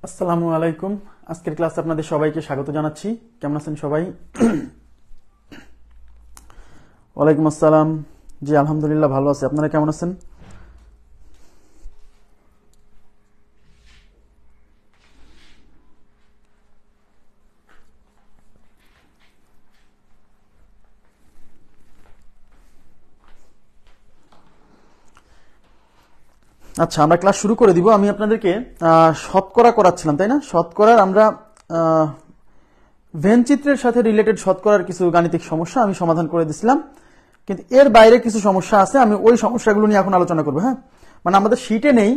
আসসালামু আলাইকুম। আজকের ক্লাসে আপনাদের সবাইকে স্বাগত জানাচ্ছি। কেমন আছেন সবাই? ওয়ালাইকুম আসসালাম। জি আলহামদুলিল্লাহ ভালো আছি। আপনারা কেমন আছেন? আচ্ছা, আমরা ক্লাস শুরু করে দিব। আমি আপনাদেরকে শতকরা করাচ্ছিলাম, তাই না? শতকরার আমরা ভেন চিত্রের সাথে রিলেটেড শতকরার কিছু গাণিতিক সমস্যা আমি সমাধান করে দিছিলাম, কিন্তু এর বাইরে কিছু সমস্যা আছে। আমি ওই সমস্যাগুলো নিয়ে এখন আলোচনা করবো। হ্যাঁ, মানে আমাদের শীটে নেই,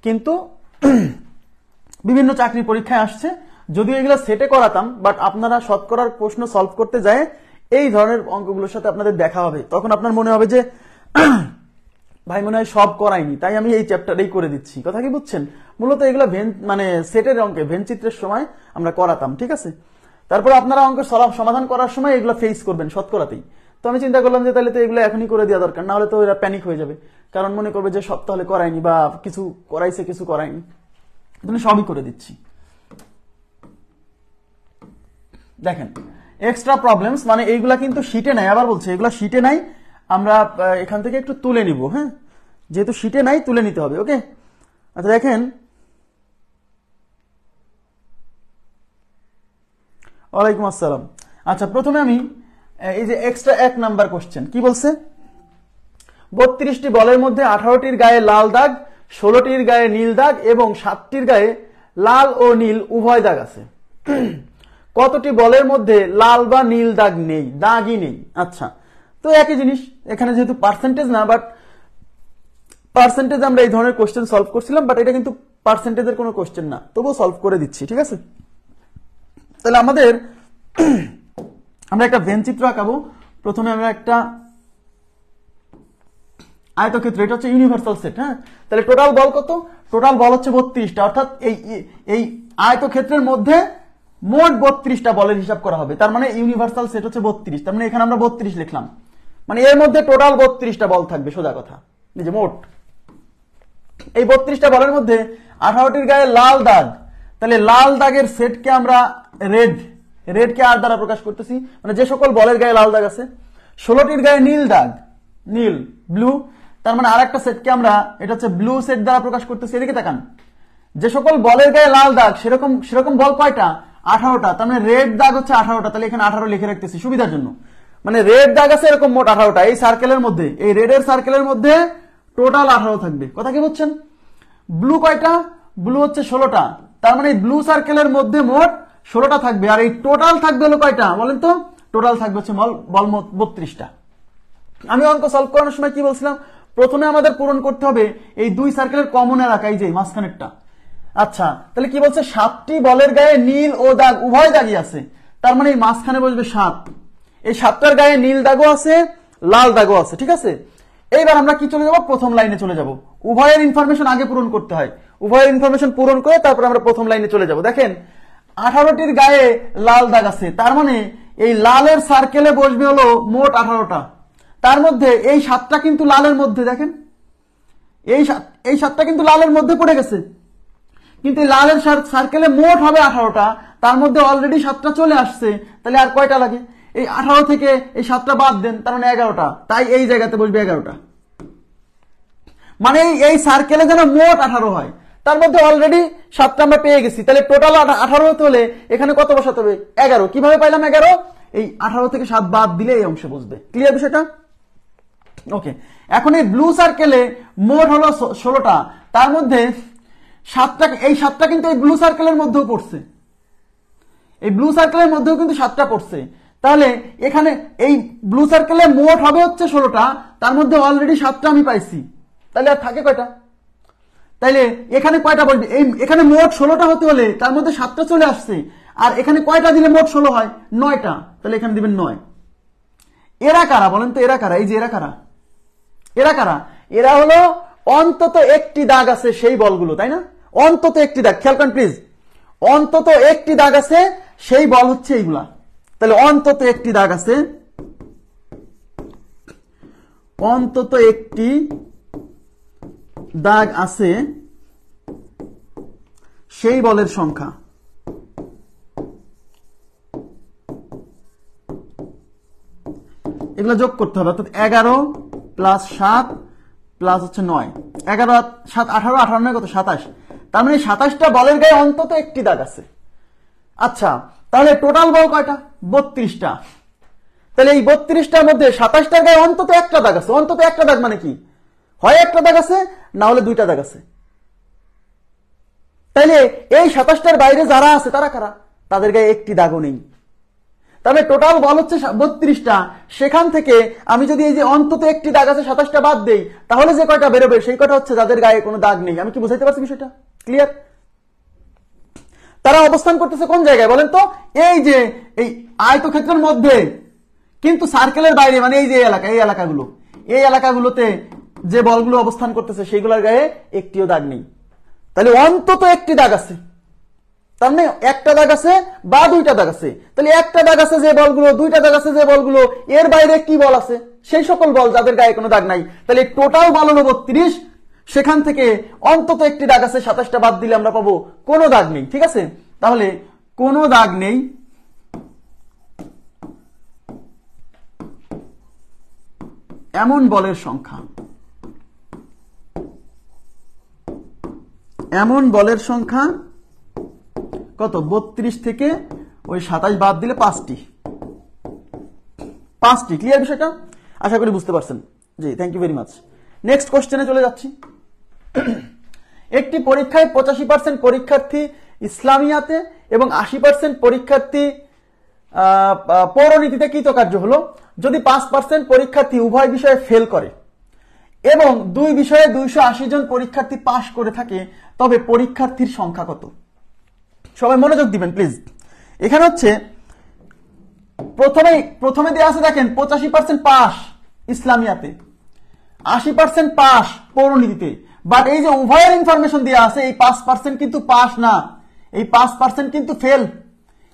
কিন্তু বিভিন্ন চাকরি পরীক্ষায় আসছে। যদিও এগুলো সেটে করাতাম, বাট আপনারা শতকরার প্রশ্ন সলভ করতে যায় এই ধরনের অঙ্কগুলোর সাথে আপনাদের দেখা হবে, তখন আপনার মনে হবে যে ভাই মনে হয় সব করাইনি, তাই আমি এই চ্যাপ্টারেই করে দিচ্ছি। কথা কি বুঝছেন? মূলত এগুলো ভেন মানে সেটের অঙ্কে ভেন চিত্রের সময় আমরা করাতাম, ঠিক আছে? তারপর আপনারা অঙ্ক সমাধান করার সময় এগুলো ফেস করবেন শতকরাতেই। তো আমি চিন্তা করলাম যে তাহলে তো এগুলো এখনই করে দেওয়া দরকার, না হলে তো এরা প্যানিক হয়ে যাবে, কারণ মনে করবে যে সব তাহলে করায়নি বা কিছু করাইছে কিছু করায়নি। তুমি সবই করে দিচ্ছি। দেখেন, এক্সট্রা প্রবলেমস মানে এইগুলা কিন্তু শিটে নাই। আবার বলছে এগুলা শিটে নাই, আমরা এখান থেকে একটু তুলে নিব। হ্যাঁ, যেহেতু শিটে নাই তুলে নিতে হবে। ওকে, আচ্ছা দেখেন, ওয়ালাইকুম আসসালাম। আচ্ছা, প্রথমে আমি এই যে এক্সট্রা 1 নাম্বার কোশ্চেন কি বলছে, 32টি বলের মধ্যে 18টির গায়ে লাল দাগ, 16টির গায়ে নীল দাগ এবং 7টির গায়ে লাল ও নীল উভয় দাগ আছে। কতটি বলের মধ্যে লাল বা নীল দাগ নেই, দাগই নেই? আচ্ছা, তো একই জিনিস এখানে, যেহেতু পার্সেন্টেজ না, বাট পার্সেন্টেজ আমরা এই ধরনের কোশ্চেন সলভ করছিলাম, বাট এটা কিন্তু পার্সেন্টেজের কোনো কোশ্চেন না, তবুও সলভ করে দিচ্ছি, ঠিক আছে? তাহলে আমরা একটা ভেন চিত্র আঁকাবো। প্রথমে আমরা একটা আয়তক্ষেত্র, এটা হচ্ছে ইউনিভার্সাল সেট। হ্যাঁ, তাহলে টোটাল বল কত? টোটাল বল হচ্ছে 32টা, অর্থাৎ এই আয়তক্ষেত্রের মধ্যে মোট 32টা বলের হিসাব করা হবে। তার মানে ইউনিভার্সাল সেট হচ্ছে 32, তার মানে এখানে আমরা 32 লিখলাম, মানে এর মধ্যে টোটাল 32টা বল থাকবে, সোজা কথা। এই যে মোট এই 32টা বলের মধ্যে 18টির গায়ে লাল দাগ, তাহলে লাল দাগের সেটকে আমরা রেডকে আর দ্বারা প্রকাশ করতেছি, মানে যে সকল বলের গায়ে লাল দাগ আছে। 16টির গায়ে নীল দাগ, নীল ব্লু, তার মানে আর একটা সেটকে আমরা, এটা হচ্ছে ব্লু সেট দ্বারা প্রকাশ করতেছি। এদিকে তাকান, যে সকল বলের গায়ে লাল দাগ সেরকম বল কয়টা? 18টা, তার মানে রেড দাগ হচ্ছে 18টা। তাহলে এখানে 18 লিখে রাখতেছি সুবিধার জন্য, মানে রেড দাগ আছে এরকম মোট 18টা। এই সার্কেলের মধ্যে, এই রেডের সার্কেলের মধ্যে টোটাল 18 থাকবে। কথা কি বুঝছেন? ব্লু কয়টা? ব্লু হচ্ছে 16টা, তার মানে ব্লু সার্কেলের মধ্যে মোট 16টা থাকবে। আর এই টোটাল থাকবে হলো কয়টা বলেন তো? টোটাল থাকবে হচ্ছে বল 32টা। আমি অঙ্ক সলভ করানোর সময় কি বলছিলাম? প্রথমে আমাদের পূরণ করতে হবে এই দুই সার্কেলের কমন এলাকা, এই যে মাঝখানেরটা। আচ্ছা, তাহলে কি বলছে? 7টি বলের গায়ে নীল ও দাগ উভয় দাগই আছে, তার মানে এই মাঝখানে বসবে 7। এই 7টার গায়ে নীল দাগও আছে, লাল দাগও আছে, ঠিক আছে? এইবার আমরা কি চলে যাব? প্রথম লাইনে চলে যাব। উভয়ের ইনফরমেশন আগে পূরণ করতে হয়, উভয়ের ইনফরমেশন পূরণ করে তারপর আমরা প্রথম লাইনে চলে যাব। দেখেন, 18টির গায়ে লাল দাগ আছে, তার মানে এই লালের সার্কেলে বসবে হলো মোট 18টা। তার মধ্যে এই 7টা কিন্তু লালের মধ্যে, দেখেন এই 7টা কিন্তু লালের মধ্যে পড়ে গেছে, কিন্তু লালের সার্কেলে মোট হবে 18টা, তার মধ্যে অলরেডি 7টা চলে আসছে। তাহলে আর কয়টা লাগে? এই 18 থেকে এই 7টা বাদ দেন, তার মানে 11টা। তাই এই জায়গাতে বসবে 11টা, মানে এই সার্কেলে যেন মোট 18 হয়, তার মধ্যে অলরেডি 7টা আমরা পেয়ে গেছি। তাহলে টোটাল 18 হতে হলে এখানে কত বসাতে হবে? 11। কিভাবে পাইলাম 11? এই 18 থেকে 7 বাদ দিলে এই অংশে বসবে। ক্লিয়ার বিষয়টা? ওকে, এখন এই ব্লু সার্কেলে মোট হলো 16টা, তার মধ্যে 7টা, এই 7টা কিন্তু এই ব্লু সার্কেলের মধ্যেও পড়ছে, এই ব্লু সার্কেলের মধ্যেও কিন্তু 7টা পড়ছে। তাহলে এখানে এই ব্লু সার্কেলে মোট হবে হচ্ছে 16টা, তার মধ্যে অলরেডি 7টা আমি পাইছি। তাহলে আর থাকে কয়টা? তাইলে এখানে কয়টা বলবে? এখানে মোট 16টা হতে হলে তার মধ্যে 7টা চলে আসছে, আর এখানে কয়টা দিলে মোট 16 হয়? 9টা। তাহলে এখানে দিবেন 9। এরা কারা বলেন তো? এরা কারা? এই যে এরা কারা? এরা কারা? এরা হলো অন্তত একটি দাগ আছে সেই বলগুলো, তাই না? অন্তত একটি দাগ, খেয়াল করেন প্লিজ, অন্তত একটি দাগ আছে সেই বল হচ্ছে এইগুলা। তাহলে অন্তত একটি দাগ আছে, অন্তত একটি দাগ আছে সেই বলের সংখ্যা। এগুলো যোগ করতে হবে, অর্থাৎ 11 প্লাস 7 প্লাস হচ্ছে 9, 11 7 18, 18 9 কত 27, তার মানে 27টা বলের গায়ে অন্তত একটি দাগ আছে। আচ্ছা, তাহলে টোটাল বল কয়টা? 32টা। তাহলে এই 32টার মধ্যে 27টার গায়ে অন্তত একটা দাগ আছে। অন্তত একটা দাগ মানে কি? হয় একটা দাগ আছে, না হলে দুইটা দাগ আছে। তাইলে এই 27টার বাইরে যারা আছে তারা কারা? তাদের গায়ে একটি দাগও নেই। তবে টোটাল বল হচ্ছে 32টা, সেখান থেকে আমি যদি এই যে অন্তত একটি দাগ আছে 27টা বাদ দেই, তাহলে যে কয়টা বেরোবে সেই কয়টা হচ্ছে যাদের গায়ে কোনো দাগ নেই। আমি কি বুঝাইতে পারছি বিষয়টা? ক্লিয়ার? তারা অবস্থান করতেছে কোন জায়গায় বলেন তো? এই যে এই আয়তক্ষেত্রের মধ্যে, কিন্তু সার্কেলের বাইরে, মানে এই যে এলাকা, এই এলাকাগুলো, এই এলাকাগুলোতে যে বলগুলো অবস্থান করতেছে সেইগুলোর গায়ে একটিও দাগ নেই। তাহলে অন্তত একটি দাগ আছে, তার মানে একটা দাগ আছে বা দুইটা দাগ আছে। তাহলে একটা দাগ আছে যে বলগুলো, দুইটা দাগ আছে যে বলগুলো, এর বাইরে কি বল আছে? সেই সকল বল যাদের গায়ে কোনো দাগ নাই। তাহলে টোটাল বল হলো 32, সেখান থেকে অন্তত একটি দাগ আছে, 27টা বাদ দিলে আমরা পাবো কোনো দাগ নেই। ঠিক আছে, তাহলে কোনো দাগ নেই এমন বলের সংখ্যা, এমন বলের সংখ্যা কত? 32 থেকে ওই 27 বাদ দিলে 5টি। ক্লিয়ার বিষয়টা? আশা করি বুঝতে পারছেন। জি, thank you very much. Next কোশ্চেনে চলে যাচ্ছি। একটি পরীক্ষায় 85% পরীক্ষার্থী ইসলামিয়াতে এবং 80% পরীক্ষার্থী পৌরনীতিতে কৃতকার্য হলো। যদি 5% পরীক্ষার্থী উভয় বিষয়ে ফেল করে এবং 2 বিষয়ে 280 জন পরীক্ষার্থী পাশ করে থাকে, তবে পরীক্ষার্থীর সংখ্যা কত? সবাই মনোযোগ দিবেন প্লিজ। এখানে হচ্ছে প্রথমে দেওয়া আছে, দেখেন 85% পাস ইসলামিয়াতে, 80% পাস পৌরনীতিতে। বাট এই যে উভয়ের ইনফরমেশন দেওয়া আছে, এই 5% কিন্তু পাস না, এই 5% কিন্তু ফেল।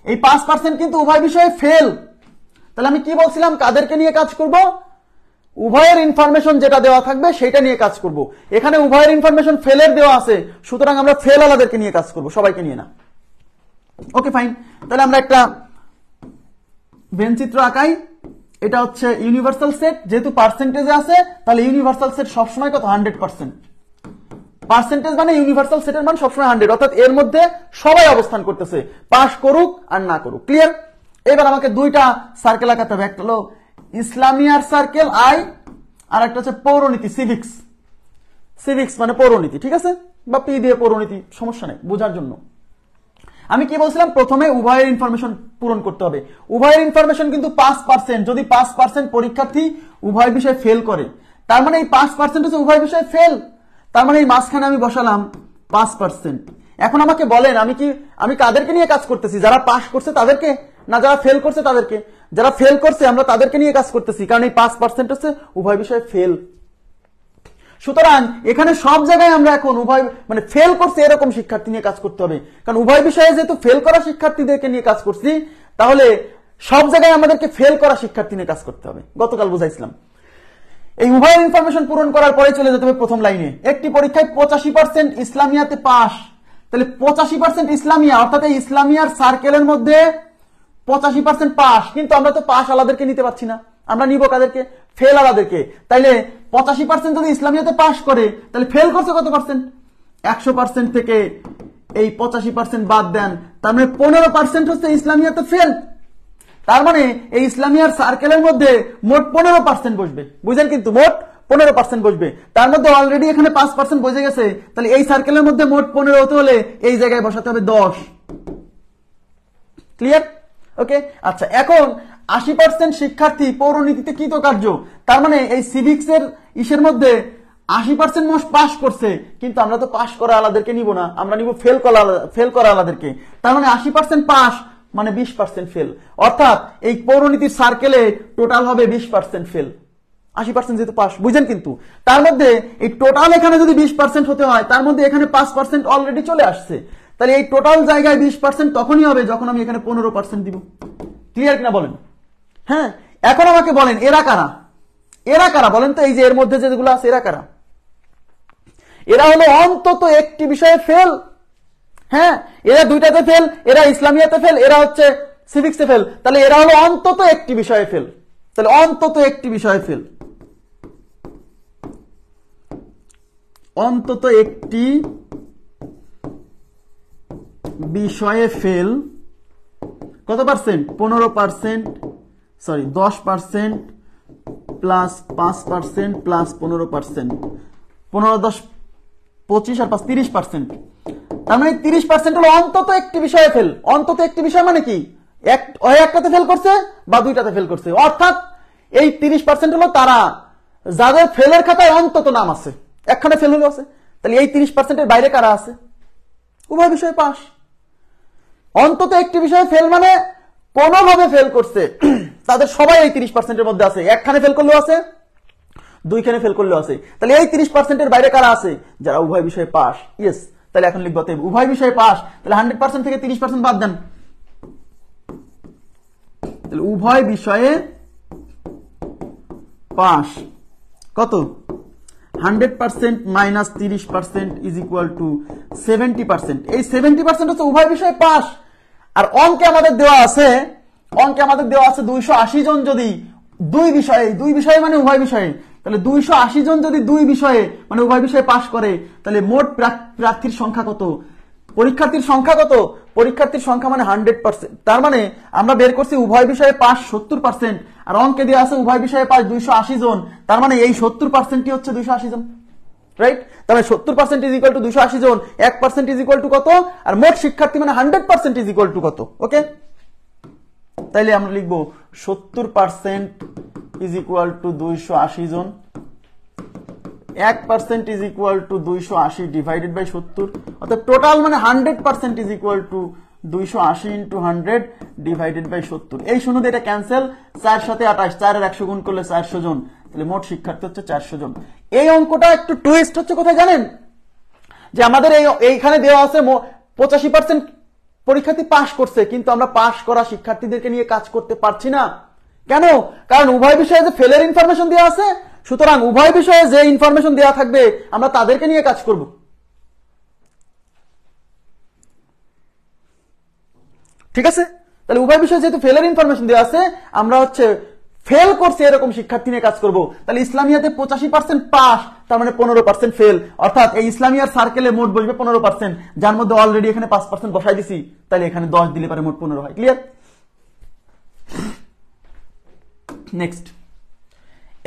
এই 5% কিন্তু উভয় বিষয়ে ফেল। তাহলে আমি কি বলছিলাম? কাদেরকে নিয়ে কাজ করব? উভয়ের ইনফরমেশন যেটা দেওয়া থাকবে সেটা নিয়ে কাজ করব। এখানে উভয়ের ইনফরমেশন ফেলের দেওয়া আছে, সুতরাং আমরা ফেল আলাদেরকে নিয়ে কাজ করব, সবাইকে নিয়ে না। Okay fine. তাহলে আমরা একটা ভেনচিত্র আঁকাই। এটা হচ্ছে ইউনিভার্সাল সেট, যেহেতু পার্সেন্টেজে আছে তাহলে ইউনিভার্সাল সেট সবসময় কত? 100%। পার্সেন্টেজ মানে ইউনিভার্সাল সেটের মান সবসময় 100, অর্থাৎ এর মধ্যে সবাই অবস্থান করতেছে, পাস করুক আর না করুক। ক্লিয়ার? এবার আমাকে দুইটা সার্কেল আঁকাতে হবে, একটা হলো ইসলামিয়ার সার্কেল আই, আর একটা হচ্ছে পৌরনীতি সিভিক্স। সিভিক্স মানে পৌরনীতি, ঠিক আছে, বা পি দিয়ে পৌরনীতি, সমস্যা নেই বোঝার জন্য। আমি কি বলছিলাম? প্রথমে উভয়ের ইনফরমেশন পূরণ করতে হবে। উভয়ের ইনফরমেশন কিন্তু 5%। যদি 5% পরীক্ষার্থী উভয় বিষয়ে ফেল করে, তার মানে এই 5% হচ্ছে উভয় বিষয়ে ফেল। তার মানে এই মাঝখানে আমি বসালাম 5%। এখন আমাকে বলেন, আমি কাদেরকে নিয়ে কাজ করতেছি? যারা পাস করছে তাদেরকে, না যারা ফেল করছে তাদেরকে? যারা ফেল করছে আমরা তাদেরকে নিয়ে কাজ করতেছি, কারণ এই 5% হচ্ছে উভয় বিষয়ে ফেল। সুতরাং এখানে সব জায়গায় আমরা এখন উভয় মানে ফেল করছে এরকম শিক্ষার্থী নিয়ে কাজ করতে হবে, কারণ উভয় বিষয়ে যেহেতু ফেল করা শিক্ষার্থীদেরকে নিয়ে কাজ করছি, তাহলে সব জায়গায় আমাদেরকে ফেল করা শিক্ষার্থী নিয়ে কাজ করতে হবে। গতকাল বুঝাইছিলাম। এই উভয়ের ইনফরমেশন পূরণ করার পরে চলে যেতে হবে প্রথম লাইনে। একটি পরীক্ষায় 85% ইসলামিয়াতে পাস, তাহলে 85% ইসলামিয়া, অর্থাৎ এই ইসলামিয়ার সার্কেলের মধ্যে 85% পাস, কিন্তু আমরা তো পাস আলাদেরকে নিতে পারছি না, আমরা নিব কাদেরকে? ফেল আলাদেরকে। তাইলে 85% যদি ইসলামিয়াতে পাস করে, তাহলে ফেল করছে কত পার্সেন্ট? 100% থেকে এই 85% বাদ দেন, তার মানে 15% হচ্ছে ইসলামিয়াতে ফেল। তার মানে এই ইসলামিয়ার সার্কেলের মধ্যে মোট 15% বসবে, বুঝলেন? কিন্তু মোট 15% বসবে, তার মধ্যে অলরেডি এখানে 5% বসে গেছে। তাহলে এই সার্কেলের মধ্যে মোট 15 হতে হলে এই জায়গায় বসাতে হবে 10। ক্লিয়ার? ওকে। আচ্ছা, এখন 80% শিক্ষার্থী পৌরনীতিতে কৃতকার্য, তার মানে এই সিভিক্স এর ইসের মধ্যে 80% মোস্ট পাস করছে, কিন্তু আমরা তো পাস করা আলাদেরকে নিব না, আমরা নিব ফেল করা আলাদেরকে। তার মানে 80% পাস মানে 20% ফেল, অর্থাৎ এই পৌরনীতির সার্কেলে টোটাল হবে 20% ফেল। 80% যেহেতু পাস, বুঝেন? কিন্তু তার মধ্যে এই টোটাল এখানে যদি 20% হতে হয়, তার মধ্যে এখানে 5% অলরেডি চলে আসছে। তাহলে এই টোটাল জায়গায় 20% তখনই হবে যখন আমি এখানে 15% দিব। ক্লিয়ার কিনা বলেন? হ্যাঁ। এখন আমাকে বলেন এরা কারা? এরা কারা বলেন তো? এই যে এর মধ্যে যেগুলো আছে এরা কারা? এরা হলো অন্তত একটি বিষয়ে ফেল। হ্যাঁ, এরা দুইটাতে ফেল, এরা ইসলামিয়াতে ফেল, এরা হচ্ছে সিভিক্সে ফেল, তাহলে এরা হলো অন্তত একটি বিষয়ে ফেল। তাহলে অন্তত একটি বিষয়ে ফেল, অন্তত একটি বিষয়ে ফেল। কত পার্সেন্ট? 15%, সরি 10% প্লাস 5% প্লাস 15%, 15, 10, 25 আর 5, 30%। তার মানে 30% হলো অন্তত একটি বিষয়ে ফেল। অন্তত একটি বিষয় মানে কি? একটাতে ফেল করছে বা দুইটাতে ফেল করছে, অর্থাৎ এই 30% হলো তারা যাদের ফেলের খাতায় অন্তত নাম আছে, একখানে ফেল হলো আছে। তাহলে এই 30%-এর বাইরে কারা আছে? উভয় বিষয়ে পাস। অন্তত একটি বিষয়ে ফেল মানে কোনোভাবে ফেল করছে তাদের সবাই এই 30%-এর মধ্যে আছে, একখানে ফেল করলেও আছে, দুইখানে ফেল করলেও আছে। তাহলে এই 30%-এর বাইরে কারা আছে? যারা উভয় বিষয়ে পাস। ইয়েস, তাহলে এখন লিখবো উভয় বিষয়ে পাস। তাহলে 100% থেকে 30% বাদ দেন, তাহলে উভয় বিষয়ে পাস কত? 100% মাইনাস 30% ইজ ইকুয়াল টু 70%। এই 70% হচ্ছে উভয় বিষয়ে পাস। আর অঙ্কে আমাদের দেওয়া আছে 280 জন যদি দুই বিষয়ে মানে উভয় বিষয়ে, তাহলে 280 জন যদি দুই বিষয়ে মানে উভয় বিষয়ে পাস করে, তাহলে মোট প্রার্থীর সংখ্যা কত? পরীক্ষার্থীর সংখ্যা কত? পরীক্ষার্থীর সংখ্যা মানে 100%। তার মানে আমরা বের করছি উভয় বিষয়ে পাস 70%, আর অঙ্কে দেওয়া আছে উভয় বিষয়ে পাস 280 জন। তার মানে এই 70%ই হচ্ছে 280 জন, রাইট? তাহলে 70% ইজ ইকুয়াল টু 280 জন, 1% ইজ ইকুয়াল টু কত? আর মোট শিক্ষার্থী মানে 100% ইজ ইকুয়াল টু কত? ওকে, তাইলে আমরা লিখবো 70% ইজ ইকুয়াল টু 280 জন, 1% is equal to 280 divided by 70, অর্থাৎ টোটাল মানে 100% is equal to 280 into 100 divided by 70। এই শূন্য দিয়ে এটা ক্যান্সেল, 4 সাথে 28, 4 এর 100 গুণ করলে 400 জন, তাহলে মোট শিক্ষার্থী হচ্ছে 400 জন। এই অঙ্কটা একটু টুইস্ট হচ্ছে কোথায় জানেন? যে আমাদের এইখানে দেওয়া আছে 85% পরীক্ষার্থী পাস করছে, কিন্তু আমরা পাস করা শিক্ষার্থীদেরকে নিয়ে কাজ করতে পারছি না। কেন? কারণ উভয় বিষয়ে যে ফেলের ইনফরমেশন দেওয়া আছে, সুতরাং উভয় বিষয়ে যে ইনফরমেশন দেওয়া থাকবে আমরা তাদেরকে নিয়ে কাজ করব। ঠিক আছে? তাহলে উভয় বিষয়ে যেহেতু ফেলের ইনফরমেশন দেওয়া আছে, আমরা হচ্ছে ফেল করছে এরকম শিক্ষার্থী নিয়ে কাজ করব। তাহলে ইসলামিয়াতে 85% পাস, তার মানে 15% ফেল, অর্থাৎ এই ইসলামিয়ার সার্কেলে মোট বসবে 15%, যার মধ্যে অলরেডি এখানে 5% বসাই দিছি, তাহলে এখানে 10 দিলে পারে মোট 15 হয়। ক্লিয়ার? নেক্সট,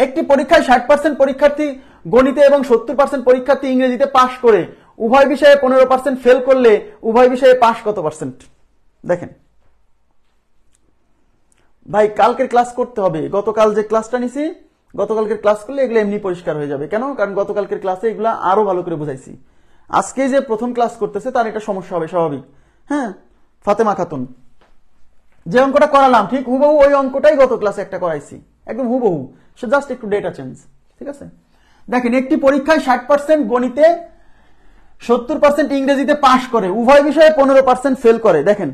একটি পরীক্ষায় 60% পরীক্ষার্থী গণিতে এবং 70% পরীক্ষার্থী ইংরেজিতে পাস করে উভয় বিষয়ে 15% ফেল করলে উভয় বিষয়ে পাস কত পার্সেন্ট? দেখেন ভাই, কালকের ক্লাস করতে হবে। গতকাল যে ক্লাসটা নিছি, গতকালকের ক্লাস করলে এগুলো এমনি পরিষ্কার হয়ে যাবে। কেন? কারণ গতকালকের ক্লাসে এগুলা আরো ভালো করে বুঝাইছি। আজকে যে প্রথম ক্লাস করতেছে তার এটা সমস্যা হবে স্বাভাবিক। হ্যাঁ, ফাতেমা খাতুন যে অঙ্কটা করালাম ঠিক হুবহু ওই অঙ্কটাই গত ক্লাসে একটা করাইছি, একদম হুবহু, সে জাস্ট একটু ডেটা চেঞ্জ। ঠিক আছে? দেখেন, একটি পরীক্ষায় 60% গণিতে 70% ইংরেজিতে পাস করে উভয় বিষয়ে 15% ফেল করে। দেখেন,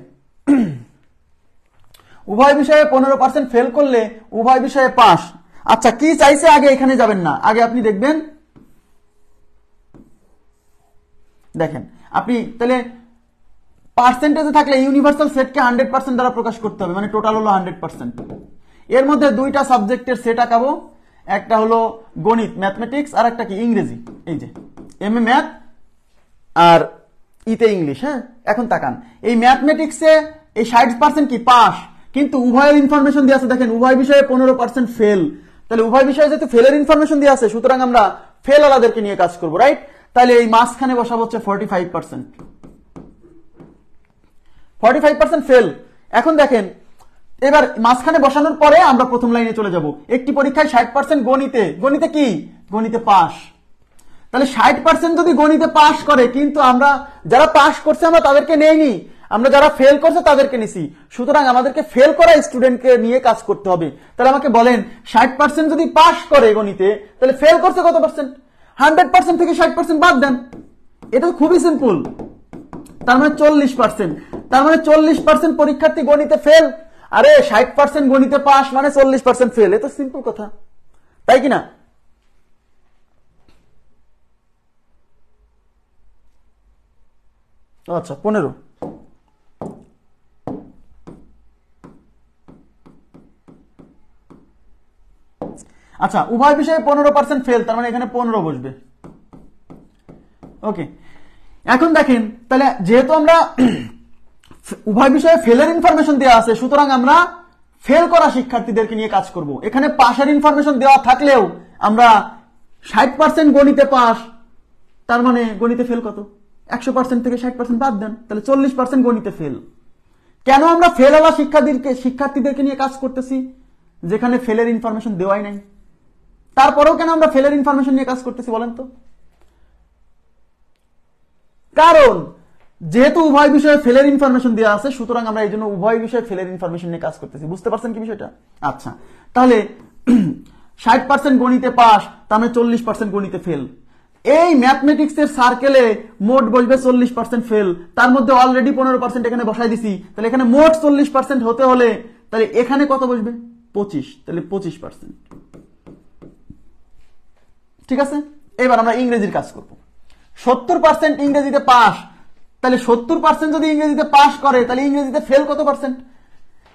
উভয় বিষয়ে 15% ফেল করলে উভয় বিষয়ে পাস। আচ্ছা, কি চাইছে? আগে এখানে যাবেন না, আগে আপনি দেখবেন, দেখেন আপনি তাহলে পার্সেন্টেজে থাকলে ইউনিভার্সাল সেটকে 100% দ্বারা প্রকাশ করতে হবে, মানে টোটাল হলো 100%। এর মধ্যে দুইটা সাবজেক্টের সেট আঁকাবো, একটা হলো গণিত ম্যাথমেটিক্স, আর একটা কি ইংরেজি। এই যে এম এ ম্যাথ আর ইতে ইংলিশ। হ্যাঁ, এখন তাকান, এই ম্যাথমেটিক্সে এই 60% কি পাস, কিন্তু উভয়ের ইনফরমেশন দিয়ে আছে। দেখেন, উভয় বিষয়ে 15% ফেল, তাহলে উভয় বিষয়ে যেহেতু ফেলের ইনফরমেশন দিয়ে আছে, সুতরাং আমরা ফেল আলাদেরকে নিয়ে কাজ করবো, রাইট? তাহলে এই মাঝখানে বসাবো হচ্ছে 45%। 45% ফেল। এখন দেখেন, এবার মাঝখানে বসানোর পরে আমরা প্রথম লাইনে চলে যাব। একটি পরীক্ষায় 60% গণিতে কি? গণিতে পাস। তাহলে 60% যদি গণিতে পাস করে, কিন্তু আমরা যারা পাস করছে আমরা তাদেরকে নেইনি, আমরা যারা ফেল করছে তাদেরকে নিছি। সুতরাং আমাদেরকে ফেল করা স্টুডেন্টকে নিয়ে কাজ করতে হবে। তাহলে আমাকে বলেন, 60% যদি পাস করে গণিতে, তাহলে ফেল করছে কত পার্সেন্ট? 100% থেকে 60% বাদ দেন। এটা খুবই সিম্পল। তার মানে 40%। তার মানে 40% পরীক্ষার্থী গণিতে ফেল। আরে 60% গণিতে পাস মানে 40% ফেল। এ তো সিম্পল কথা, তাই কিনা? আচ্ছা 15। আচ্ছা উভয় বিষয়ে 15% ফেল, তার মানে এখানে 15 বসবে। ওকে, এখন দেখেন তাহলে যেহেতু আমরা উভয় বিষয়ে ফেলের ইনফরমেশন দেওয়া আছে, সুতরাং আমরা ফেল করা শিক্ষার্থীদেরকে নিয়ে কাজ করব। এখানে পাশের ইনফরমেশন দেওয়া থাকলেও আমরা 60% গণিতে পাস, তার মানে গণিতে ফেল কত? 100% থেকে 60% বাদ দেন, তাহলে 40% গণিতে ফেল। কেন আমরা ফেল হওয়া শিক্ষার্থীদেরকে নিয়ে কাজ করতেছি যেখানে ফেলের ইনফরমেশন দেওয়াই নাই? তারপরেও কেন আমরা ফেলের ইনফরমেশন নিয়ে কাজ করতেছি বলেন তো? কারণ যেহেতু উভয় বিষয়ে ফেলের ইনফরমেশন দেওয়া আছে, সুতরাং আমরা এই জন্য উভয় বিষয়ে ফেলের ইনফরমেশন নিয়ে কাজ করতেছি। বুঝতে পারছেন কি বিষয়টা? আচ্ছা, তাহলে 60% গণিতে পাস, তার মানে 40% গণিতে ফেল। এই ম্যাথমেটিক্স এর সার্কেলে মোট বসবে 40% ফেল, তার মধ্যে অলরেডি 15% এখানে বসাই দিছি, তাহলে এখানে মোট 40% হতে হলে তাহলে এখানে কত বসবে? 25, তাহলে 25%। ঠিক আছে, এবার আমরা ইংরেজির কাজ করব। 70% ইংরেজিতে পাস, তাহলে 70% যদি ইংরেজিতে পাস করে তাহলে ইংরেজিতে ফেল কত পার্সেন্ট?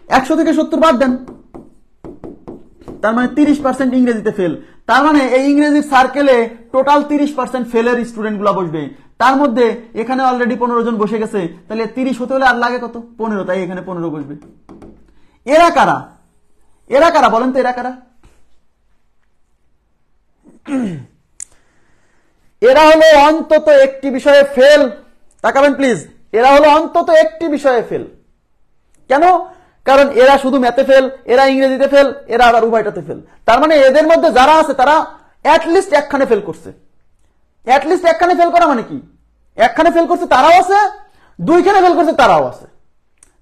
100 থেকে 70 বাদ দেন, তার মানে 30% ইংরেজিতে ফেল। তার মানে এই ইংরেজির সার্কেলে টোটাল 30% ফেলের স্টুডেন্ট গুলা বসবে, তার মধ্যে এখানে অলরেডি 15 জন বসে গেছে, তাহলে 30 হতে হলে আর লাগে কত? 15, তাই এখানে 15 বসবে। এরা কারা? এরা কারা বলেন তো? এরা কারা? এরা হলো অন্তত একটি বিষয়ে ফেল। তাকাবেন প্লিজ, এরা হলো অন্তত একটি বিষয়ে ফেল। কেন? কারণ এরা শুধু ম্যাথে ফেল, এরা ইংরেজিতে ফেল, এরা আবার উভয়টাতে ফেল। তার মানে এদের মধ্যে যারা আছে তারা অ্যাটলিস্ট একখানে ফেল করছে। অ্যাটলিস্ট একখানে ফেল করা মানে কি? একখানে ফেল করছে তারাও আছে, দুইখানে ফেল করছে তারাও আছে।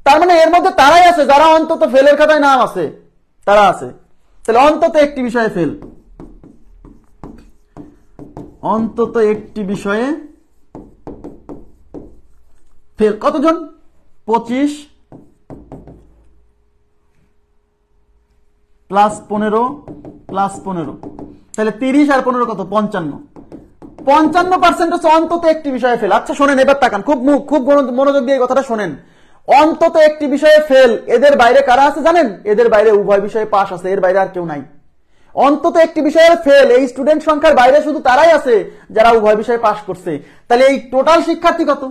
তার মানে এর মধ্যে তারাই আছে যারা অন্তত ফেলের খাতায় নাম আছে, তারা আছে। তাহলে অন্তত একটি বিষয়ে ফেল, অন্তত একটি বিষয়ে ফেল। কতজন? 25 প্লাস 15 প্লাস 15, তাহলে 30 আর 15 কত? 55। 55% হচ্ছে অন্তত একটি বিষয়ে ফেল। আচ্ছা শোনেন, এবার তাকান, খুব মনোযোগ দিয়ে এই কথাটা শোনেন। অন্তত একটি বিষয়ে ফেল, এদের বাইরে কারা আছে জানেন? এদের বাইরে উভয় বিষয়ে পাস আছে, এর বাইরে আর কেউ নাই। অন্তত একটি বিষয়ে ফেল, এই স্টুডেন্ট সংখ্যার বাইরে শুধু তারাই আছে যারা উভয় বিষয়ে পাস করছে। তাহলে এই টোটাল শিক্ষার্থী কত?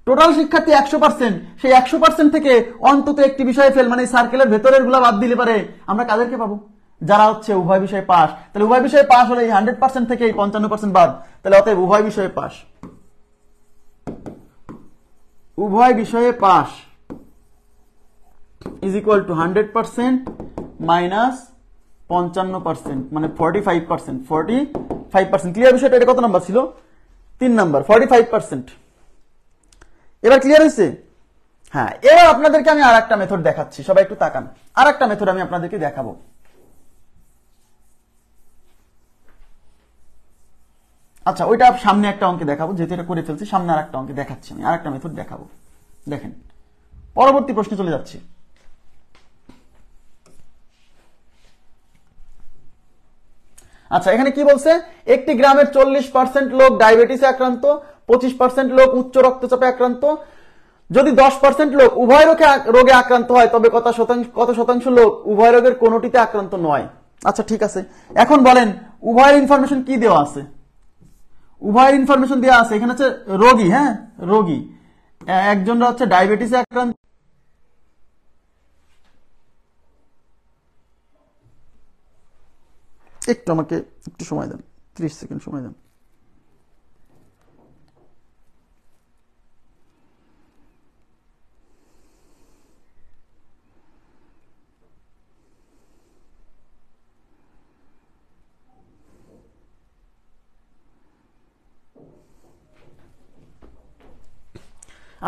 টোটাল শিক্ষার্থী 100%। সেই 100% থেকে অন্তত একটি বিষয়ে ফেল, মানে সার্কেলের ভেতরের গুলা বাদ দিলে পারে আমরা কাদেরকে পাবো? যারা হচ্ছে উভয় বিষয়ে পাস। তাহলে উভয় বিষয়ে পাস হলে এই 100% থেকে এই 55% বাদ, তাহলে অতএব উভয় বিষয়ে পাস, উভয় বিষয়ে pass is equal two 100% minus 55%, মানে 45%। 45%। ক্লিয়ার বিষয়টা? এটা কত নাম্বার ছিল? 3 নাম্বার। 45%। এবার ক্লিয়ার হয়েছে? হ্যাঁ, এবার আপনাদেরকে আমি আর একটা মেথড দেখাচ্ছি, সবাই একটু তাকান। আর একটা মেথড আমি আপনাদেরকে দেখাবো। আচ্ছা ওইটা সামনে একটা অঙ্কে দেখাবো, যেহেতু এটা করে ফেলছি, সামনে আর একটা অঙ্কে দেখাচ্ছি আমি, আর একটা মেথড দেখাবো। দেখেন, পরবর্তী প্রশ্নে চলে যাচ্ছি। আচ্ছা এখানে কি বলছে? একটি গ্রামের 40% লোক ডায়াবেটিসে আক্রান্ত, 25% লোক উচ্চ রক্তচাপে আক্রান্ত। যদি 10% লোক উভয় রোগে আক্রান্ত হয় তবে কত শতাংশ লোক উভয় রোগের কোনোটিতে আক্রান্ত নয়? আচ্ছা ঠিক আছে, এখন বলেন উভয়ের ইনফরমেশন কি দেওয়া আছে? উভয়ের ইনফরমেশন দেওয়া আছে। এখানে হচ্ছে রোগী, হ্যাঁ রোগী, একজনরা হচ্ছে ডায়াবেটিসে আক্রান্ত, একটু আমাকে একটু সময় দেন, 30 সেকেন্ড সময় দেন।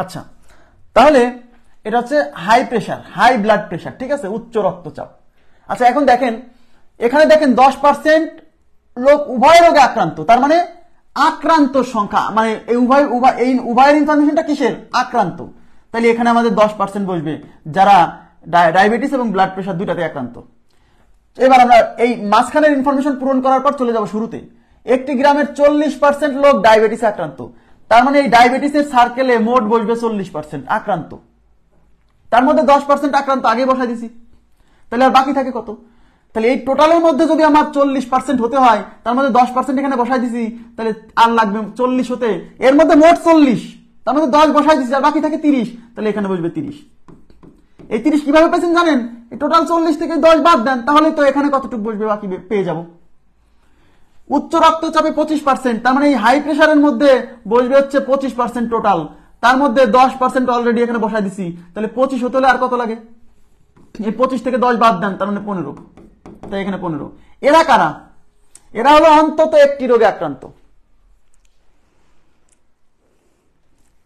আচ্ছা তাহলে এটা হচ্ছে high pressure, high blood pressure, ঠিক আছে, উচ্চ রক্তচাপ। আচ্ছা এখন দেখেন, এখানে দেখেন 10% লোক উভয় রোগে আক্রান্ত, তার মানে আক্রান্ত সংখ্যা, মানে এই উভয়ের ইনফরমেশনটা কিসের? আক্রান্ত। তাহলে এখানে আমাদের 10% বসবে যারা ডায়াবেটিস এবং ব্লাড প্রেশার দুইটাতে আক্রান্ত। এবার আমরা এই মাঝখানের ইনফরমেশন পূরণ করার পর চলে যাব শুরুতে। একটি গ্রামের 40% লোক ডায়াবেটিসে আক্রান্ত, তার মানে এই ডায়াবেটিসের সার্কেলে মোট বসবে 40% আক্রান্ত, তার মধ্যে 10% আক্রান্ত আগে বসাই দিছি, তাহলে আর বাকি থাকে কত? তাহলে এই টোটালের মধ্যে যদি আমার 40% হতে হয়, তার মধ্যে 10% এখানে বসাই দিছি, তাহলে আর লাগবে 40 হতে, এর মধ্যে মোট 40, তার মধ্যে 10 বসাই দিছি, আর বাকি থাকে 30, তাহলে এখানে বসবে 30। এই 30 কিভাবে পেয়েছেন জানেন? এই টোটাল 40 থেকে 10 বাদ দেন, তাহলে তো এখানে কতটুকু বসবে বাকি পেয়ে যাব। উচ্চ রক্তচাপে 25%, তার মানে এই হাই প্রেসারের মধ্যে বসবে হচ্ছে 25% টোটাল, তার মধ্যে 10% অলরেডি এখানে বসাই দিছি, তাহলে 25 হতে হলে আর কত লাগে? এই 25 থেকে 10 বাদ দেন, তার মানে 15, তাই এখানে 15। এরা কারা? এরা হলো অন্তত একটি রোগে আক্রান্ত,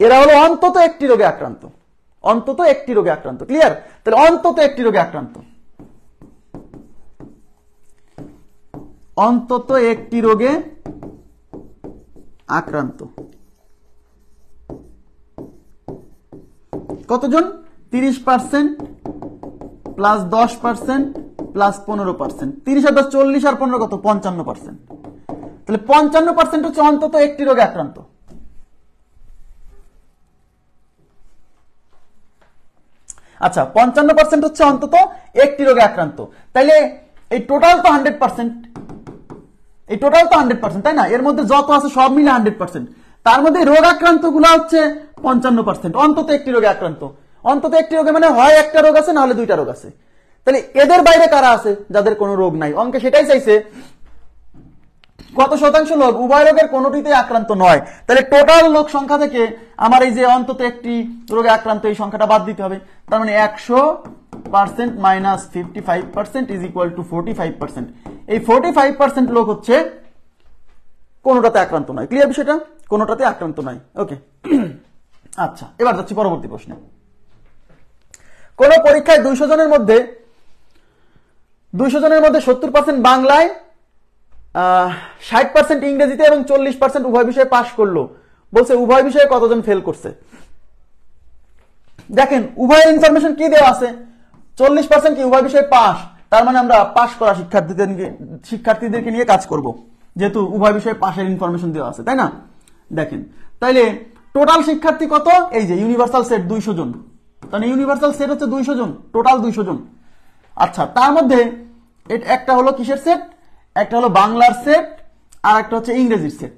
এরা হলো অন্তত একটি রোগে আক্রান্ত, অন্তত একটি রোগে আক্রান্ত। ক্লিয়ার? তাহলে অন্তত একটি রোগে আক্রান্ত, অন্তত একটি রোগে আক্রান্ত কতজন? 30% প্লাস 10% প্লাস 15%, 30 আর 10 40 আর 15 কত? 55%। তাহলে 55% হচ্ছে অন্তত একটি রোগে আক্রান্ত। আচ্ছা, 55% হচ্ছে অন্তত একটি রোগে আক্রান্ত, তাইলে এই টোটাল তো 100%, এই টোটাল তো 100%, তাই না? এর মধ্যে যত আছে সব মিলে 100%, তার মধ্যে রোগ আক্রান্ত গুলো হচ্ছে 55%, অন্তত একটি রোগে আক্রান্ত। অন্তত একটি রোগে মানে হয় একটা রোগ আছে, না হলে দুইটা রোগ আছে। তাহলে এদের বাইরে কারা আছে যাদের কোনো রোগ নাই? অঙ্কে সেটাই চাইছে, কত শতাংশ লোক উভয় রোগের কোনোটিতে আক্রান্ত নয়। তাহলে টোটাল লোক সংখ্যা থেকে আমার এই যে অন্তত একটি রোগে আক্রান্ত এই সংখ্যাটা বাদ দিতে হবে। তার মানে 100% মাইনাস 55% ইজ ইকুয়াল টু 45%। এই 45% লোক হচ্ছে কোনোটাতে আক্রান্ত নয়। ক্লিয়ার বিষয়টা? কোনোটাতে আক্রান্ত নয়। ওকে, আচ্ছা, এবার যাচ্ছি পরবর্তী প্রশ্নে। কোন পরীক্ষায় 200 জনের মধ্যে 70% বাংলায়, 60% ইংরেজিতে এবং 40% উভয় বিষয়ে পাশ করলো। বলছে উভয় বিষয়ে কতজন ফেল করছে। দেখেন উভয় ইনফরমেশন কি দেওয়া আছে, 40% কি উভয় বিষয়ে পাস, তার মানে আমরা পাস করা শিক্ষার্থীদেরকে নিয়ে কাজ করব, যেহেতু উভয় বিষয়ে পাশের ইনফরমেশন দেওয়া আছে, তাই না? দেখেন তাইলে টোটাল শিক্ষার্থী কত? এই যে ইউনিভার্সাল সেট 200 জন, তাহলে ইউনিভার্সাল সেট হচ্ছে 200 জন, টোটাল 200 জন। আচ্ছা, তার মধ্যে একটা হলো কিসের সেট? একটা হলো বাংলার সেট, আর একটা হচ্ছে ইংরেজির সেট।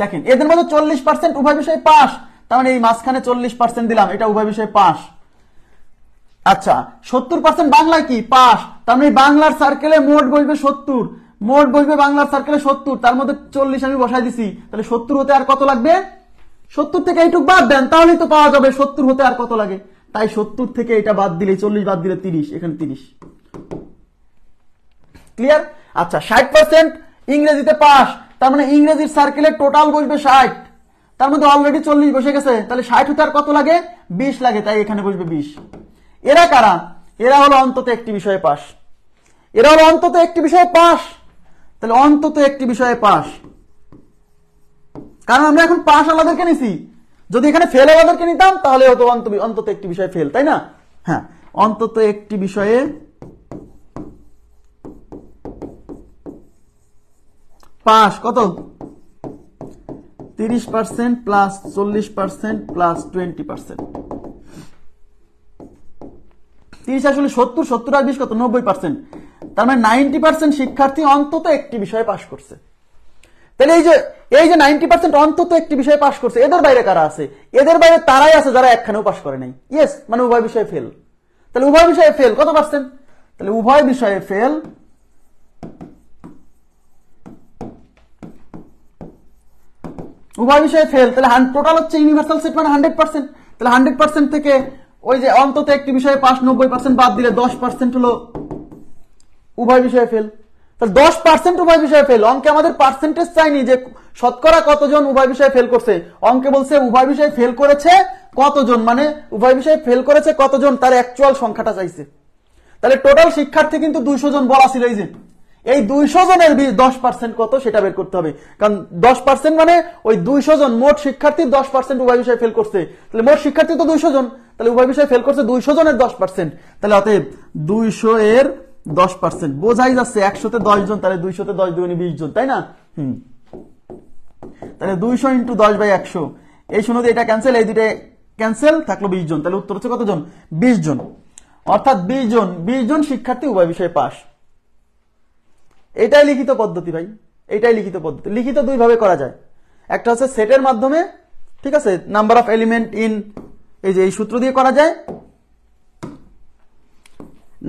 দেখেন এদের মধ্যে 40% উভয় বিষয়ে পাস, তার মানে এই মাঝখানে 40% দিলাম, এটা উভয় বিষয়ে পাস। আচ্ছা, 70% বাংলায় কি পাস, তার মানে বাংলার সার্কেলে মোট বসবে 70, মোট বসবে বাংলার সার্কেলে 70, তার মধ্যে 40 আমি বসাই দিছি, তাহলে 70 হতে আর কত লাগবে? 70 থেকে এইটুক বাদ দেন, তাহলেই তো পাওয়া যাবে 70 হতে আর কত লাগে। তাই 70 থেকে এটা বাদ দিলে 40 বাদ দিলে 30, এখানে 30। ক্লিয়ার? আচ্ছা, 60% ইংরেজিতে পাস, তার মানে ইংরেজির সার্কেলে টোটাল বসবে 60, তার মধ্যে অলরেডি 40 বসে গেছে, তাহলে 60 হতে আর কত লাগে? 20 লাগে, তাই এখানে বসবে 20। এরা কারা? এরা হলো অন্তত একটি বিষয়ে পাস, এরা হলো অন্তত একটি বিষয়ে পাস। তাহলে অন্তত একটি বিষয়ে পাস, কারণ আমরা এখন পাস আলাদাকে নিছি, যদি এখানে ফেল আলাদাকে নিতাম তাহলে হতো অন্তত একটি বিষয়ে ফেল, তাই না? হ্যাঁ, অন্তত একটি বিষয়ে পাস কত? 30% প্লাস 40% প্লাস 20%। 30 আসলে 70, 70 আর 20 কত? 90%। তার মানে 90% শিক্ষার্থী অন্তত একটি বিষয়ে পাস করছে। তাহলে এই যে 90% অন্তত একটি বিষয়ে পাস করছে, এদের বাইরে কারা আছে? এদের বাইরে তারাই আছে যারা একখানেও পাস করে নাই। ইয়েস, মানে উভয় বিষয়ে ফেল। তাহলে উভয় বিষয়ে ফেল কত পার্সেন্ট? তাহলে উভয় বিষয়ে ফেল তাহলে টোটাল হচ্ছে ইউনিভার্সাল সেট মানে 100%। তাহলে 100% থেকে ওই যে অন্তত একটি বিষয়ে পাস 90% বাদ দিলে 10% হলো উভয় বিষয়ে ফেল। তাহলে 10% উভয় বিষয়ে ফেল। অঙ্কে আমাদের পার্সেন্টেজ চাইনি যে শতকরা কতজন উভয় বিষয়ে ফেল করছে, অঙ্কে বলছে উভয় বিষয়ে ফেল করেছে কতজন, মানে উভয় বিষয়ে ফেল করেছে কতজন তার অ্যাকচুয়াল সংখ্যাটা চাইছে। তাহলে টোটাল শিক্ষার্থী কিন্তু 200 জন বলা ছিল, এই 200 জনের 10% কত সেটা বের করতে হবে, কারণ 10% মানে ওই 200 জন মোট শিক্ষার্থীর 10% উভয় বিষয়ে ফেল করছে। তাহলে মোট শিক্ষার্থী তো 200 জন, তাহলে উভয় বিষয়ে ফেল করছে 200 জনের 10%। তাহলে অতএব 200 এর 10%, বোঝাই যাচ্ছে 100তে 10 জন, তাহলে 200তে 10 দুগুণে 20 জন, তাই না? তাহলে 200 ইন্টু 10/100, এই 0 দিয়ে এটা ক্যান্সেল, এই দুটো ক্যান্সেল, থাকলো 20 জন। তাহলে উত্তর হচ্ছে কতজন? 20 জন। অর্থাৎ 20 জন শিক্ষার্থী উভয় বিষয়ে পাস। এটাই লিখিত পদ্ধতি ভাই, এটাই লিখিত পদ্ধতি। লিখিত দুই ভাবে করা যায়, একটা হচ্ছে সেটের মাধ্যমে, ঠিক আছে, নাম্বার অফ এলিমেন্ট ইন, এই যে এই সূত্র দিয়ে করা যায়,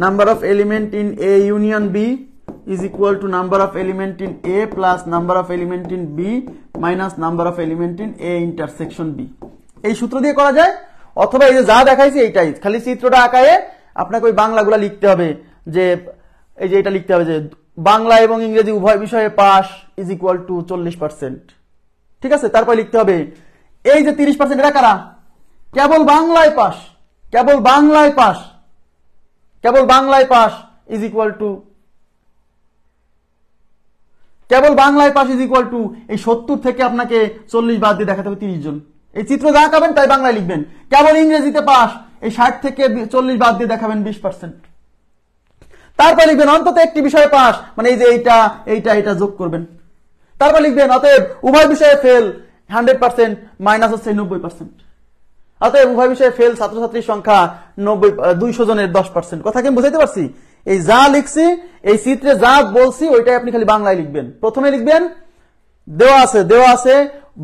number of element in A union B is equal to number of element in A plus number of element in B minus number of element in A intersection B, এই সূত্র দিয়ে করা যায়। অথবা এই যে যা দেখাইছি এইটাই, খালি চিত্রটা আঁকায়ে আপনাকে ওই বাংলাগুলা লিখতে হবে, যে এই যে এটা লিখতে হবে যে বাংলা এবং ইংরেজি উভয় বিষয়ে পাস is equal to 40%, ঠিক আছে। তারপর লিখতে হবে এই যে 30% এটা কারা? কেবল বাংলায় পাস, কেবল বাংলায় পাস, কেবল বাংলায় পাস is equal to, কেবল বাংলায় পাস ইজ ইকুয়াল টু, এই 70 থেকে আপনাকে 40 বাদ দিয়ে দেখাতে হবে 30 জন। এই চিত্র যা আঁকাবেন তাই বাংলায় লিখবেন। কেবল ইংরেজিতে পাস, এই 60 থেকে 40 বাদ দিয়ে দেখাবেন 20%। তারপর লিখবেন অন্তত একটি বিষয়ে পাস, মানে এই যে এইটা এইটা এটা যোগ করবেন। তারপর লিখবেন অতএব উভয় বিষয়ে ফেল 100% মাইনাস হচ্ছে 90%। অতএব উভয় বিষয়ে ফেল ছাত্রছাত্রীর সংখ্যা 200 জনের 10%। কথা কি আমি বুঝাইতে পারছি? এই যা লিখছি, এই চিত্রে যা বলছি ওইটাই আপনি খালি বাংলায় লিখবেন। প্রথমে লিখবেন দেওয়া আছে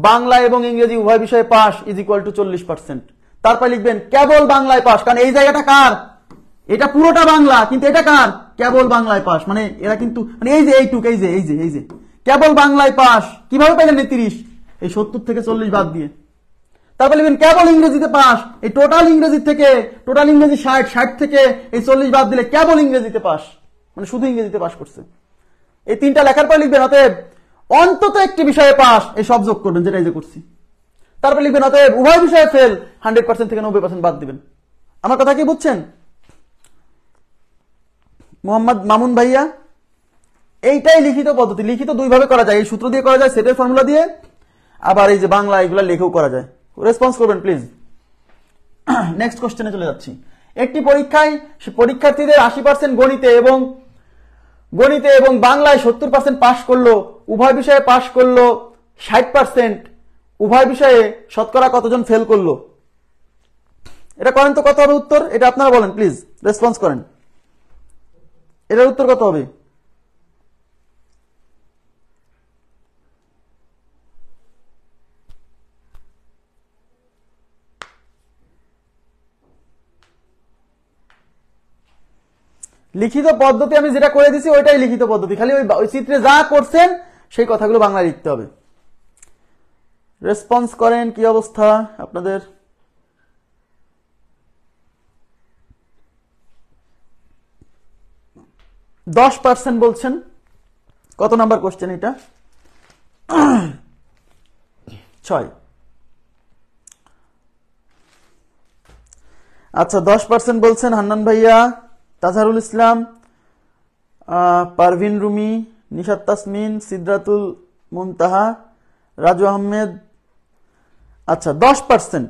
বাংলা এবং ইংরেজি উভয় বিষয়ে পাস ইজ ইকুয়াল টু 40%। তারপর লিখবেন কেবল বাংলায় পাস, কারণ এই জায়গাটা কার? এটা পুরোটা বাংলা, কিন্তু এটা কার? কেবল বাংলায় পাস, মানে এরা কিন্তু মানে এই যে এইটুক, এই যে এই যে এই যে কেবল বাংলায় পাস। কিভাবে পেলেন এই 30? এই 70 থেকে 40 বাদ দিয়ে। তারপর লিখবেন কেবল ইংরেজিতে পাস, এই টোটাল ইংরেজি থেকে, টোটাল ইংরেজি 60 থেকে এই 40 বাদ দিলে কেবল ইংরেজিতে পাস, মানে শুধু ইংরেজিতে পাস করছে। এই তিনটা লেখার পর লিখবেন অতএব অন্তত একটি বিষয়ে পাস, এই সব যোগ করবেন যেটা এই যে করছি। তারপর লিখবেন অতএব উভয় বিষয়ে ফেল 100% থেকে 90% বাদ দিবেন। আমার কথা কি বুঝছেন মোহাম্মদ মামুন ভাইয়া? এইটাই লিখিত পদ্ধতি। লিখিত দুই ভাবে করা যায়, এই সূত্র দিয়ে করা যায়, সেটের ফর্মুলা দিয়ে, আবার এই যে বাংলা এগুলা লিখেও করা যায়। রেসপন্স করবেন প্লিজ। নেক্সট কোশ্চেনে চলে যাচ্ছি। একটি পরীক্ষায় পরীক্ষার্থীদের 80% গণিতে এবং বাংলায় 70% পাস করলো, উভয় বিষয়ে পাস করলো 60%, উভয় বিষয়ে শতকরা কতজন ফেল করলো? এটা করেন তো, কত হবে উত্তর? এটা আপনারা বলেন প্লিজ, রেসপন্স করেন। এটার উত্তর কত হবে? লিখিত পদ্ধতি আমি যেটা করে দিছি ওইটাই লিখিত পদ্ধতি, খালি ওই চিত্রে যা করছেন সেই কথাগুলো বাংলায় লিখতে হবে। রেসপন্স করেন, কি অবস্থা আপনাদের? %10 বলছেন। কত নাম্বার কোশ্চেন এটা? 6। আচ্ছা 10% বলছেন হান্নান ভাইয়া, তাজহারুল ইসলাম, পারভিন রুমি, নিশাত তাসমিন, সিদ্রাতুল মুনতাহা, রাজু আহমেদ। আচ্ছা 10%,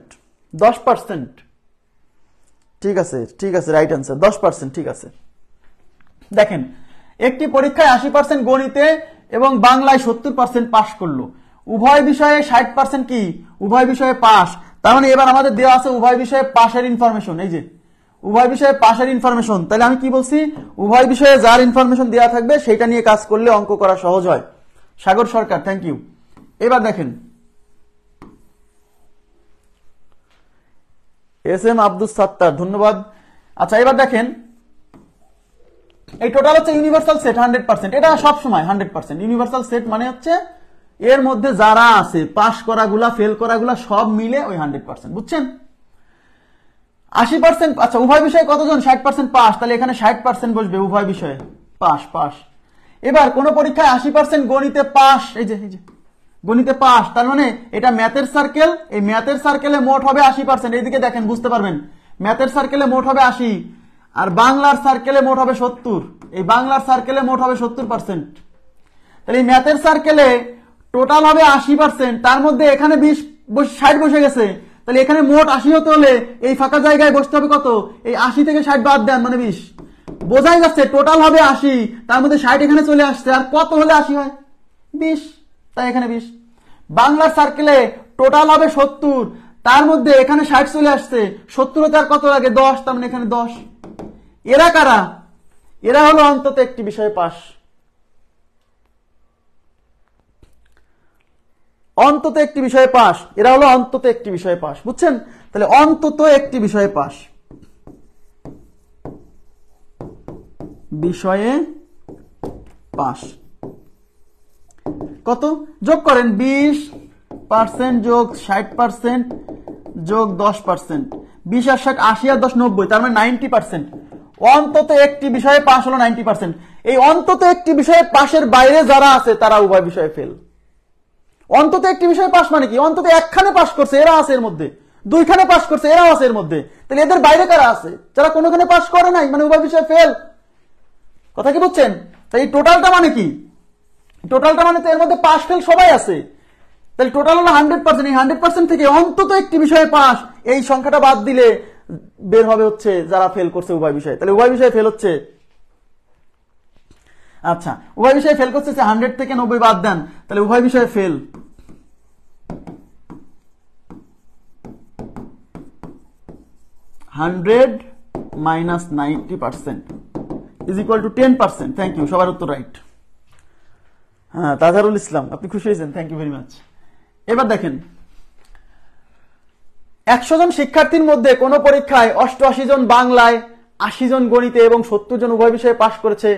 ঠিক আছে, ঠিক আছে, রাইট অ্যান্সার 10%, ঠিক আছে। দেখেন একটি পরীক্ষায় 80% গণিতে এবং বাংলায় 70% পাস করলো, উভয় বিষয়ে 60% কি? উভয় বিষয়ে পাস। তার মানে এবার আমাদের দেওয়া আছে উভয় বিষয়ে পাশের ইনফরমেশন, এই যে উভয় বিষয়ে পাশের ইনফরমেশন। তাহলে আমি কি বলছি? উভয় বিষয়ে যার ইনফরমেশন দেওয়া থাকবে সেটা নিয়ে কাজ করলে অঙ্ক করা সহজ হয়। সাগর সরকার, থ্যাংক ইউ। এবার দেখেন এস এম আব্দুল সাত্তার, ধন্যবাদ। আচ্ছা এবার দেখেন এই টোটাল হচ্ছে ইউনিভার্সাল সেট 100%। এটা সব সময় 100%। ইউনিভার্সাল সেট মানে হচ্ছে এর মধ্যে যারা আছে পাস করাগুলা ফেল করাগুলা সব মিলে ওই 100%, বুঝছেন? 80%, আচ্ছা উভয় বিষয়ে কতজন? 60% পাস, তাহলে এখানে 60% বসবে উভয় বিষয়ে পাস। এবার কোন পরীক্ষায় 80% গণিতে পাস, এই যে গণিতে পাস, তার মানে এটা ম্যাথের সার্কেল, এই ম্যাথের সার্কেলে মোট হবে 80%। এইদিকে দেখেন বুঝতে পারবেন, ম্যাথের সার্কেলে মোট হবে 80, আর বাংলার সার্কেলে মোট হবে 70। এই বাংলার সার্কেলে মোট হবে 70%। তাহলে এই ম্যাথের সার্কেলে টোটাল হবে 80%, তার মধ্যে এখানে 60 বসে গেছে। তাহলে এখানে মোট 80 হতে হলে এই ফাঁকা জায়গায় বসতে হবে কত? এই 80 থেকে 60 বাদ দেন, মানে 20। বোঝাই যাচ্ছে টোটাল হবে 80, তার মধ্যে 60 এখানে চলে আসছে, আর কত হলে 80 হয়? 20, তাই এখানে 20। বাংলার সার্কেলে টোটাল হবে 70, তার মধ্যে এখানে 60 চলে আসছে, 70 তার কত লাগে 10, তার মানে এখানে 10। এরা কারা? এরা হলো অন্তত একটি বিষয়ে পাস, অন্তত একটি বিষয়ে পাস, এরা হলো অন্তত একটি বিষয়ে পাস, বুঝছেন? তাহলে অন্তত একটি বিষয়ে পাস, বিষয়ে পাস কত যোগ করেন, 20% যোগ 60% যোগ 10%, 20 আর 60 80 আর 10 90, তার মানে 90%। অন্তত একটি বিষয়ে পাস হলো 90%। এই অন্তত একটি বিষয়ে পাশের বাইরে যারা আছে তারা উভয় বিষয়ে ফেল। অন্তত একটি বিষয়ে পাস মানে কি? অন্তত একখানে পাস করছে এরা আছে এর মধ্যে, দুইখানে পাস করছে এরাও আছে এর মধ্যে, তাহলে এদের বাইরে কারা আছে? যারা কোনোখানে পাস করে নাই, মানে উভয় বিষয়ে ফেল। কথা কি বুঝছেন? তাই টোটালটা মানে কি? টোটালটা মানে তো এর মধ্যে পাস ফেল সবাই আছে, তাহলে টোটাল হলো 100%। এই 100% থেকে অন্তত একটি বিষয়ে পাস, এই সংখ্যাটা বাদ দিলে বের হবে হচ্ছে যারা ফেল করছে উভয় বিষয়ে। তাহলে উভয় বিষয়ে ফেল হচ্ছে, আচ্ছা উভয় বিষয়ে ফেল করছে 100 থেকে 90 বাদ দেন, তাহলে উভয় বিষয়ে fail 100 minus 90% is equal to 10%। Thank you, সবার উত্তর রাইট। হ্যাঁ তাজারুল ইসলাম, আপনি খুশি হয়েছেন, থ্যাংক ইউ ভেরি মাচ। এবার দেখেন, 100 জন শিক্ষার্থীর মধ্যে কোন পরীক্ষায় 88 জন বাংলায়, 80 জন গণিতে এবং 70 জন উভয় বিষয়ে পাশ করেছে,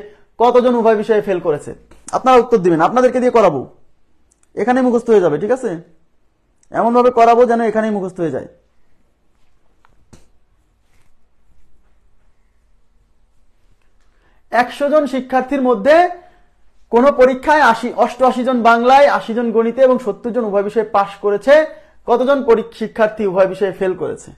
কতজন উভয় বিষয়ে ফেল করেছে? আপনারা উত্তর দিবেন, আপনাদেরকে দিয়ে করাবো, এখানেই মুখস্থ হয়ে যাবে, ঠিক আছে? এমন ভাবে করাবো যেন এখানেই মুখস্থ হয়ে যায়। একশো জন শিক্ষার্থীর মধ্যে কোন পরীক্ষায় 88 জন বাংলায়, 80 জন গণিতে এবং 70 জন উভয় বিষয়ে পাশ করেছে, কতজন শিক্ষার্থী উভয় বিষয়ে ফেল করেছে?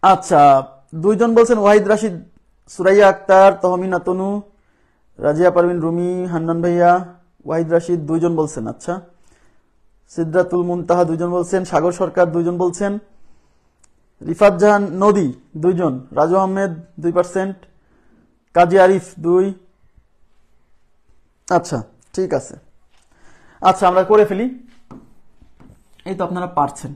আচ্ছা, দুইজন বলছেন ওয়াহিদ রাশিদ, সুরাইয়া আক্তার, তহমিনা তনু, রাজিয়া পারভিন রুমি, হান্নান ভাইয়া, ওয়াহিদ রাশিদ দুইজন বলছেন। আচ্ছা, সিদ্রাতুল মুনতাহা দুইজন বলছেন, সাগর সরকার দুইজন বলছেন, রিফাত জাহান নদী দুইজন, রাজু আহমেদ 2%, কাজী আরিফ 2। আচ্ছা ঠিক আছে, আচ্ছা আমরা করে ফেলি। এই তো আপনারা পারছেন,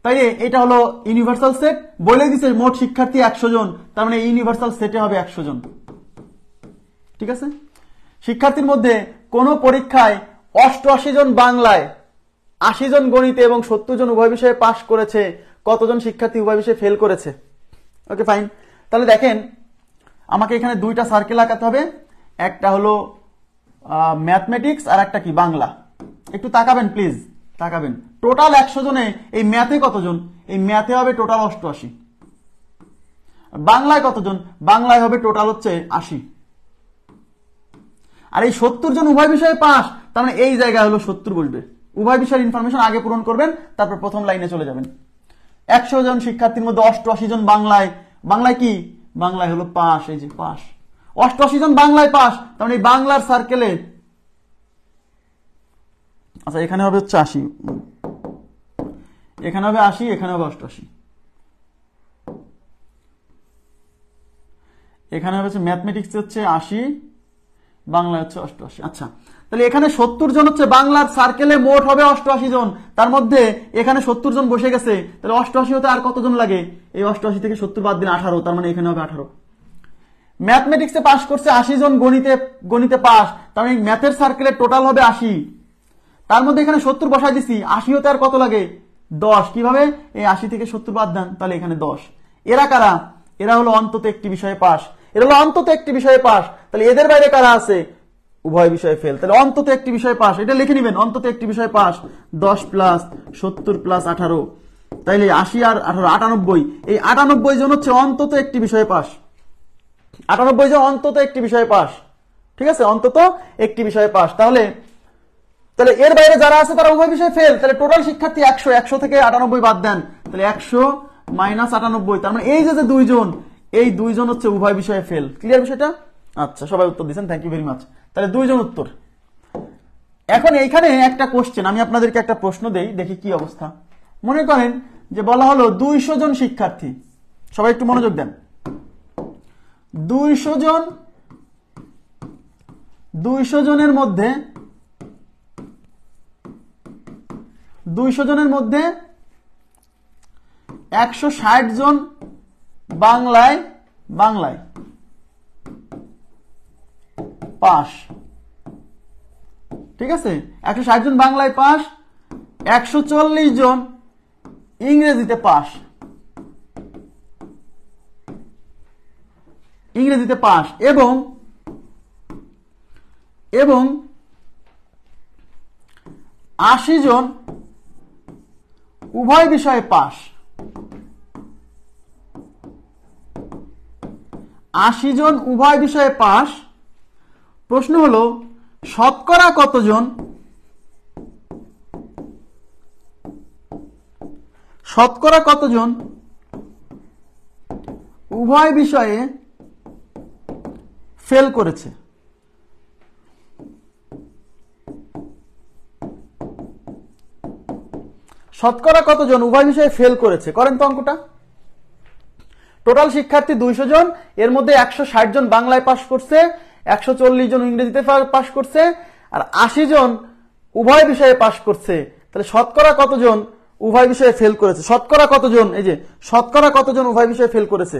তাই এটা হলো ইউনিভার্সাল সেট, বলে দিছে মোট শিক্ষার্থী 100 জন, তার মানে ইউনিভার্সাল সেটে হবে 100 জন, ঠিক আছে? শিক্ষার্থীর মধ্যে কোন পরীক্ষায় 88 জন বাংলায়, 80 জন গণিতে এবং 70 জন উভয় বিষয়ে পাশ করেছে, কতজন শিক্ষার্থী উভয় বিষয়ে ফেল করেছে? ওকে ফাইন, তাহলে দেখেন আমাকে এখানে দুইটা সার্কেল আঁকাতে হবে, একটা হলো ম্যাথমেটিক্স আর একটা কি বাংলা। একটু তাকাবেন প্লিজ, তাকাবেন। টোটাল 100 জনে এই ম্যাথে কতজন? এই ম্যাথে হবে টোটাল 88। বাংলায় কতজন? বাংলায় হবে টোটাল হচ্ছে 80। আর এই 70 জন উভয় বিষয়ে পাস, তার মানে এই জায়গায় হলো 70 বসবে। উভয় বিষয়ের ইনফরমেশন আগে পূরণ করবেন, তারপর প্রথম লাইনে চলে যাবেন। 100 জন শিক্ষার্থীর মধ্যে 88 জন বাংলায়, বাংলায় কি? বাংলায় হলো পাস, এই যে পাস। 88 জন বাংলায় পাস, তার মানে এই বাংলার সার্কেলে, আচ্ছা এখানে হবে হচ্ছে 80, এখানে হবে 80, এখানে হবে 88, এখানে হচ্ছে ম্যাথমেটিক্স হচ্ছে 80, বাংলা হচ্ছে 88। আচ্ছা, তাহলে এখানে 70 জন হচ্ছে বাংলার সার্কেলে, মোট হবে 88 জন, তার মধ্যে এখানে 70 জন বসে গেছে, তাহলে 88 হতে আর কতজন লাগে? এই 88 থেকে 70 বাদ দিন 18, তার মানে এখানে হবে 18। ম্যাথমেটিক্সে পাস করছে 80 জন, গণিতে পাস, তার মানে ম্যাথের সার্কেলে টোটাল হবে 80, তার মধ্যে এখানে 70 বসাই দিছি, 80 হতে আর কত লাগে? 10। কিভাবে? এই 80 থেকে 70 বাদ দেন, তাহলে এখানে 10। এরা কারা? এরা হলো অন্তত একটি বিষয়ে পাস, এরা হলো অন্তত একটি বিষয়ে পাস। তাহলে এদের বাইরে কারা আছে? উভয় বিষয়ে ফেল। তাহলে অন্তত একটি বিষয়ে পাস, এটা লিখে নেবেন, অন্তত একটি বিষয়ে পাস 10 প্লাস 70 প্লাস 18, তাইলে 80 আর 18 98। এই 98 জন হচ্ছে অন্তত একটি বিষয়ে পাস, 98 জন অন্তত একটি বিষয়ে পাস, ঠিক আছে? অন্তত একটি বিষয়ে পাস। তাহলে এর বাইরে যারা আছে তারা উভয় বিষয়ে ফেল। তাহলে টোটাল শিক্ষার্থী 100, 100 থেকে 98 বাদ দেন, তাহলে 100 মাইনাস 98, তার মানে এই যে দুইজন, এই দুইজন হচ্ছে উভয় বিষয়ে ফেল। ক্লিয়ার বিষয়টা? আচ্ছা, সবাই উত্তর দিচ্ছেন, থ্যাংক ইউ ভেরি মাচ। তাহলে দুইজন উত্তর। এখন এইখানে একটা কোশ্চেন, আমি আপনাদেরকে একটা প্রশ্ন দেই, দেখি কি অবস্থা। মনে করেন যে বলা হলো 200 জন শিক্ষার্থী, সবাই একটু মনোযোগ দেন, 200 জনের মধ্যে 160 জন বাংলায় পাস, ঠিক আছে, 160 জন বাংলায় পাস, 140 জন ইংরেজিতে পাস, এবং 80 জন উভয় বিষয়ে পাস, 80 জন উভয় বিষয়ে পাস। প্রশ্ন হলো শতকরা কতজন উভয় বিষয়ে ফেল করেছে? শতকরা কতজন উভয় বিষয়ে ফেল করেছে? করেন তো অঙ্কটা। টোটাল শিক্ষার্থী 200 জন, এর মধ্যে 160 জন বাংলায় পাস করছে, 140 জন ইংরেজিতে পাস করছে, আর 80 জন উভয় বিষয়ে পাস করছে। তাহলে শতকরা কতজন উভয় বিষয়ে ফেল করেছে? শতকরা কতজন, এই যে শতকরা কতজন উভয় বিষয়ে ফেল করেছে?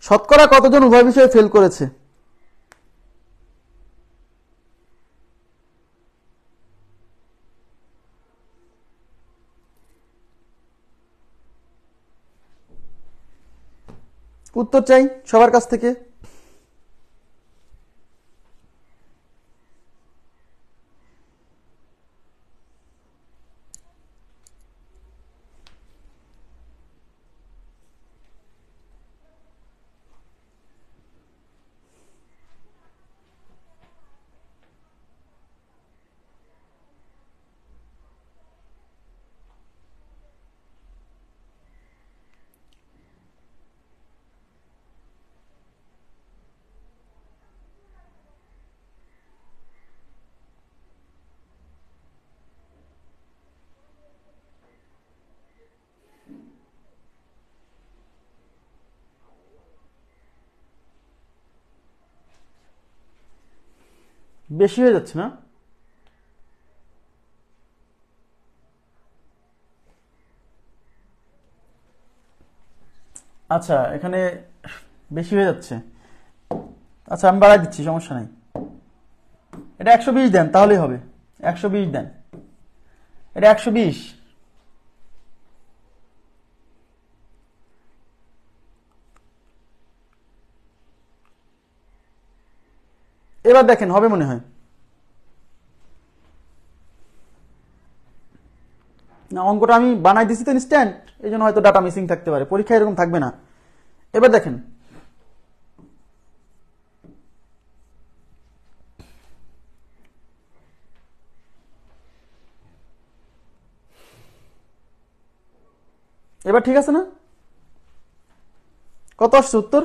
শতকরা কতজন উভয় বিষয়ে ফেল করেছে? উত্তর চাই সবার কাছ থেকে। বেশি হয়ে যাচ্ছে না? আচ্ছা, এখানে বেশি হয়ে যাচ্ছে। আচ্ছা, আমি বাড়াই দিচ্ছি, সমস্যা নাই। এটা 120 দেন, তাহলেই হবে। 120 দেন, এটা 120। এবার দেখেন, হবে মনে হয় না। অঙ্কটা আমি বানাই দিচ্ছি তো ইনস্ট্যান্ট, এই জন্য হয়তো ডাটা মিসিং থাকতে পারে, পরীক্ষায় এরকম থাকবে না। এবার দেখেন, এবার ঠিক আছে না? কত আসছে উত্তর?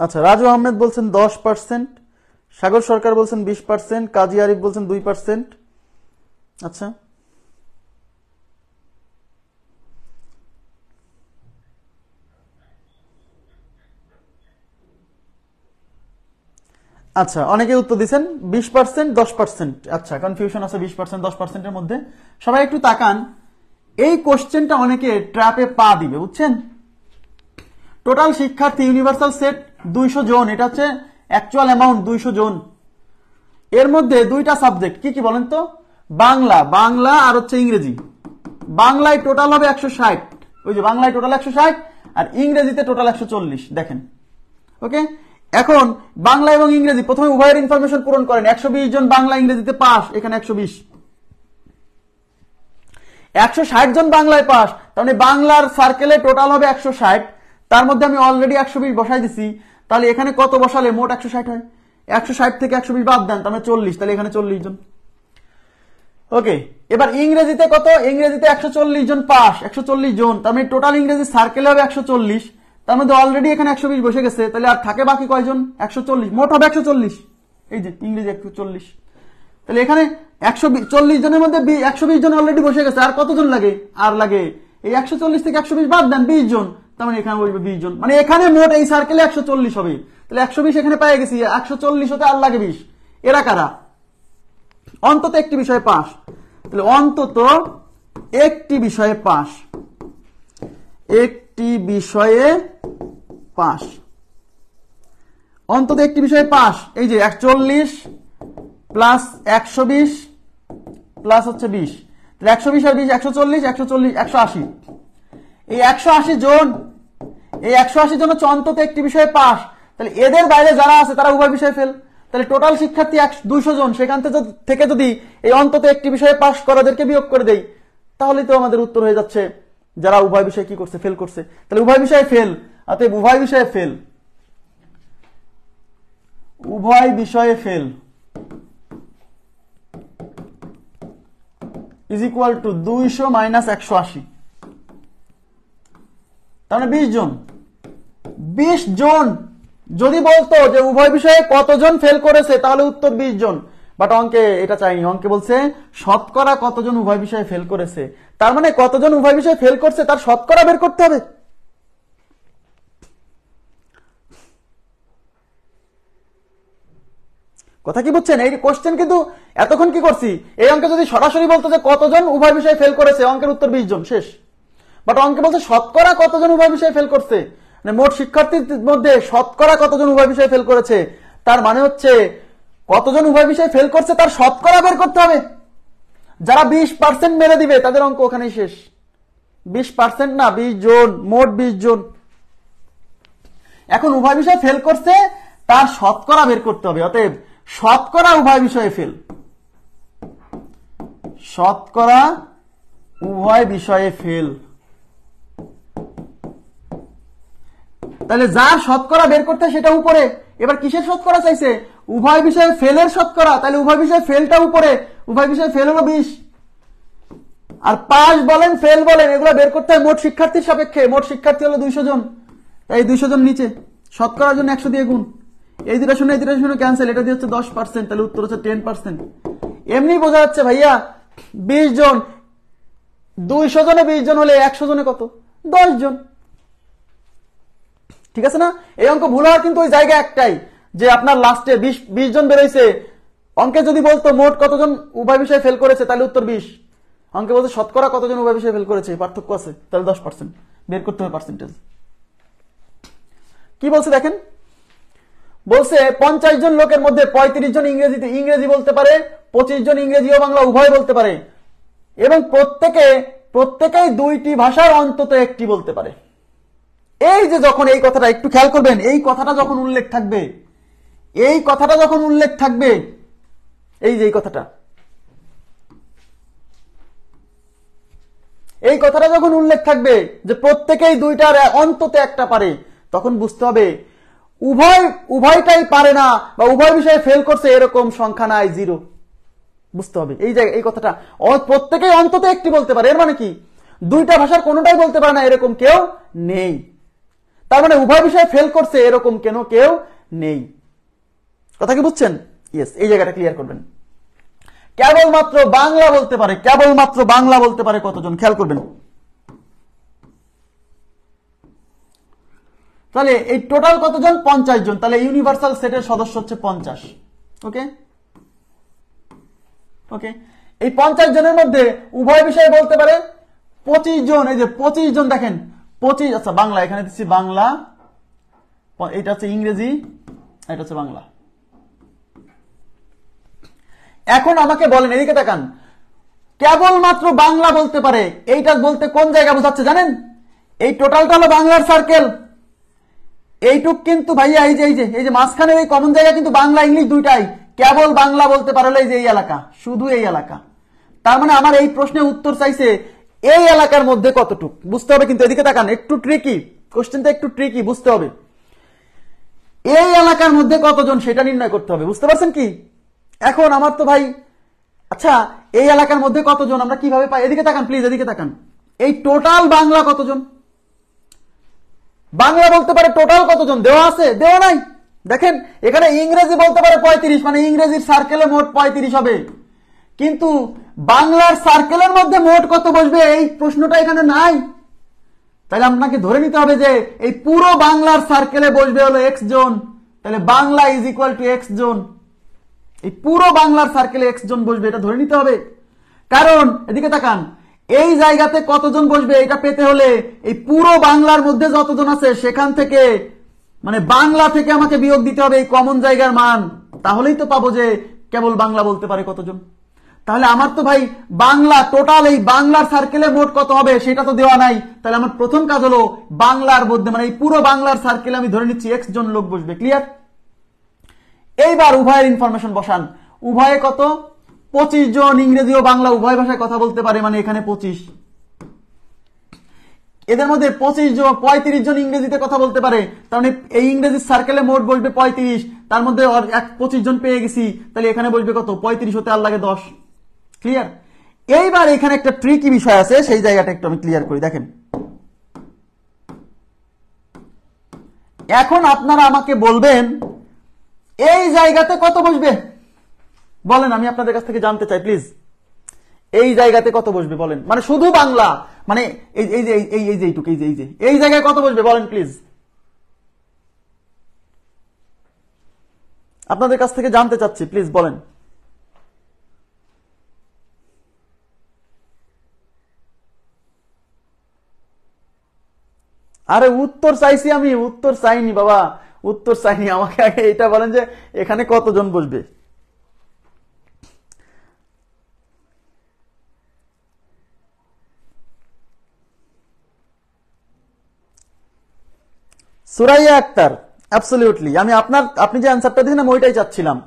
আচ্ছা, রাজু আহমেদ বলছেন 10%, সাগর সরকার বলছেন 20%, কাজী আরিফ বলছেন 2%। আচ্ছা, আচ্ছা, অনেকে উত্তর দিচ্ছেন 20%, 10%। আচ্ছা, কনফিউশন আছে 20%, 10%-এর মধ্যে। সবাই একটু তাকান, এই কোশ্চেনটা অনেকে ট্র্যাপে পা দিবে, বুঝছেন? টোটাল শিক্ষার্থী ইউনিভার্সাল সেট 200 জন, এটা হচ্ছে অ্যাকচুয়াল অ্যামাউন্ট 200 জন। এর মধ্যে দুইটা সাবজেক্ট কি কি বলেন তো? বাংলা আর হচ্ছে ইংরেজি। বাংলায় টোটাল হবে 160, ওই যে বাংলায় টোটাল 160, আর ইংরেজিতে টোটাল 140। দেখেন, ওকে। এখন বাংলা এবং ইংরেজি প্রথমে উভয়ের ইনফরমেশন পূরণ করেন। 120 জন বাংলা ইংরেজিতে পাস, এখানে 120। 160 জন বাংলায় পাস, তার মানে বাংলার সার্কেলে টোটাল হবে 160, তার মধ্যে আমি অলরেডি 120 বসাই দিছি। তাহলে এখানে কত বসালে মোট 160 হয়? 160 থেকে 120 বাদ দেন, তার মানে 40, তাহলে এখানে 40 জন। ওকে, এবার ইংরেজিতে কত? ইংরেজিতে 140 জন পাস, 140 জন, তার মানে টোটাল ইংরেজি সার্কেলে হবে 140, তার মধ্যে অলরেডি এখানে 120 বসে গেছে, তাহলে আর থাকে বাকি কয়জন? 140, মোট হবে 140। এই যে ইংরেজি 140, তাহলে এখানে 140 জনের মধ্যে 120 জন অলরেডি বসে গেছে, আর কতজন লাগে? আর লাগে এই 140 থেকে 120 বাদ দেন, 20 জন, তার মানে এখানে বসবে 20 জন, মানে এখানে মোট এই সার্কেলে 140 হবে। তাহলে 120 এখানে পেয়ে গেছি, 140 হতে আর লাগে 20। এরা কারা? অন্তত একটি বিষয়ে পাস। তাহলে অন্তত একটি বিষয়ে পাস, একটি বিষয়ে পাস, অন্তত একটি বিষয়ে পাস। এই যে 140 প্লাস 120 প্লাস হচ্ছে 20, তাহলে 120 আর 20 140, 140 180। এই 180 জন, এই 180 জন হচ্ছে অন্তত একটি বিষয়ে পাস। তাহলে এদের বাইরে যারা আছে তারা উভয় বিষয়ে ফেল। তাহলে টোটাল শিক্ষার্থী 200 জন, সেখান থেকে যদি এই অন্তত একটি বিষয়ে পাস করাদেরকে বিয়োগ করে দেই, তাহলে তো আমাদের উত্তর হয়ে যাচ্ছে যারা উভয় বিষয়ে কি করছে? ফেল করছে। তাহলে উভয় বিষয়ে ফেল, অতএব উভয় বিষয়ে ফেল, উভয় বিষয়ে fail is equal two 200 minus 180, তাহলে 20 জন। 20 জন যদি বলতো যে উভয় বিষয়ে কতজন ফেল করেছে, তাহলে উত্তর 20 জন। বাট অঙ্কে এটা চাইনি, অঙ্কে বলছে শতকরা কতজন উভয় বিষয়ে ফেল করেছে। তার মানে কতজন উভয় বিষয়ে ফেল করছে তার শতকরা বের করতে হবে। কথা কি বুঝছেন? এই কোশ্চেন কিন্তু এতক্ষণ কি করছি, এই অঙ্কে যদি সরাসরি বলতো যে কতজন উভয় বিষয়ে ফেল করেছে, অঙ্কের উত্তর 20 জন, শেষ। বাট অঙ্কে বলছে শতকরা কতজন উভয় বিষয়ে ফেল করছে, মানে মোট শিক্ষার্থীর মধ্যে শতকরা কতজন উভয় বিষয়ে ফেল করেছে, তার মানে হচ্ছে কতজন উভয় বিষয়ে ফেল করছে তার শতকরা বের করতে হবে। যারা 20% মেরে দিবে তাদের অঙ্ক ওখানেই শেষ। 20% না, 20 জন, মোট 20 জন। এখন উভয় বিষয়ে ফেল করছে তার শতকরা বের করতে হবে। অতএব শতকরা উভয় বিষয়ে ফেল, শতকরা উভয় বিষয়ে ফেল। তাহলে যার শতকরা বের করতে সেটা উপরে। এবার কিসের শতকরা চাইছে? উভয় বিষয়ে ফেলের শতকরা। তাহলে উভয় বিষয়ে ফেলটা উপরে, উভয় বিষয়ে ফেল হলো 20, আর পাস বলেন ফেল বলেন এগুলো বের করতে হয় মোট শিক্ষার্থীর সাপেক্ষে। মোট শিক্ষার্থী হলো 200 জন, তাই 200 জন নিচে, শতকরার জন্য 100 দিয়ে গুণ। এই দুটা শূন্য, এই দুটা শূন্য ক্যান্সেল, এটা দিয়ে হচ্ছে 10%, তাহলে উত্তর হচ্ছে 10%। এমনি বোঝা যাচ্ছে ভাইয়া 20 জন, 200 জনে 20 জন হলে 100 জনে কত? 10 জন। ঠিক আছে না? এই অঙ্ক ভুল হওয়ার কিন্তু ওই জায়গা একটাই, যে আপনার লাস্টে 20 জন বেরোইছে। অঙ্কে যদি বলতো মোট কতজন উভয় বিষয়ে ফেল করেছে, তাহলে উত্তর 20। অঙ্কে বলতে শতকরা কতজন উভয় বিষয়ে ফেল করেছে, পার্থক্য আছে, তাহলে 10% বের করতে হবে পার্সেন্টেজ। কি বলছে দেখেন, বলছে 50 জন লোকের মধ্যে 35 জন ইংরেজি বলতে পারে, 25 জন ইংরেজি ও বাংলা উভয় বলতে পারে, এবং প্রত্যেকেই 2টি ভাষার অন্তত একটি বলতে পারে। এই যে যখন এই কথাটা একটু খেয়াল করবেন, এই কথাটা যখন উল্লেখ থাকবে, এই কথাটা যখন উল্লেখ থাকবে, এই যে এই কথাটা যখন উল্লেখ থাকবে যে প্রত্যেকেই 2টার অন্তত একটা পারে, তখন বুঝতে হবে উভয়টাই পারে না বা উভয় বিষয়ে ফেল করছে এরকম সংখ্যা নাই, 0 বুঝতে হবে। এই জায়গায় এই কথাটা প্রত্যেকেই অন্তত একটি বলতে পারে, এর মানে কি 2টা ভাষার কোনোটাই বলতে পারে না এরকম কেউ নেই। তার মানে উভয় বিষয়ে ফেল করছে এরকম কেউ নেই। কথা কি বুঝছেন? ইয়েস, এই জায়গাটা ক্লিয়ার করবেন। কেবলমাত্র বাংলা বলতে পারে, কেবলমাত্র বাংলা বলতে পারে কতজন, খেয়াল করবেন। তাহলে এই টোটাল কতজন? 50 জন। তাহলে ইউনিভার্সাল সেটের সদস্য হচ্ছে 50। ওকে ওকে, এই 50 জনের মধ্যে উভয় বিষয়ে বলতে পারে 25 জন। এই যে 25 জন দেখেন, 25, আচ্ছা বাংলা এখানে দিচ্ছি বাংলা, এটা হচ্ছে ইংরেজি, এটা হচ্ছে বাংলা। এখন আমাকে বলেন, এদিকে তাকান, কেবলমাত্র বাংলা বলতে পারে, এইটা বলতে কোন জায়গা বোঝাচ্ছে জানেন? এই টোটালটা হলো বাংলার সার্কেল। এইটুক কিন্তু ভাইয়া এই যে মাঝখানের এই কমন জায়গা কিন্তু বাংলা ইংলিশ দুইটাই। কেবল বাংলা বলতে পারলে এই যে এই এলাকা, শুধু এই এলাকা। তার মানে আমার এই প্রশ্নের উত্তর চাইছে এই এলাকার মধ্যে কতটুক, বুঝতে হবে। কিন্তু এদিকে তাকান, একটু ট্রিকি কোশ্চেনটা, একটু ট্রিকি, বুঝতে হবে। এই এলাকার মধ্যে কতজন সেটা নির্ণয় করতে হবে, বুঝতে পারছেন কি? এখন আমার তো ভাই, আচ্ছা এই এলাকার মধ্যে কতজন আমরা কিভাবে পাই? এদিকে তাকান প্লিজ, এদিকে তাকান, এই টোটাল বাংলা কতজন? বাংলা বলতে পারে টোটাল কতজন, দেওয়া আছে? দেওয়া নাই। দেখেন এখানে ইংরেজি বলতে পারে 35, মানে ইংরেজির সার্কেলে মোট 35 হবে, কিন্তু বাংলার সার্কেলের মধ্যে মোট কত বসবে এই প্রশ্নটা এখানে নাই। তাহলে আপনাকে ধরে নিতে হবে যে এই পুরো বাংলার সার্কেলে বসবে হলো এক্স জন, তাহলে Bangla is equal to X জন, এই পুরো বাংলার সার্কেলে এক্স জন বসবে, এটা ধরে নিতে হবে। কারণ এদিকে তাকান, এই জায়গাতে কতজন বসবে এটা পেতে হলে এই পুরো বাংলার মধ্যে যতজন আছে সেখান থেকে, মানে বাংলা থেকে আমাকে বিয়োগ দিতে হবে এই কমন জায়গার মান, তাহলেই তো পাবো যে কেবল বাংলা বলতে পারে কতজন। তাহলে আমার তো ভাই বাংলা টোটাল এই বাংলার সার্কেলে মোট কত হবে সেটা তো দেওয়া নাই। তাহলে আমার প্রথম কাজ হলো বাংলার মধ্যে, মানে এই পুরো বাংলার সার্কেলে আমি ধরে নিচ্ছি এক্স জন লোক বসবে। ক্লিয়ার? এইবার উভয়ের ইনফরমেশন বসান। উভয়ে কত? 25 জন ইংরেজি ও বাংলা উভয় ভাষায় কথা বলতে পারে, মানে এখানে 25। এদের মধ্যে 35 জন ইংরেজিতে কথা বলতে পারে, তার মানে এই ইংরেজির সার্কেলে মোট বসবে 35, তার মধ্যে 25 জন পেয়ে গেছি, তাহলে এখানে বসবে কত? 35 হতে আর লাগে 10। ক্লিয়ার? এইবার এখানে একটা ট্রিকি বিষয় আছে, সেই জায়গাটা একটু আমি ক্লিয়ার করি। দেখেন এখন আপনারা আমাকে বলবেন এই জায়গাতে কত বসবে বলেন, আমি আপনাদের কাছ থেকে জানতে চাই প্লিজ। এই জায়গাতে কত বসবে বলেন, মানে শুধু বাংলা, মানে এই যে এইটুকু, এই জায়গায় কত বসবে বলেন প্লিজ, আপনাদের কাছ থেকে জানতে চাচ্ছি, প্লিজ বলেন। আরে উত্তর চাইছি আমি, উত্তর চাইনি বাবা, উত্তর চাইনি, আমাকে আগে এটা বলেন যে এখানে কতজন বসবে। সুরাইয়া আক্তার, অ্যাবসলিউটলি আমি আপনি যে অ্যান্সারটা দিয়েছেন আমি ওইটাই চাচ্ছিলাম।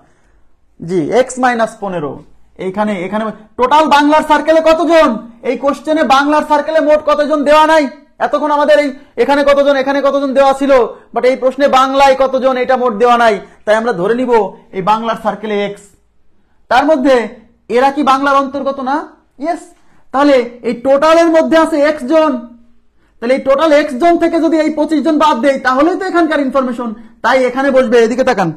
জি, x-15 এইখানে টোটাল বাংলার সার্কেলে কতজন, এই কোশ্চেনে বাংলার সার্কেলে মোট কতজন দেওয়া নাই। এতক্ষণ আমাদের এই এখানে কতজন দেওয়া ছিল, বাট এই প্রশ্নে বাংলায় কতজন এটা মোট দেওয়া নাই, তাই আমরা ধরে নিব এই বাংলার সার্কেলে এক্স, তার মধ্যে এরা কি বাংলার অন্তর্গত না? ইয়েস। তাহলে এই টোটালের মধ্যে আছে এক্স জন, তাহলে এই টোটাল এক্স জন থেকে যদি এই 25 জন বাদ দেই তাহলেই তো এখানকার ইনফরমেশন। তাই এখানে বসবে, এদিকে তাকান,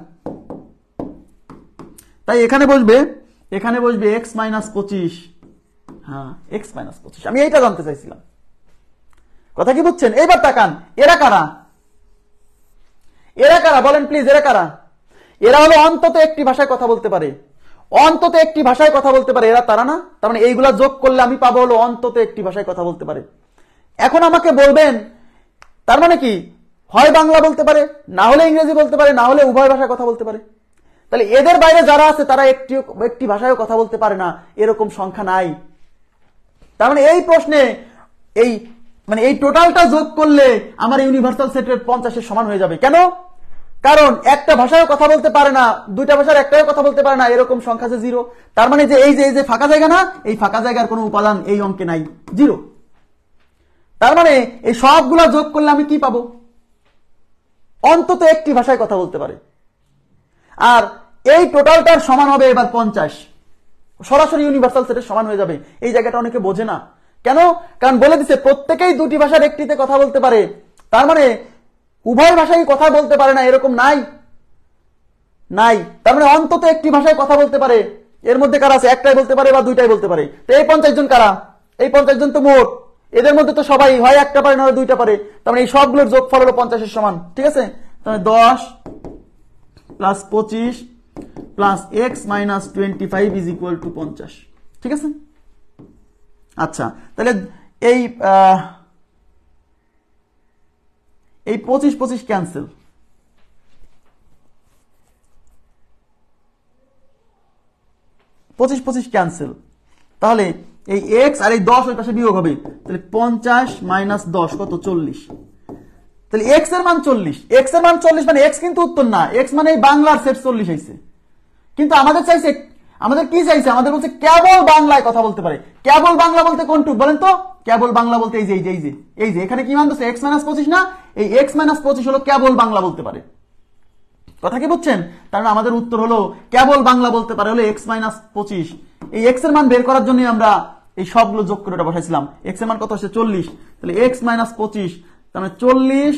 তাই এখানে বসবে x-25। হ্যাঁ, x-25, আমি এইটা জানতে চাইছিলাম, কথা কি বুঝছেন? এইবার তাকান, এরা কারা বলেন প্লিজ, এরা কারা? এরা হলো অন্তত একটি ভাষায় কথা বলতে পারে, অন্তত একটি ভাষায় কথা বলতে পারে, এরা তারা না? তার মানে এইগুলা যোগ করলে আমি পাবো হলো অন্তত একটি ভাষায় কথা বলতে পারে। এখন আমাকে বলবেন তার মানে কি, হয় বাংলা বলতে পারে, না হলে ইংরেজি বলতে পারে, না হলে উভয় ভাষায় কথা বলতে পারে। তাহলে এদের বাইরে যারা আছে তারা একটি ভাষায় কথা বলতে পারে না, এরকম সংখ্যা নাই। তার মানে এই প্রশ্নে এই টোটালটা যোগ করলে আমার ইউনিভার্সাল সেটের 50-এর সমান হয়ে যাবে। কেন? কারণ একটা ভাষায় কথা বলতে পারে না, দুইটা ভাষার একটাও কথা বলতে পারে না, এরকম সংখ্যা যে 0। তার মানে যে এই যে ফাঁকা জায়গা না, এই ফাঁকা জায়গার কোনো উপাদান এই অঙ্কে নাই, 0। তার মানে এই সবগুলা যোগ করলে আমি কি পাবো? অন্তত একটি ভাষায় কথা বলতে পারে। আর এই টোটালটার সমান হবে এবার 50, সরাসরি ইউনিভার্সাল সেটের সমান হয়ে যাবে। এই জায়গাটা অনেকে বোঝে না, কেন? কারণ বলে দিচ্ছে প্রত্যেকেই দুটি ভাষার একটিতে কথা বলতে পারে, তার মানে উভয় ভাষায় কথা বলতে পারে না, এরকম নাই। তার মানে অন্তত একটি ভাষায় কথা বলতে পারে। এর মধ্যে কারা আছে? একটাই বলতে পারে বা দুইটাই বলতে পারে। তো এই 50 জন কারা? এই 50 জন তো মোট, এদের মধ্যে তো সবাই হয় একটা পারে না হয় দুইটা পারে, তার মানে এই সবগুলোর যোগফল হলো 50-এর সমান। ঠিক আছে? তাহলে 10 plus 25 plus x-25 is equal two 50। ঠিক আছে? আচ্ছা, তাহলে এই 25 ক্যান্সেল, 25 ক্যান্সেল। তাহলে এই x আর এই 10 ওই পাশে বিয়োগ হবে, তাহলে 50 মাইনাস 10 কত? 40। তাহলে x এর মান 40, মানে x কিন্তু উত্তর না, x মানে এই বাংলার সেট 40 হইছে। কিন্তু আমাদের কি চাইছে? আমাদের বলছে কেবল বাংলায় কথা বলতে পারে। কেবল বাংলা বলতে কোনটুক বলেন তো? কেবল বাংলা বলতে এই যে এখানে কি মান দিচ্ছে? x-25 না, এই x-25 হলো কেবল বাংলা বলতে পারে। কথা কি বুঝছেন? তার মানে আমাদের উত্তর হলো কেবল বাংলা বলতে পারে হলো x-25। এই x এর মান বের করার জন্য আমরা এই সবগুলো যোগ করে এটা বসাইছিলাম। x এর মান কত আসছে? 40। তাহলে x-25, তার মানে 40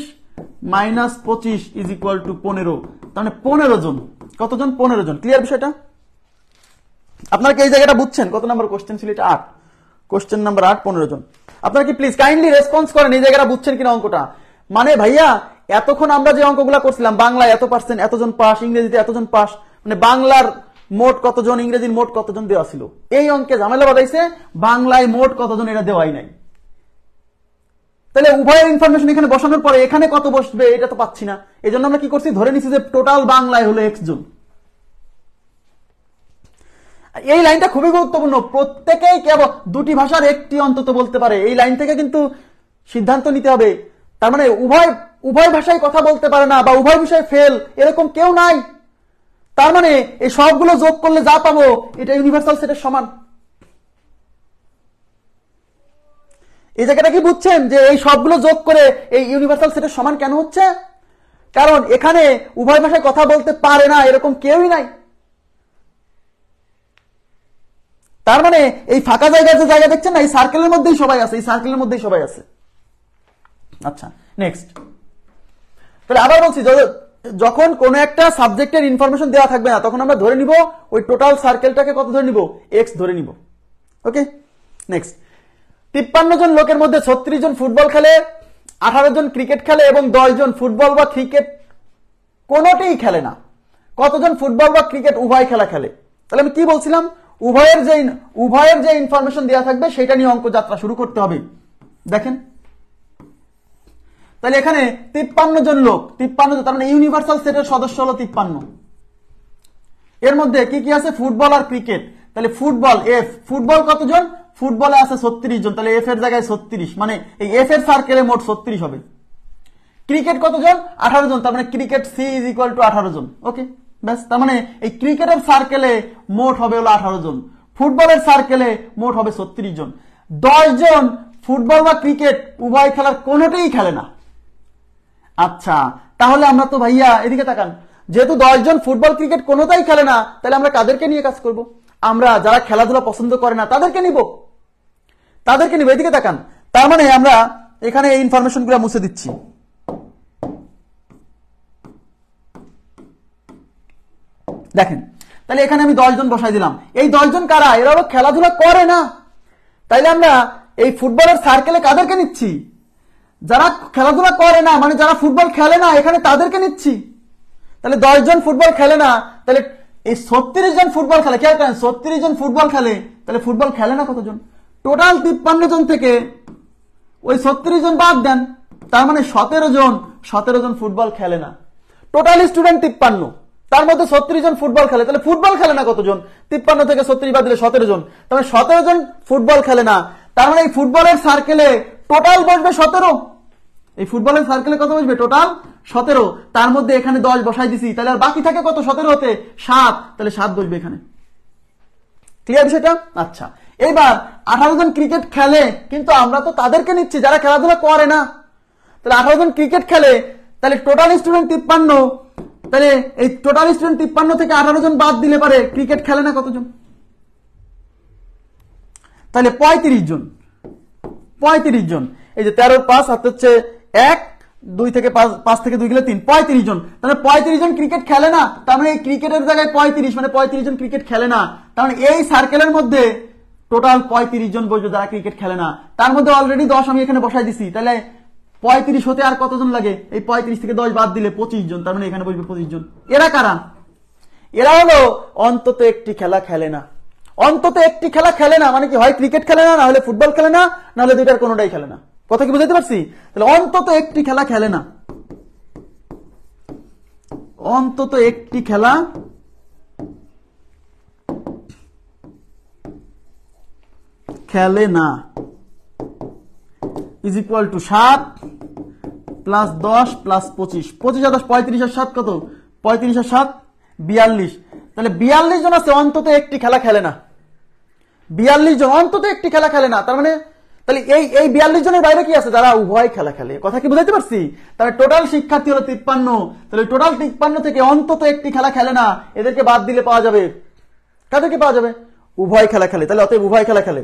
-25 ইজ ইকুয়াল টু 15, তাহলে 15 জন। কতজন? 15 জন। ক্লিয়ার বিষয়টা? আপনারা কি এই জায়গাটা বুঝছেন? কত নাম্বার কোশ্চেন ছিল এটা? 8। কোশ্চেন নাম্বার 8, 15 জন। আপনারা কি প্লিজ কাইন্ডলি রেসপন্স করেন এই জায়গাটা বুঝছেন কিনা অঙ্কটা? মানে ভাইয়া এতক্ষণ আমরা যে অঙ্কগুলা করছিলাম, বাংলায় এত%, এতজন পাস, ইংরেজিতে এতজন পাস, মানে বাংলার মোট কতজন, ইংরেজির মোট কতজন দেওয়া ছিল। এই অঙ্কে ঝামেলা বাড়াইছে বাংলায় মোট কতজন এটা দেওয়াই নাই। তাহলে উভয়ের ইনফরমেশন এখানে বসানোর পরে এখানে কত বসবে এটা তো পাচ্ছি না। এই জন্য আমরা কি করছি, ধরে নিচ্ছি যে টোটাল বাংলায় হলো x জন। এই লাইনটা খুবই গুরুত্বপূর্ণ। প্রত্যেকেই কেবল দুটি ভাষার একটি অন্তত বলতে পারে, এই লাইন থেকে কিন্তু সিদ্ধান্ত নিতে হবে। তার মানে উভয় ভাষায় কথা বলতে পারে না বা উভয় বিষয়ে ফেল, এরকম কেউ নাই। তার মানে এই সবগুলো যোগ করলে যা পাবো এটা ইউনিভার্সাল সেটের সমান। এই জায়গাটা কি বুঝছেন যে এই সবগুলো যোগ করে এই ইউনিভার্সাল সেটের সমান কেন হচ্ছে? কারণ এখানে উভয় ভাষায় কথা বলতে পারে না এরকম কেউই নাই। তার মানে এই ফাঁকা জায়গায় যে জায়গা দেখছেন না, এই সার্কেলের মধ্যেই সবাই আছে, এই সার্কেলের মধ্যেই সবাই আছে। আচ্ছা, নেক্সট। তাহলে আবার বলছি, যখন কোন একটা সাবজেক্টের ইনফরমেশন দেওয়া থাকবে না তখন আমরা ধরে নিব ওই টোটাল সার্কেলটাকে কত ধরে নিব, x ধরে নিব। ওকে, নেক্সট। 53 জন লোকের মধ্যে 36 জন ফুটবল খেলে, 18 জন ক্রিকেট খেলে এবং 10 জন ফুটবল বা ক্রিকেট কোনোটাই খেলে না। কতজন ফুটবল বা ক্রিকেট উভয় খেলা খেলে? তাহলে আমি কি বলছিলাম, উভয়ের যে ইনফরমেশন দেওয়া থাকবে সেটা নিয়ে অঙ্ক যাত্রা শুরু করতে হবে। দেখেন, তাহলে এখানে 53 জন লোক, 53 তার মানে ইউনিভার্সাল সেটের সদস্য হলো 53। এর মধ্যে কি কি আছে? ফুটবল আর ক্রিকেট। তাহলে ফুটবল এফ, ফুটবল কতজন? ফুটবলে আছে 36 জন, তাহলে এফ এর জায়গায় 36, মানে এই এফ এর সার্কেলে মোট 36 হবে। ক্রিকেট কতজন? 18 জন, তার মানে cricket C is equal to 18 জন। ওকে, ব্যাস। তার মানে এই ক্রিকেটের সার্কেলে মোট হবে হলো 18 জন, ফুটবলের সার্কেলে মোট হবে 36 জন। 10 জন ফুটবল বা ক্রিকেট উভয় খেলার কোনোটাই খেলে না। আচ্ছা, তাহলে আমরা তো ভাইয়া এদিকে তাকান, যেহেতু 10 জন ফুটবল ক্রিকেট কোনোটাই খেলে না, তাহলে আমরা কাদেরকে নিয়ে কাজ করব? আমরা যারা খেলাধুলা পছন্দ করে না তাদেরকে নিব। এদিকে তাকান। তার মানে আমরা এখানে এই ইনফরমেশন গুলো মুছে দিচ্ছি। দেখেন, তাহলে এখানে আমি 10 জন বসাই দিলাম। এই 10 জন কারা? এরা খেলাধুলা করে না। তাইলে আমরা এই ফুটবলের সার্কেলে কাদেরকে নিচ্ছি? যারা খেলাধুলা করে না, মানে যারা ফুটবল খেলে না, এখানে তাদেরকে নিচ্ছি। তাহলে 10 জন ফুটবল খেলে না, তাহলে এই 36 জন ফুটবল খেলে। খেয়াল করেন, 36 জন ফুটবল খেলে, তাহলে ফুটবল খেলে না কতজন? টোটাল 53 জন থেকে ওই 36 জন বাদ দেন, তার মানে 17 জন ফুটবল খেলে না। টোটাল স্টুডেন্ট 53, তার মধ্যে 36 জন ফুটবল খেলে, তাহলে ফুটবল খেলে না কতজন? 53 থেকে 36 বাদ দিলে 17 জন, তার মানে 17 জন ফুটবল খেলে না। তার মানে এই ফুটবলের সার্কেলে টোটাল বসবে 17। এই ফুটবলের সার্কেলে কত বসবে? টোটাল 17। তার মধ্যে এখানে 10 বসাই দিছি, তাহলে আর বাকি থাকে কত? 17 হতে 7, তাহলে 7 বসবে এখানে। ক্লিয়ার বিষয়টা? আচ্ছা, এবার 18 জন ক্রিকেট খেলে, কিন্তু আমরা তো তাদেরকে নিচ্ছি যারা খেলাধুলা করে না। তাহলে 18 জন ক্রিকেট খেলে, তাহলে টোটাল স্টুডেন্ট 53। তাহলে এই টোটাল স্টুডেন্ট 53 থেকে 18 জন বাদ দিলে পারে ক্রিকেট খেলে না কতজন? তাহলে 35 জন। এই যে 13 5 হাতে হচ্ছে 1, 2 থেকে 5 থেকে 2 গেলে 3, 35 জন। তাহলে 35 জন ক্রিকেট খেলে না, তার মানে এই ক্রিকেটের জায়গায় 35, মানে 35 জন ক্রিকেট খেলে না। তার মানে এই সার্কেলের মধ্যে টোটাল 35 জন বসবে যারা ক্রিকেট খেলে না। তার মধ্যে অলরেডি 10 আমি এখানে বসাই দিছি, তাহলে 35 হতে আর কতজন লাগে? এই 35 থেকে 10 বাদ দিলে 25 জন, তার মানে এখানে বসবে 25 জন। এরা কারা? এরা হলো অন্তত একটি খেলা খেলে না। অন্তত একটি খেলা খেলে না মানে কি? হয় ক্রিকেট খেলে না, না হলে ফুটবল খেলে না, না হলে দুইটার কোনোটাই খেলে না। কথা কি বুঝাতে পারছি? তাহলে অন্তত একটি খেলা খেলে না, অন্তত একটি খেলা খেলে না is equal two 7 plus 10 plus 25। 25 আর 10 35 আর 7 কত? 35 আর 7 42। তাহলে 42 জন আছে অন্তত একটি খেলা খেলে না। 42 জন অন্তত একটি খেলা খেলে না, তার মানে তাহলে এই 42 জনের বাইরে কি আছে? যারা উভয় খেলা খেলে। কথা কি বুঝাইতে পারছি? তাহলে টোটাল শিক্ষার্থী হলো 53। তাহলে টোটাল 53 থেকে অন্তত একটি খেলা খেলে না, এদেরকে বাদ দিলে পাওয়া যাবে কাদেরকে? পাওয়া যাবে উভয় খেলা খেলে। তাহলে অতএব উভয় খেলা খেলে।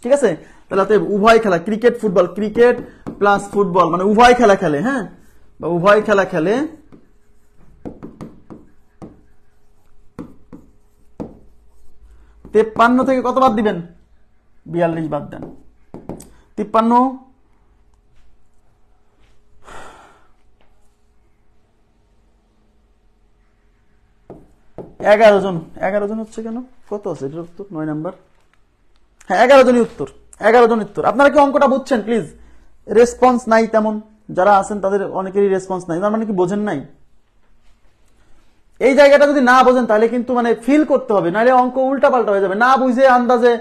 ঠিক আছে, তাহলে অতএব উভয় খেলা, cricket football, cricket plus football, মানে উভয় খেলা খেলে, হ্যাঁ, বা উভয় খেলা খেলে 53 থেকে কত বাদ দিবেন? 42 বাদ দেন। 53 11 জন। 11 জন হচ্ছে কেন? কত আছে এটার উত্তর? 9 নাম্বার। হ্যাঁ, 11 জনই উত্তর। 11 জন উত্তর। আপনারা কি অঙ্কটা বুঝছেন? প্লিজ, রেসপন্স নাই তেমন, যারা আছেন তাদের অনেকেরই রেসপন্স নাই, তার মানে কি বোঝেন নাই? এই জায়গাটা যদি না বোঝেন তাহলে কিন্তু মানে ফিল করতে হবে, নাহলে অঙ্ক উল্টা পাল্টা হয়ে যাবে। না বুঝে আন্দাজে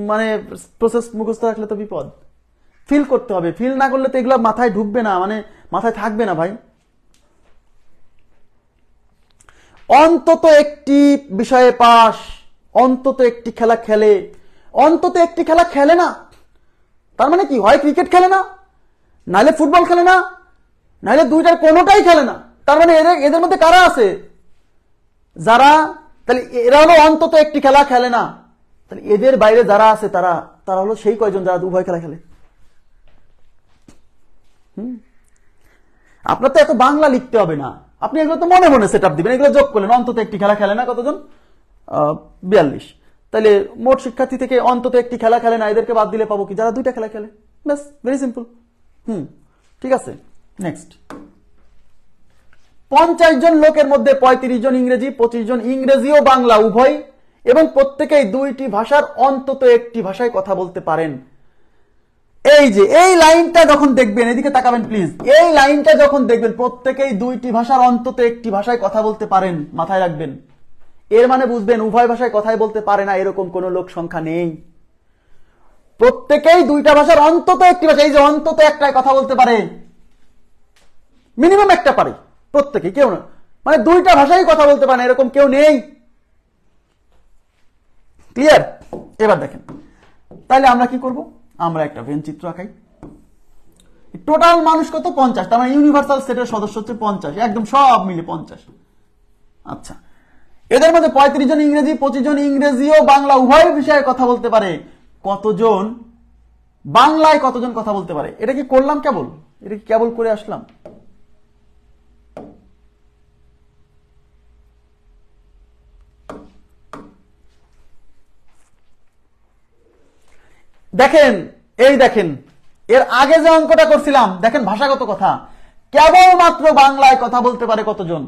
মানে প্রসেস মুখস্থ রাখলে তো বিপদ। ফিল করতে হবে, ফিল না করলে তো এগুলো মাথায় ঢুকবে না, মানে মাথায় থাকবে না ভাই। অন্তত একটি বিষয়ে পাস, অন্তত একটি খেলা খেলে, অন্তত একটি খেলা খেলে না, তার মানে কি? হয় ক্রিকেট খেলে না, নাহলে ফুটবল খেলে না, নাহলে দুইটার কোনোটাই খেলে না। তার মানে এদের মধ্যে কারা আছে? যারা, তাহলে এরা হলো অন্তত একটি খেলা খেলে না, তাহলে এদের বাইরে যারা আছে তারা তারা হলো সেই কয়জন যারা উভয় খেলা খেলে। আপনার তো এত বাংলা লিখতে হবে না, আপনি এগুলো তো মনে মনে সেট আপ দিবেন, এগুলো যোগ করলেন। অন্তত একটি খেলা খেলে না কতজন? 42। তাহলে মোট শিক্ষার্থী থেকে অন্তত একটি খেলা খেলে না, এদেরকে বাদ দিলে পাবো কি? যারা দুইটা খেলা খেলে। ব্যাস, ভেরি সিম্পল। ঠিক আছে, নেক্সট। 50 জন লোকের মধ্যে 35 জন ইংরেজি, 25 জন ইংরেজি ও বাংলা উভয়, এবং প্রত্যেকেই দুইটি ভাষার অন্তত একটি ভাষায় কথা বলতে পারেন। এই যে এই লাইনটা যখন দেখবেন, এদিকে তাকাবেন প্লিজ, এই লাইনটা যখন দেখবেন প্রত্যেকেই দুইটি ভাষার অন্তত একটি ভাষায় কথা বলতে পারেন, মাথায় রাখবেন। এর মানে বুঝবেন উভয় ভাষায় কথাই বলতে পারে না এরকম কোন লোক সংখ্যা নেই। প্রত্যেকেই দুইটা ভাষার অন্তত একটি ভাষা, এই যে অন্তত একটাই কথা বলতে পারে, মিনিমাম একটা পারে প্রত্যেকে, কেউ না, মানে দুইটা ভাষাই কথা বলতে পারে না এরকম কেউ নেই। ক্লিয়ার? এবার দেখেন, তাহলে আমরা কি করব? আমরা একটা ভেন চিত্র আঁকাই। টোটাল মানুষ কত? 50। তার মানে ইউনিভার্সাল সেটের সদস্য হচ্ছে 50, একদম সব মিলে 50। আচ্ছা, এদের মধ্যে 35 জন ইংরেজি, 25 জন ইংরেজি ও বাংলা উভয় বিষয়ে কথা বলতে পারে। কতজন বাংলায় কতজন কথা বলতে পারে? এটা কি করলাম কেবল? এটা কি কেবল করে আসলাম? দেখেন, এই দেখেন, এর আগে যে অঙ্কটা করছিলাম, দেখেন ভাষাগত কথা, কেবলমাত্র বাংলায় কথা বলতে পারে কতজন?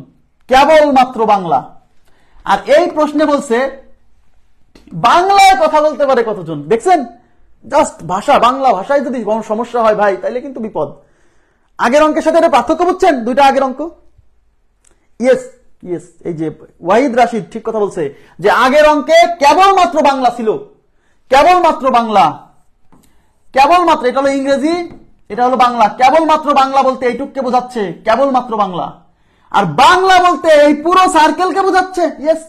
কেবলমাত্র বাংলা। আর এই প্রশ্নে বলছে বাংলায় কথা বলতে পারে কতজন? দেখছেন, জাস্ট ভাষা, বাংলা ভাষায় যদি কোনো সমস্যা হয় ভাই, তাইলে কিন্তু বিপদ। আগের অঙ্কের সাথে এটা পার্থক্য বুঝছেন? দুইটা আগের অঙ্ক। ইয়েস ইয়েস, এই যে ওয়াহিদ রাশিদ ঠিক কথা বলছে যে আগের অঙ্কে কেবলমাত্র বাংলা ছিল, কেবলমাত্র বাংলা, কেবলমাত্র। এটা হলো ইংরেজি, এটা হলো বাংলা। কেবলমাত্র বাংলা বলতে এইটুককে বোঝাচ্ছে, কেবলমাত্র বাংলা। আর বাংলা বলতে এই পুরো সার্কেলকে বোঝাচ্ছে। ইয়েস,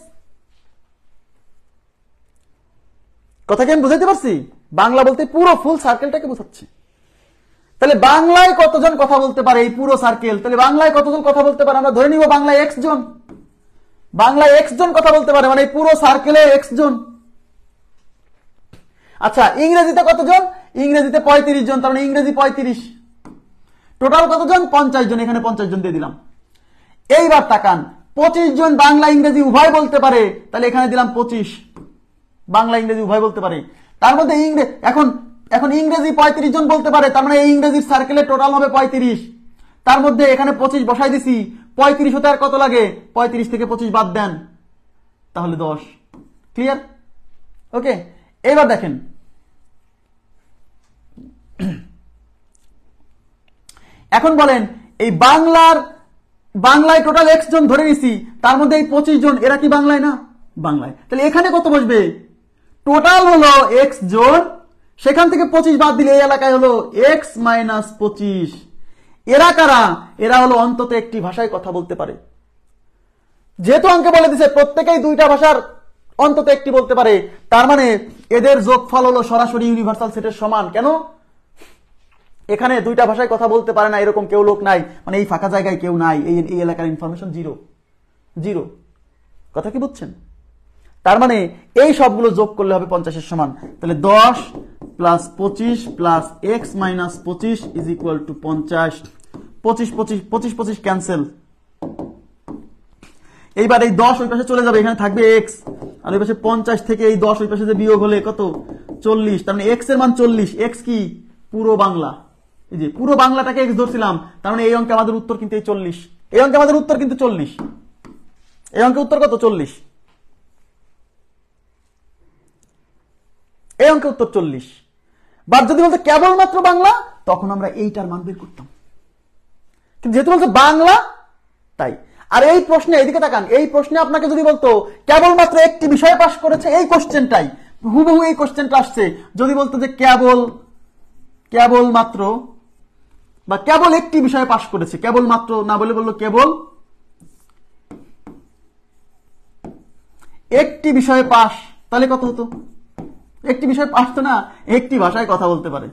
কথা কি আমি বুঝাইতে পারছি? বাংলা বলতে পুরো ফুল সার্কেলটাকে বোঝাচ্ছে। তাহলে বাংলায় কতজন কথা বলতে পারে? এই পুরো সার্কেল। তাহলে বাংলায় কতজন কথা বলতে পারে? আমরা ধরে নিব বাংলায় x জন, বাংলায় x জন কথা বলতে পারে, মানে এই পুরো সার্কেলে x জন। আচ্ছা, ইংরেজিতে কতজন? ইংরেজিতে 35 জন, তার মানে ইংরেজি 35। টোটাল কতজন? 50 জন, এখানে 50 জন দিয়ে দিলাম। এইবার তাকান, 25 জন বাংলা ইংরেজি উভয় বলতে পারে, তাহলে এখানে দিলাম 25। বাংলা ইংরেজি উভয় বলতে পারে, তার মধ্যে এখন ইংরেজি 35 জন বলতে পারে, তার মানে এই ইংরেজির সার্কেলে টোটাল হবে 35। তার মধ্যে এখানে 25 বসাই দিছি। 35 হতে আর কত লাগে? 35 থেকে 25 বাদ দেন, তাহলে 10। ক্লিয়ার? ওকে, এবার দেখেন, এখন বলেন এই বাংলায় টোটাল x জন ধরে নিছি, তার মধ্যে এই 25 জন, এরা কি বাংলায় না? বাংলায়। তাহলে এখানে কত বসবে? টোটাল হলো x জন, সেখান থেকে 25 বাদ দিলে এই এলাকায় হলো x মাইনাস 25। এরা কারা? এরা হলো অন্তত একটি ভাষায় কথা বলতে পারে। যেহেতু অঙ্কে বলে দিছে প্রত্যেকেই দুইটা ভাষার অন্তত একটি বলতে পারে, তার মানে এদের যোগফল হলো সরাসরি ইউনিভার্সাল সেটের সমান। কেন? এখানে দুইটা ভাষায় কথা বলতে পারে না এরকম কেউ লোক নাই, মানে এই ফাঁকা জায়গায় কেউ নাই, এই এলাকার ইনফরমেশন জিরো জিরো। কথা কি বুঝছেন? তার মানে এই সবগুলো যোগ করলে হবে 50-এর সমান। তাহলে 10 plus 25 plus x minus 25 is equal two 50। 25 cancel. এইবার এই 10 ওই পাশে চলে যাবে, এখানে থাকবে এক্স, আর ওই পাশে 50 থেকে এই 10 ওই পাশে যে বিয়োগ হলে কত 40, তার মানে এক্স এর মান 40। এক্স কি পুরো বাংলা, এই যে পুরো বাংলাটাকে এক্স ধরছিলাম, তার মানে এই অঙ্কে আমাদের উত্তর কিন্তু এই 40। এই অঙ্কে আমাদের উত্তর কিন্তু 40। এই অঙ্কে উত্তর কত 40। এই অঙ্কে উত্তর 40। বাট যদি বলতো কেবলমাত্র বাংলা, তখন আমরা এইটার মান বের করতাম, কিন্তু যেহেতু বলছে বাংলা তাই। আর এই প্রশ্নে এদিকে তাকান, এই প্রশ্নে আপনাকে যদি বলতো কেবলমাত্র একটি বিষয় পাস করেছে, এই কোশ্চেনটাই হুবহু এই কোশ্চেনটা আসছে। যদি বলতো যে কেবলমাত্র বা কেবল একটি বিষয় পাস করেছে, কেবলমাত্র না বলে বললো কেবল একটি বিষয় পাস, তাহলে কত হতো? একটি বিষয় পাস তো না, একটি ভাষায় কথা বলতে পারে,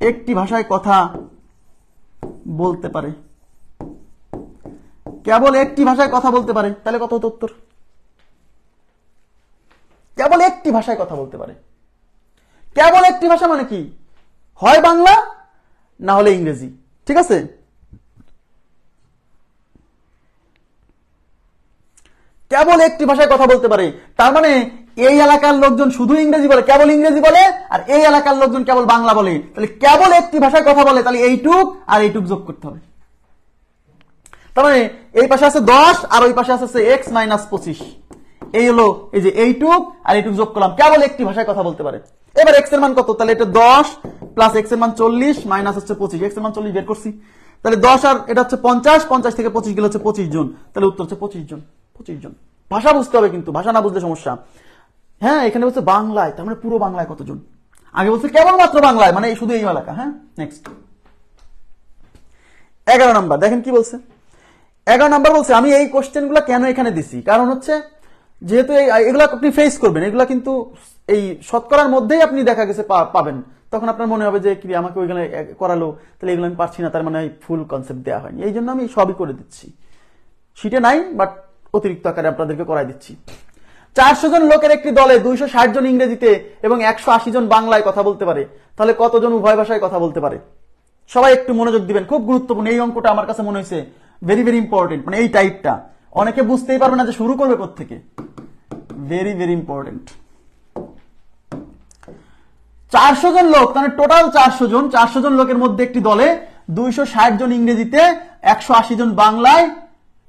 একটি ভাষায় কথা বলতে পারে, কেবল একটি ভাষায় কথা বলতে পারে, তাহলে কত হতো উত্তর? কেবল একটি ভাষায় কথা বলতে পারে। কেবল একটি ভাষা মানে কি? হয় বাংলা না হলে ইংরেজি, ঠিক আছে? কেবল একটি ভাষায় কথা বলতে পারে, তার মানে এই এলাকার লোকজন শুধু ইংরেজি বলে, কেবল ইংরেজি বলে, আর এই এলাকার লোকজন কেবল বাংলা বলে। তাহলে কেবল একটি ভাষায় কথা বলে, তাহলে এইটুক আর এইটুক যোগ করতে হবে। তার মানে এই পাশে আছে 10 আর ওই পাশে আছে এক্স মাইনাস 25। এই হলো এই যে এইটুক আর এইটুক যোগ করলাম, কেবল একটি ভাষায় কথা বলতে পারে। এবার এক্স এর মান কত? তাহলে এটা 10 প্লাস এক্স এর মান 40 মাইনাস হচ্ছে 25। এক্স এর মান 40 বের করছি, তাহলে 10 আর এটা হচ্ছে 50, 50 থেকে 25 গেলে হচ্ছে 25 জন, তাহলে উত্তর হচ্ছে 25 জন। 25 জন। ভাষা বুঝতে হবে, কিন্তু ভাষা না বুঝলে সমস্যা। হ্যাঁ, এখানে বলছে বাংলায়, তার মানে পুরো বাংলায় কতজন? আগে বলছে কেবলমাত্র বাংলায়, মানে শুধু এই এলাকা। হ্যাঁ, নেক্সট 11 নাম্বার দেখেন কি বলছে। 11 নাম্বার বলছে, আমি এই কোশ্চেন গুলা কেন এখানে দিছি, কারণ হচ্ছে যেহেতু এগুলা আপনি ফেস করবেন, এগুলা কিন্তু এই শতকরার মধ্যেই আপনি দেখা গেছে পাবেন, তখন আপনার মনে হবে যে কি আমাকে ওইখানে করালো, তাহলে এগুলো আমি পারছি না, তার মানে ফুল কনসেপ্ট দেওয়া হয়নি। এই জন্য আমি সবই করে দিচ্ছি, শিটে নাই বাট অতিরিক্ত আকারে আপনাদেরকে করাই দিচ্ছি। 400 জন লোকের একটি দলে 260 জন ইংরেজিতে এবং 180 জন বাংলায় কথা বলতে পারে, তাহলে কতজন উভয় ভাষায় কথা বলতে পারে? সবাই একটু মনোযোগ দিবেন, খুব গুরুত্বপূর্ণ এই অঙ্কটা। আমার কাছে মনে হয়েছে ভেরি ভেরি ইম্পর্টেন্ট, মানে এই টাইপটা অনেকে বুঝতেই পারবে না যে শুরু করবে কোত্থেকে। Very very important. 400 জন লোক, মানে টোটাল 400 জন লোকের মধ্যে একটি দলে 260 জন ইংরেজিতে 180 জন বাংলায়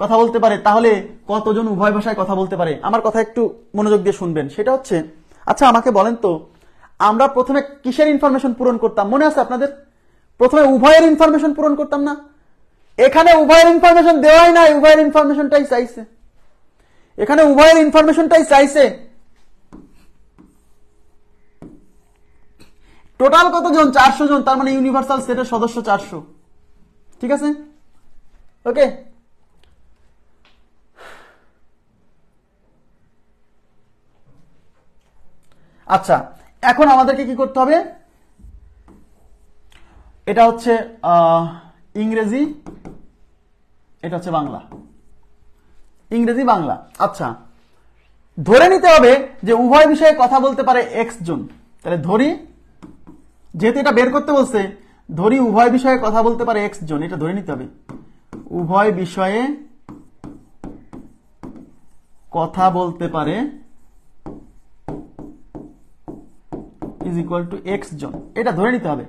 কথা বলতে পারে, তাহলে কতজন উভয় ভাষায় কথা বলতে পারে? আমার কথা একটু মনোযোগ দিয়ে শুনবেন। সেটা হচ্ছে, আচ্ছা আমাকে বলেন তো, আমরা প্রথমে কিসের ইনফরমেশন পূরণ করতাম মনে আছে আপনাদের? প্রথমে উভয়ের ইনফরমেশন পূরণ করতাম না? এখানে উভয়ের ইনফরমেশন দেওয়াই নাই, উভয়ের ইনফরমেশনটাই চাইছে। এখানে উভয়ের ইনফরমেশনটাই চাইছে। টোটাল কতজন? 400 জন, তার মানে ইউনিভার্সাল সেটের সদস্য 400। ঠিক আছে, ওকে। আচ্ছা, এখন আমাদেরকে কি করতে হবে? এটা হচ্ছে ইংরেজি, এটা হচ্ছে বাংলা, ইংরেজি বাংলা। আচ্ছা, ধরে নিতে হবে যে উভয় বিষয়ে কথা বলতে পারে এক্স জন। তাহলে ধরি, যেহেতু এটা বের করতে বলছে, ধরি উভয় বিষয়ে কথা বলতে পারে এক্স জন, এটা ধরে নিতে হবে। উভয় বিষয়ে কথা বলতে পারে ইজ ইকুয়াল টু এক্স জন, এটা ধরে নিতে হবে,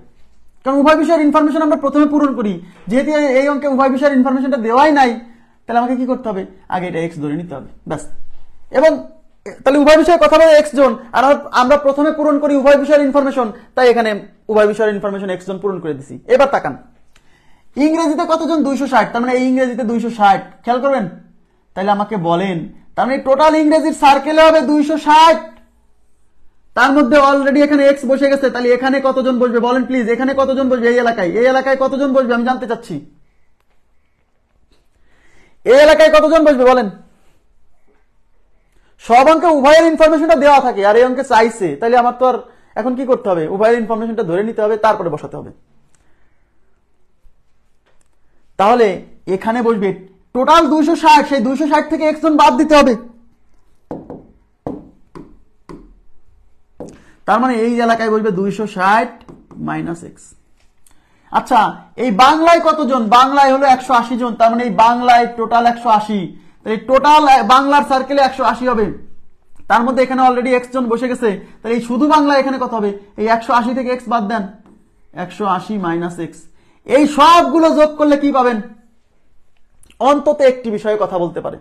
কারণ উভয় বিষয়ের ইনফরমেশন আমরা প্রথমে পূরণ করি। যেহেতু এই অঙ্কে উভয় বিষয়ের ইনফরমেশনটা দেওয়াই নাই, তাহলে আমাকে কি করতে হবে? আগে এটা এক্স ধরে নিতে হবে, ব্যাস। এবং তাহলে উভয় বিষয়ে কথা বলে এক্স জন, আর আমরা প্রথমে পূরণ করি উভয় বিষয়ের ইনফরমেশন, তাই এখানে উভয় বিষয়ের ইনফরমেশন এক্স জন পূরণ করে দিছি। এবার তাকান, ইংরেজিতে কতজন? 260, তার মানে এই ইংরেজিতে 260, খেয়াল করবেন। তাহলে আমাকে বলেন, তার মানে টোটাল ইংরেজির সার্কেলে হবে 260, তার মধ্যে অলরেডি এখানে এক্স বসে গেছে, তাহলে এখানে কতজন বসবে বলেন প্লিজ? এখানে কতজন বসবে? এই এলাকায় কতজন বসবে আমি জানতে চাচ্ছি। এই এলাকায় কতজন বসবে বলেন? সব অঙ্কে উভয়ের ইনফরমেশনটা দেওয়া থাকে, আর এই অঙ্কে চাইছে, তাহলে আমার তো আর এখন কি করতে হবে? উভয়ের ইনফরমেশনটা ধরে নিতে হবে, তারপরে বসাতে হবে। তাহলে এখানে বসবে টোটাল 260, সেই 260 থেকে এক্স জন বাদ দিতে হবে। তার মানে এই এলাকায় বসবে 260 মাইনাস এক্স। আচ্ছা, এই বাংলায় কতজন? বাংলায় হলো 180 জন, তার মানে এই বাংলায় টোটাল 180, তাহলে টোটাল বাংলার সার্কেলে 180 হবে, তার মধ্যে এখানে অলরেডি এক্স জন বসে গেছে, তাহলে এই শুধু বাংলা এখানে কত হবে? এই 180 থেকে এক্স বাদ দেন, 180 মাইনাস এক্স। এই সবগুলো যোগ করলে কি পাবেন? অন্তত একটি বিষয়ে কথা বলতে পারে,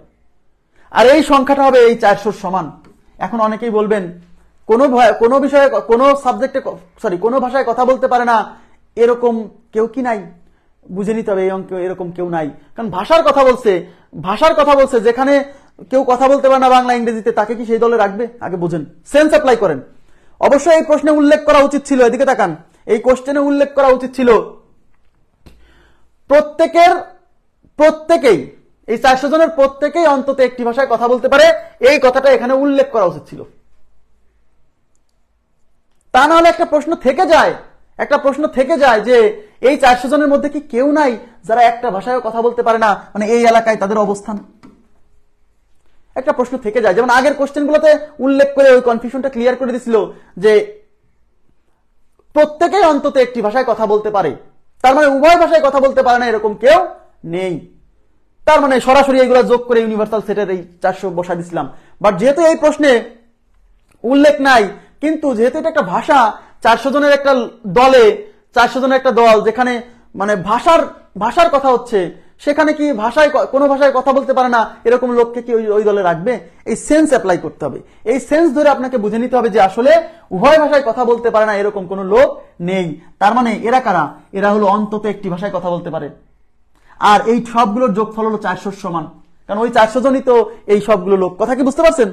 আর এই সংখ্যাটা হবে এই 400 সমান। এখন অনেকেই বলবেন কোনো বিষয়ে কোনো সাবজেক্টে কোনো ভাষায় কথা বলতে পারে না, এরকম কেউ কি নাই? বুঝে নিতে হবে এই অঙ্কে এরকম কেউ নাই, কারণ ভাষার কথা বলছে যেখানে কেউ কথা বলতে পারে না বাংলা ইংরেজিতে, তাকে কি সেই দলে রাখবে? আগে বুঝেন, সেন্স অ্যাপ্লাই করেন। অবশ্যই এই প্রশ্নে উল্লেখ করা উচিত ছিল, এদিকে তাকান, এই কোশ্চেনে উল্লেখ করা উচিত ছিল প্রত্যেকেই এই 400 জনের প্রত্যেকেই অন্তত একটি ভাষায় কথা বলতে পারে, এই কথাটা এখানে উল্লেখ করা উচিত ছিল। তা না হলে একটা প্রশ্ন থেকে যায় যে এই 400 জনের মধ্যে কি কেউ নাই যারা একটা ভাষায় কথা বলতে পারে না, মানে এই এলাকায় তাদের অবস্থান? একটা প্রশ্ন থেকে যায়, যেমন আগের কোশ্চেনগুলোতে উল্লেখ করে ওই কনফিউশনটা ক্লিয়ার করে দিছিল যে প্রত্যেকেই অন্তত একটি ভাষায় কথা বলতে পারে, তার মানে উভয় ভাষায় কথা বলতে পারে না এরকম কেউ নেই। তার মানে সরাসরি এইগুলো যোগ করে ইউনিভার্সাল সেটের এই 400 বসা দিছিলাম। বাট যেহেতু এই প্রশ্নে উল্লেখ নাই, কিন্তু যেহেতু এটা একটা ভাষা, 400 জনের একটা দলে 400 জনের একটা দল যেখানে মানে ভাষার কথা হচ্ছে, সেখানে কি কোনো ভাষায় কথা বলতে পারে না এরকম লোককে কি ওই দলে রাখবে? এই সেন্স অ্যাপ্লাই করতে হবে, এই সেন্স ধরে আপনাকে বুঝে নিতে হবে যে আসলে উভয় ভাষায় কথা বলতে পারে না এরকম কোনো লোক নেই। তার মানে এরা কারা? এরা হলো অন্তত একটি ভাষায় কথা বলতে পারে, আর এই সবগুলোর যোগফল হলো 400 সমান, কারণ ওই 400 জনই তো এই সবগুলো লোক। কথা কি বুঝতে পারছেন?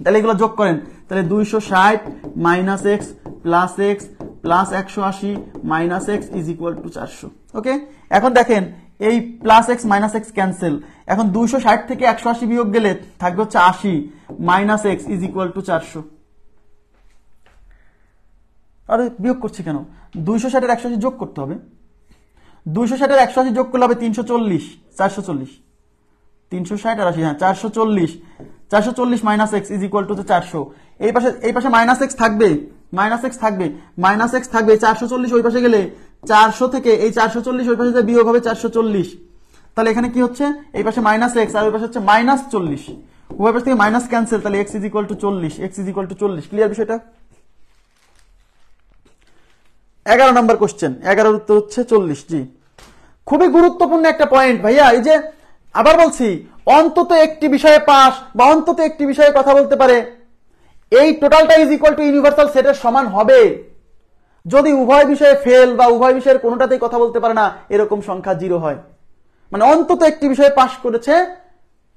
তাহলে এগুলো যোগ করেন, তাহলে 260 minus x plus x plus 180 minus x is equal two 400। ওকে, এখন দেখেন এই plus x minus x cancel, এখন 260 থেকে 180 বিয়োগ গেলে থাকবে হচ্ছে 80 minus x is equal two 400। আরে বিয়োগ করছি কেন? 260 এর 180 যোগ করতে হবে, 260 এর 180 যোগ করলে হবে 340, 440, 360 আর 80, হ্যাঁ 440, 440 minus x is equal two 400। এই পাশে মাইনাস এক্স থাকবে, মাইনাস এক্স থাকবে 440 ওই পাশে গেলে 400 থেকে এই 440 ওই পাশে যে বিয়োগ হবে 440, তাহলে এখানে কি হচ্ছে? এই পাশে মাইনাস এক্স আর ওই পাশে হচ্ছে মাইনাস 40, ওই পাশ থেকে মাইনাস ক্যান্সেল, তাহলে x is equal two 40, x is equal two 40। Clear বিষয়টা? 11 নম্বর কোশ্চেন, 11 উত্তর হচ্ছে 40। জি, খুবই গুরুত্বপূর্ণ একটা পয়েন্ট ভাইয়া। এই যে আবার বলছি, অন্তত একটি বিষয়ে পাস বা অন্তত একটি বিষয়ে কথা বলতে পারে, এই টোটালটা ইজ ইকুয়াল টু ইউনিভার্সাল সেটের সমান হবে যদি উভয় বিষয়ে ফেল বা উভয় বিষয়ের কোনোটাতেই কথা বলতে পারে না এরকম সংখ্যা 0 হয়। মানে অন্তত একটি বিষয়ে পাস করেছে,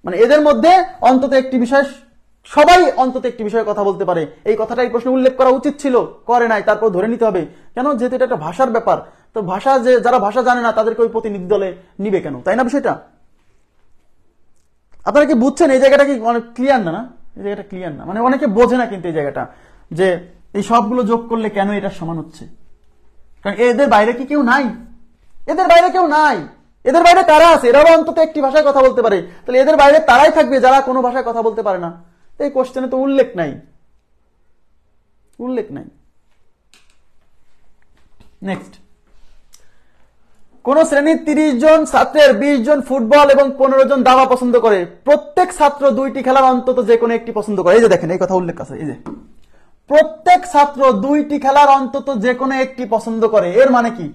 মানে এদের মধ্যে অন্তত একটি বিষয়, সবাই অন্তত একটি বিষয়ে কথা বলতে পারে, এই কথাটা এই প্রশ্নে উল্লেখ করা উচিত ছিল, করে নাই, তারপর ধরে নিতে হবে। কেন? যেহেতু এটা একটা ভাষার ব্যাপার, তো যারা ভাষা জানে না তাদেরকে ওই প্রতিনিধি দলে নিবে কেন, তাই না? বিষয়টা আপনারা কি বুঝছেন? এই জায়গাটা কি অনেক ক্লিয়ার না? এই জায়গাটা ক্লিয়ার না, মানে অনেকে বোঝে না কিন্তু এই জায়গাটা, যে এই সবগুলো যোগ করলে কেন এটা সমান হচ্ছে। কারণ এদের বাইরে কি কেউ নাই? এদের বাইরে কারা আছে? এরাও অন্তত একটি ভাষায় কথা বলতে পারে, তাহলে এদের বাইরে তারাই থাকবে যারা কোনো ভাষায় কথা বলতে পারে না। এই কোশ্চেনে তো উল্লেখ নাই। নেক্সট, কোন শ্রেণীর 30 জন ছাত্রের 20 জন ফুটবল এবং 15 জন দাবা পছন্দ করে, প্রত্যেক ছাত্র 2টি খেলার অন্তত যে কোনো একটি পছন্দ করে। এই যে দেখেন, এই কথা উল্লেখ আছে, এই যে প্রত্যেক ছাত্র 2টি খেলার অন্তত যে কোনো একটি পছন্দ করে, এর মানে কি?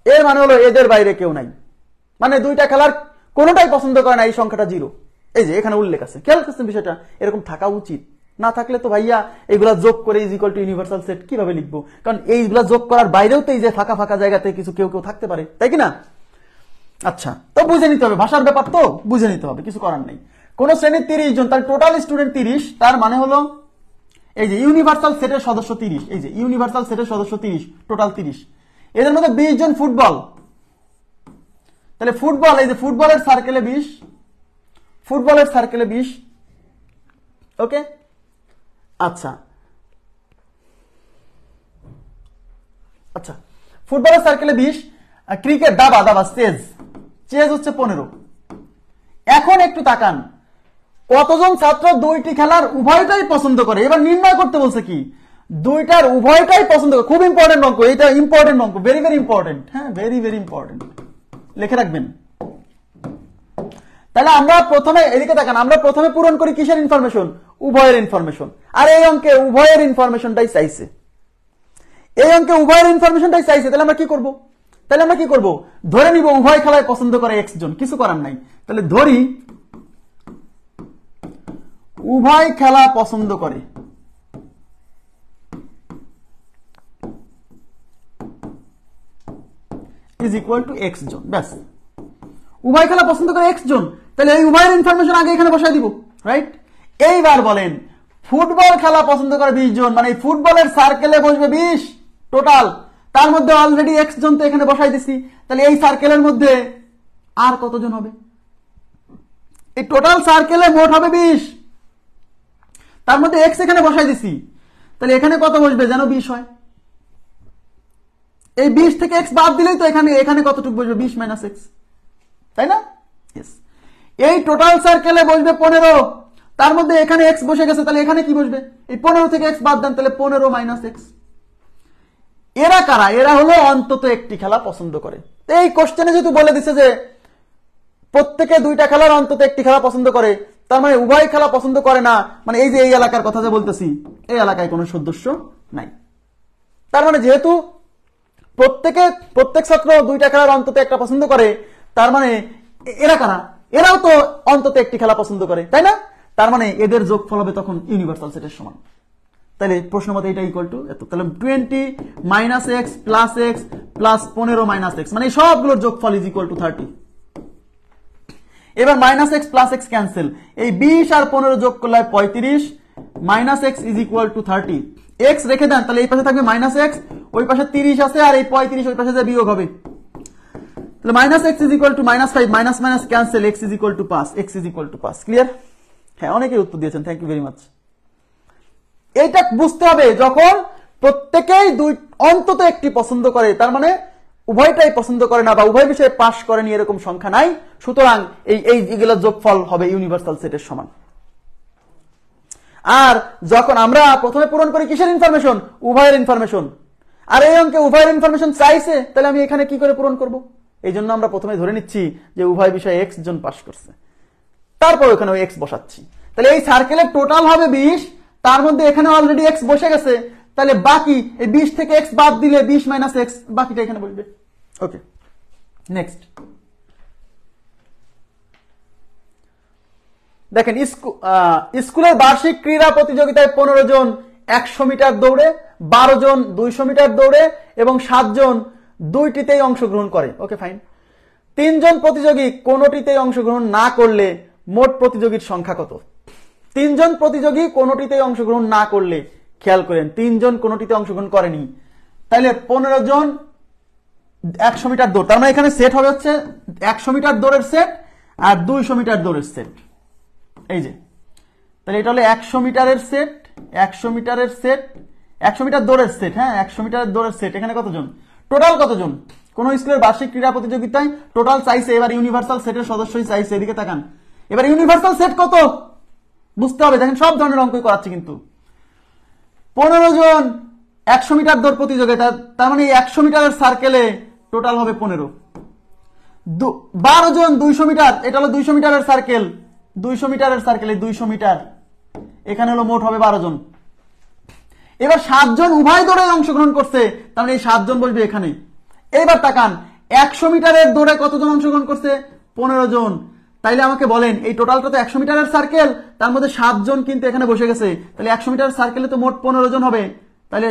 এর মানে হলো এদের বাইরে কেউ নাই, মানে 2টা খেলার কোনোটাই পছন্দ করে না, এই সংখ্যাটা 0। এই যে এখানে উল্লেখ আছে, খেয়াল করছেন বিষয়টা? এরকম থাকা উচিত, না থাকলে তো ভাইয়া এইগুলা যোগ করে is equal two universal set কিভাবে লিখবো? কারণ এইগুলা যোগ করার বাইরেও তো এই যে ফাঁকা জায়গাতে কেউ থাকতে পারে, তাই কি না? আচ্ছা, তো বুঝে নিতে হবে, ভাষার ব্যাপার তো বুঝে নিতে হবে, কিছু করার নেই। কোন শ্রেণীর 30 জন, তার টোটাল স্টুডেন্ট 30, তার মানে হলো এই যে ইউনিভার্সাল সেটের সদস্য 30, এই যে ইউনিভার্সাল সেটের সদস্য 30, টোটাল 30, এদের মধ্যে 20 জন ফুটবল, তাহলে ফুটবল, এই যে ফুটবলের সার্কেলে 20, ওকে। আচ্ছা, ফুটবলের সার্কেলে 20, ক্রিকেট দাবা চেজ হচ্ছে 15। এখন একটু তাকান, কতজন ছাত্র দুইটি খেলার উভয়টাই পছন্দ করে। এবার নির্ণয় করতে বলছে কি, দুইটার উভয়টাই পছন্দ করে। খুব ইম্পর্টেন্ট অঙ্ক, এটা ইম্পর্টেন্ট অঙ্ক, ভেরি ভেরি ইম্পর্টেন্ট। হ্যাঁ, ভেরি ভেরি ইম্পর্টেন্ট, লিখে রাখবেন। তাহলে আমরা প্রথমে এদিকে তাকান, আমরা প্রথমে পূরণ করি কিসের ইনফরমেশন? উভয়ের ইনফরমেশন। আর এই অঙ্কে উভয়ের ইনফরমেশনটাই চাইছে, এই অঙ্কে উভয়ের ইনফরমেশনটাই চাইছে। তাহলে আমরা কি করব? তাহলে আমরা কি করব? ধরে নিব উভয় খেলায় পছন্দ করে এক্স জন, কিছু করার নাই। তাহলে ধরি উভয় খেলা পছন্দ করে, ইজ ইকুয়াল টু এক্স জন। ব্যাস, উভয় খেলা পছন্দ করে এক্স জন। তাহলে এই উভয়ের ইনফরমেশন আগে এখানে বসাই দিব, রাইট? এইবার বলেন ফুটবল খেলা পছন্দ করে 20 জন, মানে ফুটবলের সার্কেলে বসবে 20 টোটাল, তার মধ্যে অলরেডি এক্স জন তো এখানে বসাই দিছি। তাহলে এই সার্কেলের মধ্যে আর কতজন হবে? এই টোটাল সার্কেলে মোট হবে 20, তার মধ্যে এক্স এখানে বসাই দিছি। তাহলে এখানে কত বসবে যেন 20 হয়। এই 20 থেকে এক্স বাদ দিলেই তো এখানে এখানে কতটুকু বসবে? 20 মাইনাস এক্স, তাই না? ইয়েস। এই টোটাল সার্কেলে বসবে 15, তার মধ্যে এখানে এক্স বসে গেছে। তাহলে এখানে কি বসবে? এই 15 থেকে এক্স বাদ দেন, তাহলে 15 মাইনাস এক্স। এরা কারা? এরা হলো অন্তত একটি খেলা পছন্দ করে। এই কোশ্চেনে যেহেতু বলে দিচ্ছে যে প্রত্যেকে দুইটা খেলার অন্তত একটি খেলা পছন্দ করে, তার মানে উভয় খেলা পছন্দ করে না, মানে এই যে এই এলাকার কথা যে বলতেছি, এই এলাকায় কোনো সদস্য নাই। তার মানে যেহেতু প্রত্যেক ছাত্র দুইটা খেলার অন্তত একটা পছন্দ করে, তার মানে এরা কারা? এরাও তো অন্তত একটি খেলা পছন্দ করে, তাই না? তার মানে এদের যোগফল হবে তখন ইউনিভার্সাল সেটের সমান। তাহলে প্রশ্ন মতে এটা ইকুয়াল টু এত। তাহলে 20 minus x plus x plus 15 minus x, মানে সবগুলোর যোগফল ইজ ইকুয়াল টু 30। এবার minus x plus x cancel, এই 20 আর 15 যোগ করলে 35 minus x is equal two 30। X রেখে দেন, তাহলে এই পাশে থাকবে মাইনাস এক্স, ওই পাশে 30 আছে, আর এই 35 ওই পাশে যে বিয়োগ হবে। তাহলে minus x is equal two minus 5, minus minus cancel, x is equal two 5, x is equal two 5। Clear? হ্যাঁ, অনেকেই উত্তর দিয়েছেন, থ্যাংক ইউ ভেরি মাচ। এইটা বুঝতে হবে, যখন প্রত্যেকেই অন্তত একটি পছন্দ করে, তার মানে উভয়টাই পছন্দ করে না বা উভয় বিষয়ে পাস করেনি এরকম সংখ্যা নাই। সুতরাং এইগুলোর যোগফল হবে ইউনিভার্সাল সেটের সমান। আর যখন আমরা প্রথমে পূরণ করি কিসের ইনফরমেশন? উভয়ের ইনফরমেশন। আর এই অঙ্কে উভয়ের ইনফরমেশন চাইছে, তাহলে আমি এখানে কি করে পূরণ করব? এই জন্য আমরা প্রথমে ধরে নিচ্ছি যে উভয় বিষয়ে এক্স জন পাস করছে, তারপর ওখানে ওই এক্স বসাচ্ছি। তাহলে এই সার্কেলের টোটাল হবে 20, তার মধ্যে এখানে অলরেডি এক্স বসে গেছে। তাহলে বাকি এই 20 থেকে এক্স বাদ দিলে 20 মাইনাস এক্স, বাকিটা এখানে বসবে। ওকে, নেক্সট দেখেন, স্কুলের বার্ষিক ক্রীড়া প্রতিযোগিতায় 15 জন 100 মিটার দৌড়ে, 12 জন 200 মিটার দৌড়ে এবং 7 জন দুইটিতেই অংশগ্রহণ করে। ওকে, ফাইন। 3 জন প্রতিযোগী কোনোটিতেই অংশগ্রহণ না করলে মোট প্রতিযোগীর সংখ্যা কত? 3 জন প্রতিযোগী কোনোটিতেই অংশগ্রহণ না করলে, খেয়াল করেন 3 জন কোনোটিতে অংশগ্রহণ করেনি, তাহলে 15 জন 100 মিটার দৌড়, তার মানে এখানে সেট হবে হচ্ছে 100 মিটার দৌড়ের সেট আর 200 মিটার দৌড়ের সেট। এই যে, তাহলে এটা হলো 100 মিটারের সেট, 100 মিটারের সেট, 100 মিটার দৌড়ের সেট। হ্যাঁ, 100 মিটারের দৌড়ের সেট। এখানে কতজন? টোটাল কতজন? কোন স্কুলের বার্ষিক ক্রীড়া প্রতিযোগিতায় টোটাল চাইছে, এবার ইউনিভার্সাল সেটের সদস্যই চাইছে। এদিকে তাকান, এবার ইউনিভার্সাল সেট কত বুঝতে হবে। দেখেন সব ধরনের অঙ্কই করাচ্ছে, কিন্তু 15 জন 100 মিটার দৌড় প্রতিযোগিতা, তার মানে 100 মিটারের সার্কেলে টোটাল হবে 15। 12 জন 200 মিটার, এটা হলো 200 মিটারের সার্কেল, 200 মিটারের সার্কেলে 200 মিটার, এখানে হলো মোট হবে 12 জন। এবার 7 জন উভয় দৌড়ে অংশগ্রহণ করছে, তার মানে এই 7 জন বসবে এখানে। এইবার তাকান, 100 মিটারের দৌড়ে কতজন অংশগ্রহণ করছে? 15 জন। তাইলে আমাকে বলেন, এই টোটালটা তো 100 মিটারের সার্কেল, তার মধ্যে 7 জন কিন্তু এখানে বসে গেছে, তাহলে 100 মিটারের সার্কেলে তো মোট 15 জন হবে। তাহলে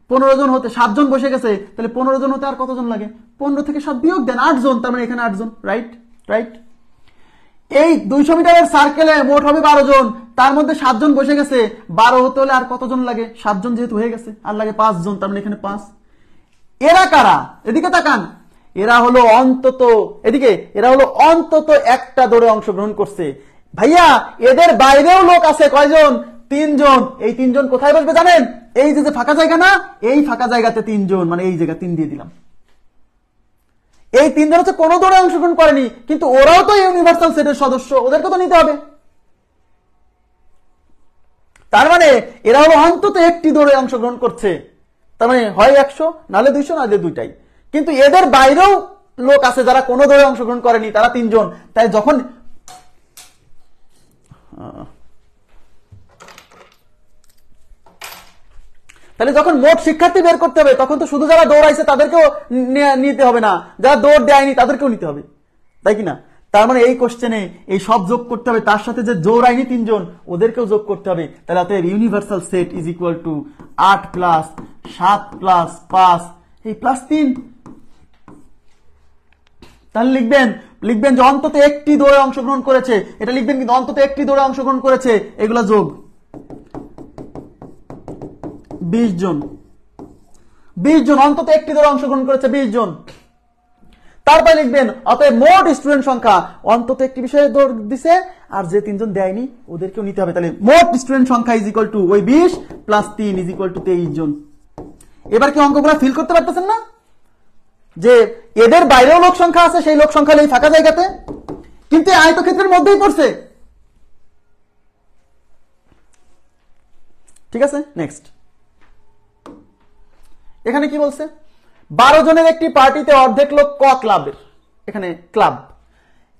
15 জন হতে 7 জন বসে গেছে, তাহলে 15 জন হতে আর কতজন লাগে? 15 থেকে 7 বিয়োগ দেন, 8 জন, তার মানে এখানে 8 জন। Right, right. এই 200 মিটারের সার্কেলে মোট হবে 12 জন, তার মধ্যে 7 জন বসে গেছে, 12 হতে হলে আর কতজন লাগে? 7 জন যেহেতু হয়ে গেছে, আর লাগে 5 জন, তার মানে এখানে 5। এরা কারা? এদিকে তাকান, এরা হলো অন্তত, এদিকে এরা হলো অন্তত একটা দৌড়ে অংশগ্রহণ করছে। ভাইয়া, এদের বাইরেও লোক আছে কয়জন? 3 জন। এই 3 জন কোথায় বসবে জানেন? এই যে ফাঁকা জায়গা না, এই ফাঁকা জায়গাতে 3 জন, মানে এই জায়গা 3 দিয়ে দিলাম। এই 3 জন হচ্ছে কোনো দৌড়ে অংশগ্রহণ করেনি, কিন্তু ওরাও তো ইউনিভার্সাল সেটের সদস্য, ওদেরকে তো নিতে হবে। তার মানে এরা হলো অন্তত একটি দৌড়ে অংশগ্রহণ করছে, তার মানে হয় 100 নাহলে 200 নাহলে দুইটাই। কিন্তু এদের বাইরেও লোক আছে যারা কোনো দৌড়ে অংশগ্রহণ করেনি, তারা 3 জন। তাই যখন তাহলে যখন মোট শিক্ষার্থী বের করতে হবে তখন তো শুধু যারা দৌড়াইছে তাদেরকেও নিতে হবে না, যারা দৌড় দেয়নি তাদেরকেও নিতে হবে, তাই কিনা? তার মানে এই কোশ্চেনে এই সব যোগ করতে হবে, তার সাথে যে দৌড়ায়নি 3 জন ওদেরকেও যোগ করতে হবে। তাহলে অতএব universal set is equal two 8 plus 7 plus 5 এই প্লাস 3। তাহলে লিখবেন যে অন্তত একটি দৌড়ে অংশগ্রহণ করেছে, এটা লিখবেন কিন্তু অন্তত একটি দৌড়ে অংশগ্রহণ করেছে, এগুলা যোগ 20 জন। 20 জন অন্তত একটি দৌড়ে অংশগ্রহণ করেছে 20 জন। তারপরে লিখবেন অতএব মোট স্টুডেন্ট সংখ্যা, অন্তত একটি বিষয়ে দৌড় দিছে আর যে 3 জন দেয়নি ওদেরকেও নিতে হবে। তাহলে মোট স্টুডেন্ট সংখ্যা ইজ ইকুয়াল টু ওই 20 প্লাস 3 ইজ ইকুয়াল টু 23 জন। এবার কি অঙ্কগুলো ফিল করতে পারতেছেন না যে এদের বাইরেও লোক সংখ্যা আছে, সেই লোক সংখ্যা নেই ফাঁকা জায়গাতে, কিন্তু আয়তক্ষেত্রের মধ্যেই পড়ছে। ঠিক আছে, নেক্সট এখানে কি বলছে? 12 জনের একটি পার্টিতে অর্ধেক লোক ক ক্লাবের, এখানে ক্লাব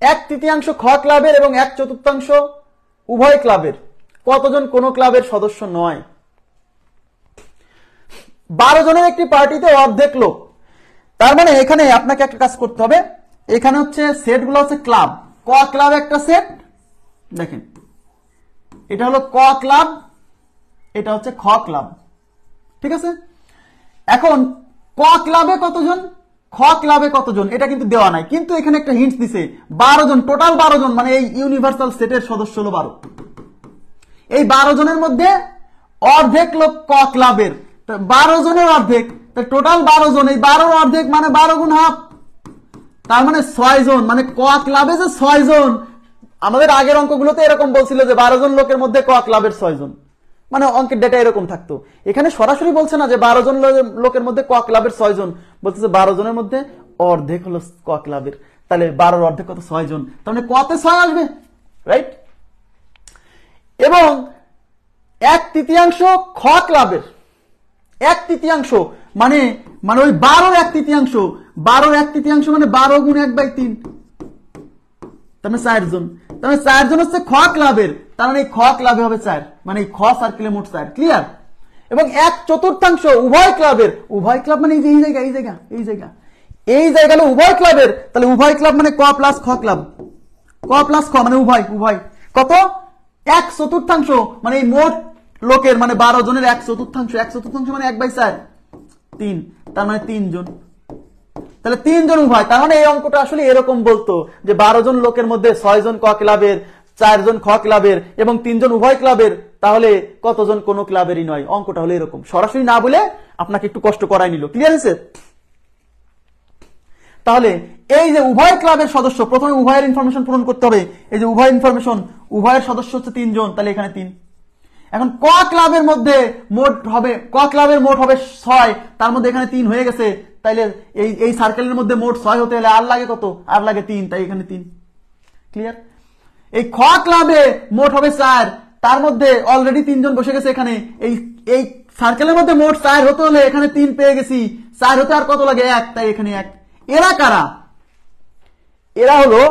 1/3 খ ক্লাবের এবং 1/4 উভয় ক্লাবের, কতজন কোন ক্লাবের সদস্য নয়? 12 জনের একটি পার্টিতে অর্ধেক লোক, তার মানে এখানে আপনাকে একটা কাজ করতে হবে। এখানে হচ্ছে সেট গুলো হচ্ছে ক্লাব, ক ক্লাব একটা সেট, দেখেন এটা হলো ক ক্লাব, এটা হচ্ছে খ ক্লাব, ঠিক আছে? এখন ক ক্লাবে কতজন, খ ক্লাবে কতজন এটা কিন্তু দেওয়া নাই, কিন্তু এখানে একটা হিন্টস দিছে 12 জন, টোটাল 12 জন, মানে এই ইউনিভার্সাল সেটের সদস্য হলো 12। এই 12 জনের মধ্যে অর্ধেক লোক ক ক্লাবের, 12 জনের অর্ধেক, টোটাল 12 জন, এই 12 অর্ধেক মানে 12 গুণ হাফ, তার মানে 6 জন, মানে ক ক্লাবে যে 6 জন। আমাদের আগের অঙ্কগুলোতে এরকম বলছিল যে 12 জন লোকের মধ্যে ক ক্লাবের 6 জন, মানে অঙ্কের ডেটা এরকম থাকতো। এখানে সরাসরি বলছে না যে 12 জন লোকের মধ্যে ক ক্লাবের 6 জন, বলতেছে 12 জনের মধ্যে অর্ধেক হলো ক ক্লাবের। তাহলে 12 অর্ধেক কত? 6 জন, তার মানে কতে 6 আসবে, রাইট? এবং 1/3 খ ক্লাবের, 1/3 মানে ওই 12 1/3, 12 1/3 মানে 12 গুণ 1/3, তার মানে 4 জন, তার মানে 4 জন হচ্ছে খ ক্লাবের, তার মানে খ ক্লাবে হবে 4, মানে খ সার্কেলে মোট 4, ক্লিয়ার? এবং 1/4 উভয় ক্লাবের, উভয় ক্লাব মানে এই জায়গা এই জায়গা এই জায়গা এই জায়গা হলো উভয় ক্লাবের, তাহলে উভয় ক্লাব মানে ক প্লাস খ ক্লাব, ক প্লাস খ মানে উভয়, উভয় কত? 1/4 মানে এই মোট লোকের মানে 12 জনের 1/4, 1/4 মানে 1/4, 3, তার মানে 3 জন, তাহলে 3 জন উভয়। তার মানে এই অঙ্কটা আসলে এরকম বলতো যে 12 জন লোকের মধ্যে 6 জন ক ক্লাবের, 4 জন খ ক্লাবের এবং 3 জন উভয় ক্লাবের, তাহলে কতজন কোন ক্লাবেরই নয়। অঙ্কটা হলো এরকম, সরাসরি না বলে আপনাকে একটু কষ্ট করাই নিল, ক্লিয়ার হয়েছে? তাহলে এই যে উভয় ক্লাবের সদস্য, প্রথমে উভয়ের ইনফরমেশন পূরণ করতে হবে। এই যে উভয় ইনফরমেশন, উভয়ের সদস্য হচ্ছে 3 জন, তাহলে এখানে 3। এখন ক ক্লাবের মধ্যে মোট হবে, ক ক্লাবের মোট হবে 6, তার মধ্যে এখানে 3 হয়ে গেছে, তাইলে এই সার্কেলের মধ্যে মোট 6 হতে হলে আর লাগে কত? আর লাগে 3, তাই এখানে 3, ক্লিয়ার? এই খ ক্লাবে মোট হবে 4, তার মধ্যে অলরেডি 3 জন বসে গেছে এখানে, এই সার্কেলের মধ্যে মোট 4 হতে হলে এখানে 3 পেয়ে গেছি, 4 হতে আর কত লাগে? 1, তাই এখানে 1। এরা কারা? এরা হলো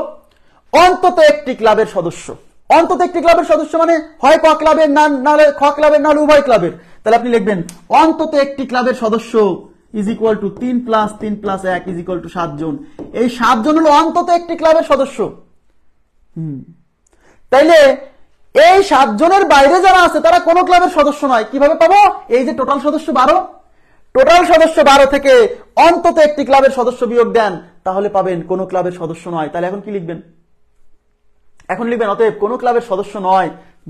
অন্তত একটি ক্লাবের সদস্য। অন্তত একটি ক্লাবের সদস্য মানে হয় ক ক্লাবের, না নাহলে খ ক্লাবের, নাহলে উভয় ক্লাবের। তাহলে আপনি লিখবেন অন্তত একটি ক্লাবের সদস্য is equal two 3 plus 3 plus 1 is equal two 7 জন। এই 7 জন হলো অন্তত একটি ক্লাবের সদস্য। তাইলে এই 7 জনের বাইরে যারা আছে তারা কোন ক্লাবের সদস্য নয়। কিভাবে পাবো? এই যে টোটাল সদস্য 12, টোটাল সদস্য 12 থেকে অন্তত একটি ক্লাবের সদস্য বিয়োগ দেন, তাহলে পাবেন কোন ক্লাবের সদস্য নয়। তাহলে এখন কি লিখবেন? এখন লিখবেন অতএব কোন ক্লাবের সদস্য নয়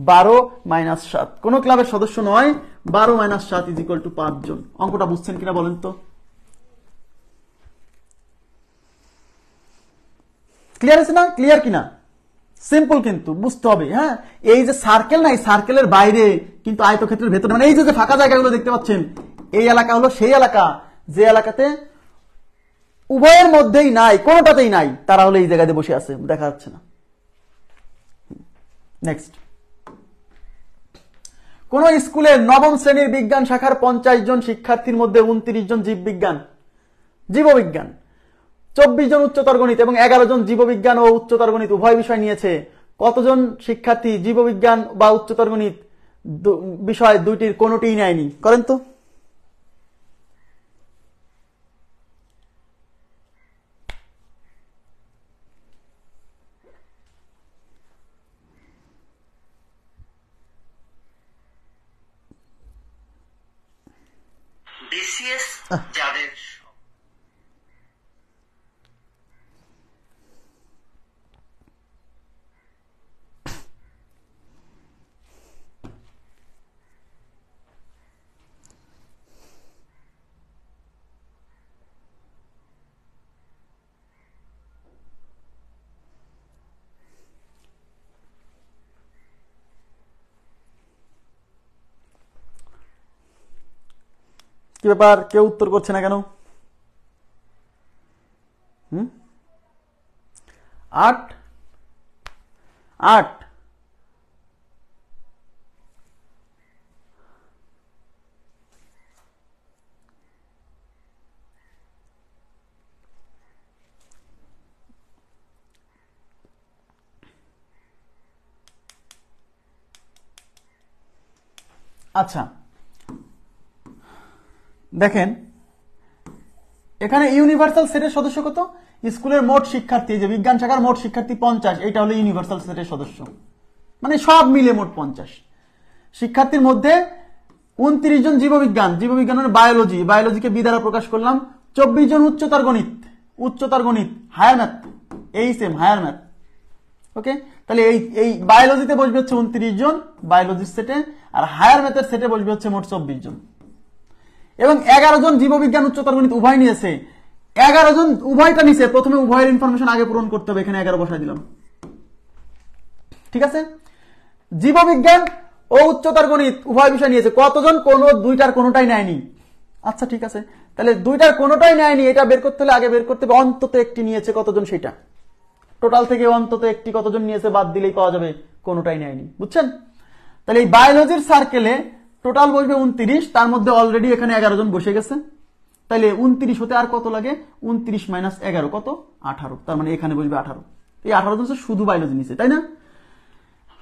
12 মাইনাস 7, কোন ক্লাবের সদস্য নয় 12 মাইনাস 7 ইজ ইকুয়াল টু 5 জন। অঙ্কটা বুঝছেন কিনা বলেন তো? ক্লিয়ার আছে না? ক্লিয়ার কিনা? সিম্পল কিন্তু বুঝতে হবে। হ্যাঁ, এই যে সার্কেল নাই, সার্কেলের বাইরে কিন্তু আয়তক্ষেত্রের ভেতরে, মানে এই যে ফাঁকা জায়গাগুলো দেখতে পাচ্ছেন, এই এলাকা হলো সেই এলাকা যে এলাকাতে উভয়ের মধ্যেই নাই, কোনোটাতেই নাই, তারা হলো এই জায়গাতে বসে আছে, দেখা যাচ্ছে না। নেক্সট, কোন স্কুলের নবম শ্রেণীর বিজ্ঞান শাখার 50 জন শিক্ষার্থীর মধ্যে 29 জন জীববিজ্ঞান, 24 জন উচ্চতর গণিত এবং 11 জন জীববিজ্ঞান ও উচ্চতর গণিত উভয় বিষয় নিয়েছে। কতজন শিক্ষার্থী জীববিজ্ঞান বা উচ্চতর গণিত বিষয় দুইটির কোনোটিই নেয়নি? করেন তো। বিসিএস যাদের কি ব্যাপার, কেউ উত্তর করছে না কেন? 8 8 আচ্ছা দেখেন এখানে ইউনিভার্সাল সেটের সদস্য কত? স্কুলের মোট শিক্ষার্থী, যে বিজ্ঞান শাখার মোট শিক্ষার্থী 50, এটা হলো ইউনিভার্সাল সেটের সদস্য, মানে সব মিলে মোট 50 শিক্ষার্থীর মধ্যে 29 জন জীববিজ্ঞান মানে বায়োলজিকে বি দ্বারা প্রকাশ করলাম, 24 জন উচ্চতর গণিত হায়ার ম্যাথ। ওকে, তাহলে এই বায়োলজিতে বসবে হচ্ছে 29 জন বায়োলজির সেটে, আর হায়ার ম্যাথের সেটে বসবে হচ্ছে মোট 24 জন, এবং 11 জন জীববিজ্ঞান উচ্চতর গণিত উভয় নিয়েছে। 11 জন উভয়টা নিছে, প্রথমে উভয়ের ইনফরমেশন আগে পূরণ করতে হবে, এখানে 11 বসাই দিলাম। ঠিক আছে, জীববিজ্ঞান ও উচ্চতর গণিত উভয় বিষয় নিয়েছে। কতজন? দুইটার কোনোটাই নেয়নি। আচ্ছা ঠিক আছে, তাহলে দুইটার কোনোটাই নেয়নি, এটা বের করতে হলে আগে বের করতে হবে অন্তত একটি নিয়েছে কতজন, সেটা টোটাল থেকে অন্তত একটি কতজন নিয়েছে বাদ দিলেই পাওয়া যাবে কোনোটাই নেয়নি। বুঝছেন? তাহলে এই বায়োলজির সার্কেলে টোটাল বসবে 29, তার মধ্যে অলরেডি এখানে 11 জন বসে গেছে। তাহলে 29 হতে আর কত লাগে? 29 মাইনাস 11 কত? 18। তার মানে এখানে বসবে 18। এই 18 জন শুধু বায়োলজি নিছে, তাই না?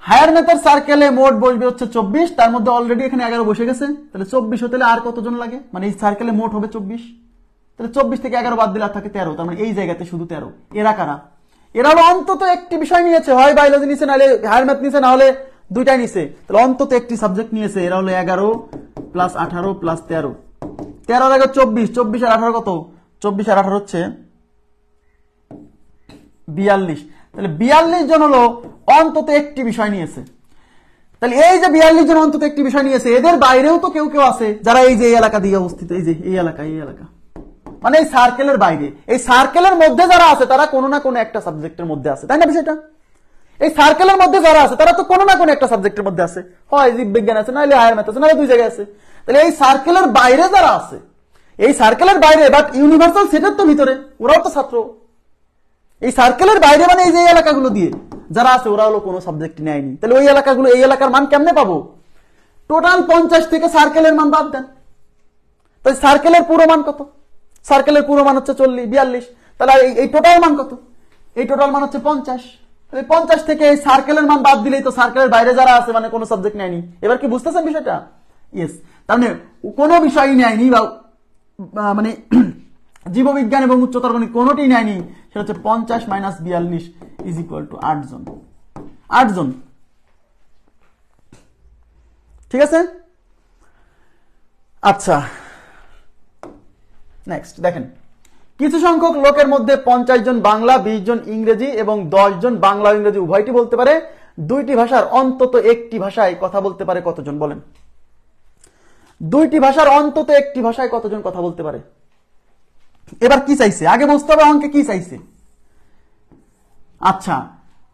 হায়ার ম্যাথের সার্কেলে মোট বসবে হচ্ছে 24, তার মধ্যে অলরেডি এখানে 11 বসে গেছে। তাহলে 24 হতে আর কতজন লাগে? মানে এই সার্কেলে মোট হবে 24, তাহলে 24 থেকে 11 বাদ দিলে আর থাকে 13। তার মানে এই জায়গাতে শুধু 13। এরা কারা? এরা অন্তত একটি বিষয় নিয়েছে, হয় বায়োলজি নিছে নাহলে হায়ার ম্যাথ নিছে, না হলে দুইটাই নিছে। তাহলে অন্তত একটি সাবজেক্ট নিয়েছে। এরা হলো 11 প্লাস 18 প্লাস 13, 13 আর 24, 24 আর 18 কত? 24 আর 18 হচ্ছে 42। তাহলে 42 জন হলো অন্তত একটি বিষয় নিয়েছে। তাহলে এই যে 42 জন অন্তত একটি বিষয় নিয়েছে, এদের বাইরেও তো কেউ আছে যারা এই যে এই এলাকা দিয়ে অবস্থিত, এই যে এই এলাকা মানে এই সার্কেলের বাইরে। এই সার্কেলের মধ্যে যারা আছে তারা কোনো না কোনো একটা সাবজেক্টের মধ্যে আছে, তাই না বিষয়টা? এই সার্কেলের মধ্যে যারা আছে তারা তো কোনো না কোনো একটা সাবজেক্টের মধ্যে আছে, হয় জীববিজ্ঞান আছে, নাহলে হায়ার ম্যাথ আছে, নাহলে দুই জায়গায় আছে। তাহলে এই সার্কেলের বাইরে যারা আছে, এই সার্কেলের বাইরে বাট ইউনিভার্সাল সেটের তো ভিতরে, ওরাও তো ছাত্র। এই সার্কেলের বাইরে মানে এই যে এলাকাগুলো দিয়ে যারা আছে, ওরা হলো কোনো সাবজেক্ট নেয়নি। তাহলে ওই এলাকাগুলো, এই এলাকার মান কেমনে পাবো? টোটাল 50 থেকে সার্কেলের মান বাদ দেন। তাই সার্কেলের পুরো মান কত? সার্কেলের পুরো মান হচ্ছে 42। তাহলে এই টোটাল মান কত? এই টোটাল মান হচ্ছে 50। তাহলে 50 থেকে এই সার্কেলের মান বাদ দিলেই তো সার্কেলের বাইরে যারা আছে মানে কোনো সাবজেক্ট নেয়নি। এবার কি বুঝতেছেন বিষয়টা? ইয়েস, তার মানে কোনো বিষয়ই নেয়নি, বা মানে জীববিজ্ঞান এবং উচ্চতর গণিত কোনোটি নেয়নি। সেটা হচ্ছে 50 মাইনাস 42 ইজ ইকুয়াল টু 8 জন। 8 জন, ঠিক আছে? আচ্ছা নেক্সট দেখেন, কিছু সংখ্যক লোকের মধ্যে 50 জন বাংলা, 20 জন ইংরেজি এবং 10 জন বাংলা ও ইংরেজি উভয়টি বলতে পারে। দুইটি ভাষার অন্তত একটি ভাষায় কথা বলতে পারে কতজন? বলেন। দুইটি ভাষার অন্তত একটি ভাষায় কতজন কথা বলতে পারে? এবার কি চাইছে? আগে বুঝতে হবে অঙ্কে কি চাইছে। আচ্ছা,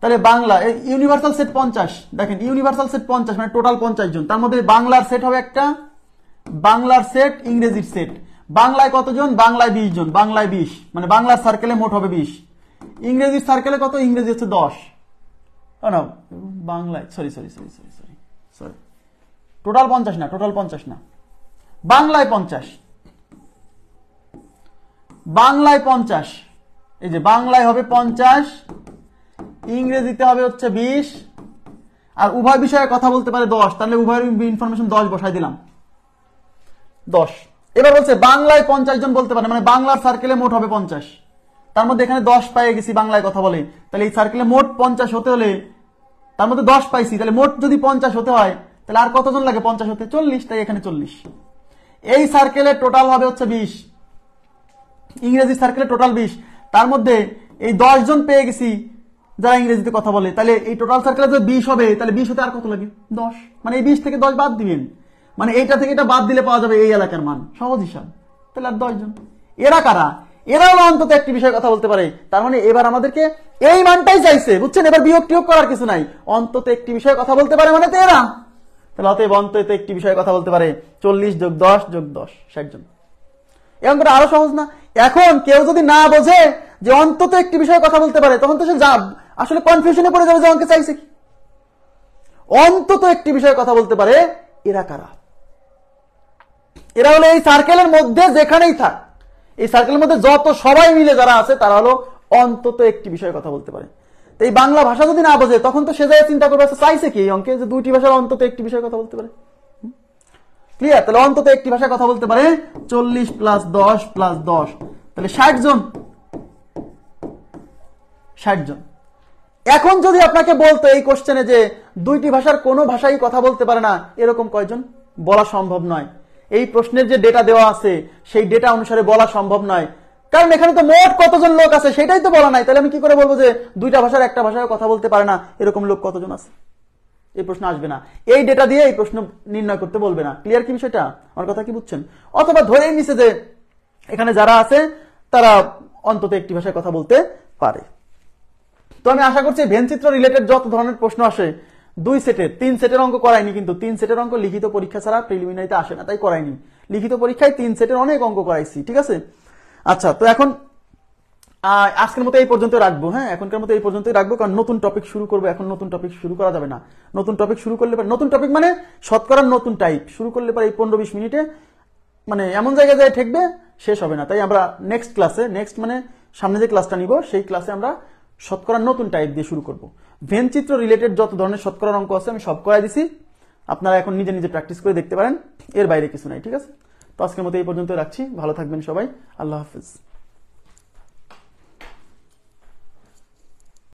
তাহলে বাংলা ইউনিভার্সাল সেট 50, দেখেন ইউনিভার্সাল সেট 50 মানে টোটাল 50 জন, তার মধ্যে বাংলার সেট হবে একটা, বাংলার সেট, ইংরেজির সেট। বাংলায় কতজন? বাংলায় 20 জন, বাংলায় 20 মানে বাংলার সার্কেলে মোট হবে 20। ইংরেজির সার্কেলে কত? ইংরেজি হচ্ছে 10। না বাংলায়, সরি টোটাল 50 না, টোটাল 50 না, বাংলায় 50, বাংলায় 50, এই যে বাংলায় হবে 50, ইংরেজিতে হবে হচ্ছে 20, আর উভয় বিষয়ে কথা বলতে পারে 10, তাহলে উভয়ের ইনফরমেশন 10 বসাই দিলাম 10। এবার বলছে বাংলায় 50 জন বলতে পারে, মানে বাংলার সার্কেলে মোট হবে 50, তার মধ্যে এখানে 10 পেয়ে গেছি বাংলায় কথা বলে, তাহলে এই সার্কেলে মোট 50 হতে হলে তার মধ্যে 10 পাইছি, তাহলে মোট যদি 50 হতে হয় তাহলে আর কতজন লাগে 50 হতে? 40, তাই এখানে 40। এই সার্কেলে টোটাল হবে হচ্ছে 20, ইংরেজি সার্কেলে টোটাল 20, তার মধ্যে এই 10 জন পেয়ে গেছি যারা ইংরেজিতে কথা বলে, তাহলে এই টোটাল সার্কেলে যদি 20 হবে তাহলে 20 হতে আর কত লাগে? 10, মানে এই 20 থেকে 10 বাদ দিবেন, মানে এইটা থেকে এটা বাদ দিলে পাওয়া যাবে এই এলাকার মান, সহজ হিসাব। তাহলে আর 10 জন। এরা কারা? এরা হলো অন্তত একটি বিষয়ে কথা বলতে পারে, তার মানে এবার আমাদেরকে এই মানটাই চাইছে, বুঝছেন? এবার বিয়োগ টিয়োগ করার কিছু নাই, অন্তত একটি বিষয়ে কথা বলতে পারে মানে তো এরা। তাহলে অতএব অন্তত একটি বিষয়ে কথা বলতে পারে 40 যোগ 10 যোগ 10, 60 জন। এই অঙ্কটা আরো সহজ না? এখন কেউ যদি না বোঝে যে অন্তত একটি বিষয়ে কথা বলতে পারে, তখন তো সে আসলে কনফিউশনে পড়ে যাবে যে অঙ্কে চাইছে কি। অন্তত একটি বিষয়ে কথা বলতে পারে, এরা কারা? এরা হলো এই সার্কেলের মধ্যে যেখানেই থাক, এই সার্কেলের মধ্যে যত সবাই মিলে যারা আছে তারা হলো অন্তত একটি বিষয়ে কথা বলতে পারে। তো এই বাংলা ভাষা যদি না বোঝে তখন তো সে যায় চিন্তা করবে আচ্ছা চাইছে কি এই অঙ্কে, যে দুইটি ভাষার অন্তত একটি বিষয়ে কথা বলতে পারে। ক্লিয়ার? তাহলে অন্তত একটি ভাষায় কথা বলতে পারে 40 প্লাস 10 প্লাস 10, তাহলে 60 জন, 60 জন। এখন যদি আপনাকে বলতো এই কোশ্চেনে যে দুইটি ভাষার কোনো ভাষাই কথা বলতে পারে না, এরকম কয়জন? বলা সম্ভব নয়। এই প্রশ্নের যে ডেটা দেওয়া আছে সেই ডেটা অনুসারে বলা সম্ভব নয়, কারণ এখানে তো মোট কতজন লোক আছে সেটাই তো বলা নাই। তাহলে আমি কি করে বলবো যে দুইটা ভাষার একটা ভাষায় কথা বলতে পারে না, এরকম লোক কতজন আছে? এই প্রশ্ন আসবে না, এই ডেটা দিয়ে এই প্রশ্ন নির্ণয় করতে বলবে না। ক্লিয়ার কি বিষয়টা? আমার কথা কি বুঝছেন? অথবা ধরেই নিছে যে এখানে যারা আছে তারা অন্তত একটি ভাষায় কথা বলতে পারে। তো আমি আশা করছি ভেনচিত্র রিলেটেড যত ধরনের প্রশ্ন আসে, 2 সেটের 3 সেটের অঙ্ক করাইনি, কিন্তু 3 সেটের অঙ্ক লিখিত পরীক্ষা ছাড়া প্রিলিমিনারিতে আসে না, তাই করাইনি। লিখিত পরীক্ষায় 3 সেটের অনেক অঙ্ক করাইছি, ঠিক আছে? আচ্ছা, তো এখন আজকের মতো এই পর্যন্ত রাখবো। হ্যাঁ, এখনকার মতো এই পর্যন্তই রাখবো, কারণ নতুন টপিক শুরু করবো। এখন নতুন টপিক শুরু করা যাবে না। নতুন টপিক শুরু করলে পরে, নতুন টপিক মানে শতকরার নতুন টাইপ শুরু করলে পরে এই 15-20 মিনিটে মানে এমন জায়গায় যায় ঠেকবে, শেষ হবে না। তাই আমরা নেক্সট ক্লাসে, নেক্সট মানে সামনে যে ক্লাসটা নিব সেই ক্লাসে আমরা শতকরার নতুন টাইপ দিয়ে শুরু করব। ভেনচিত্র রিলেটেড যত ধরনের শতকরার অঙ্ক আছে আমি সব করাই দিছি, আপনারা এখন নিজে নিজে প্র্যাকটিস করে দেখতে পারেন, এর বাইরে কিছু নাই। ঠিক আছে? তো আজকের মতো এই পর্যন্ত রাখছি, ভালো থাকবেন সবাই, আল্লাহ হাফিজ।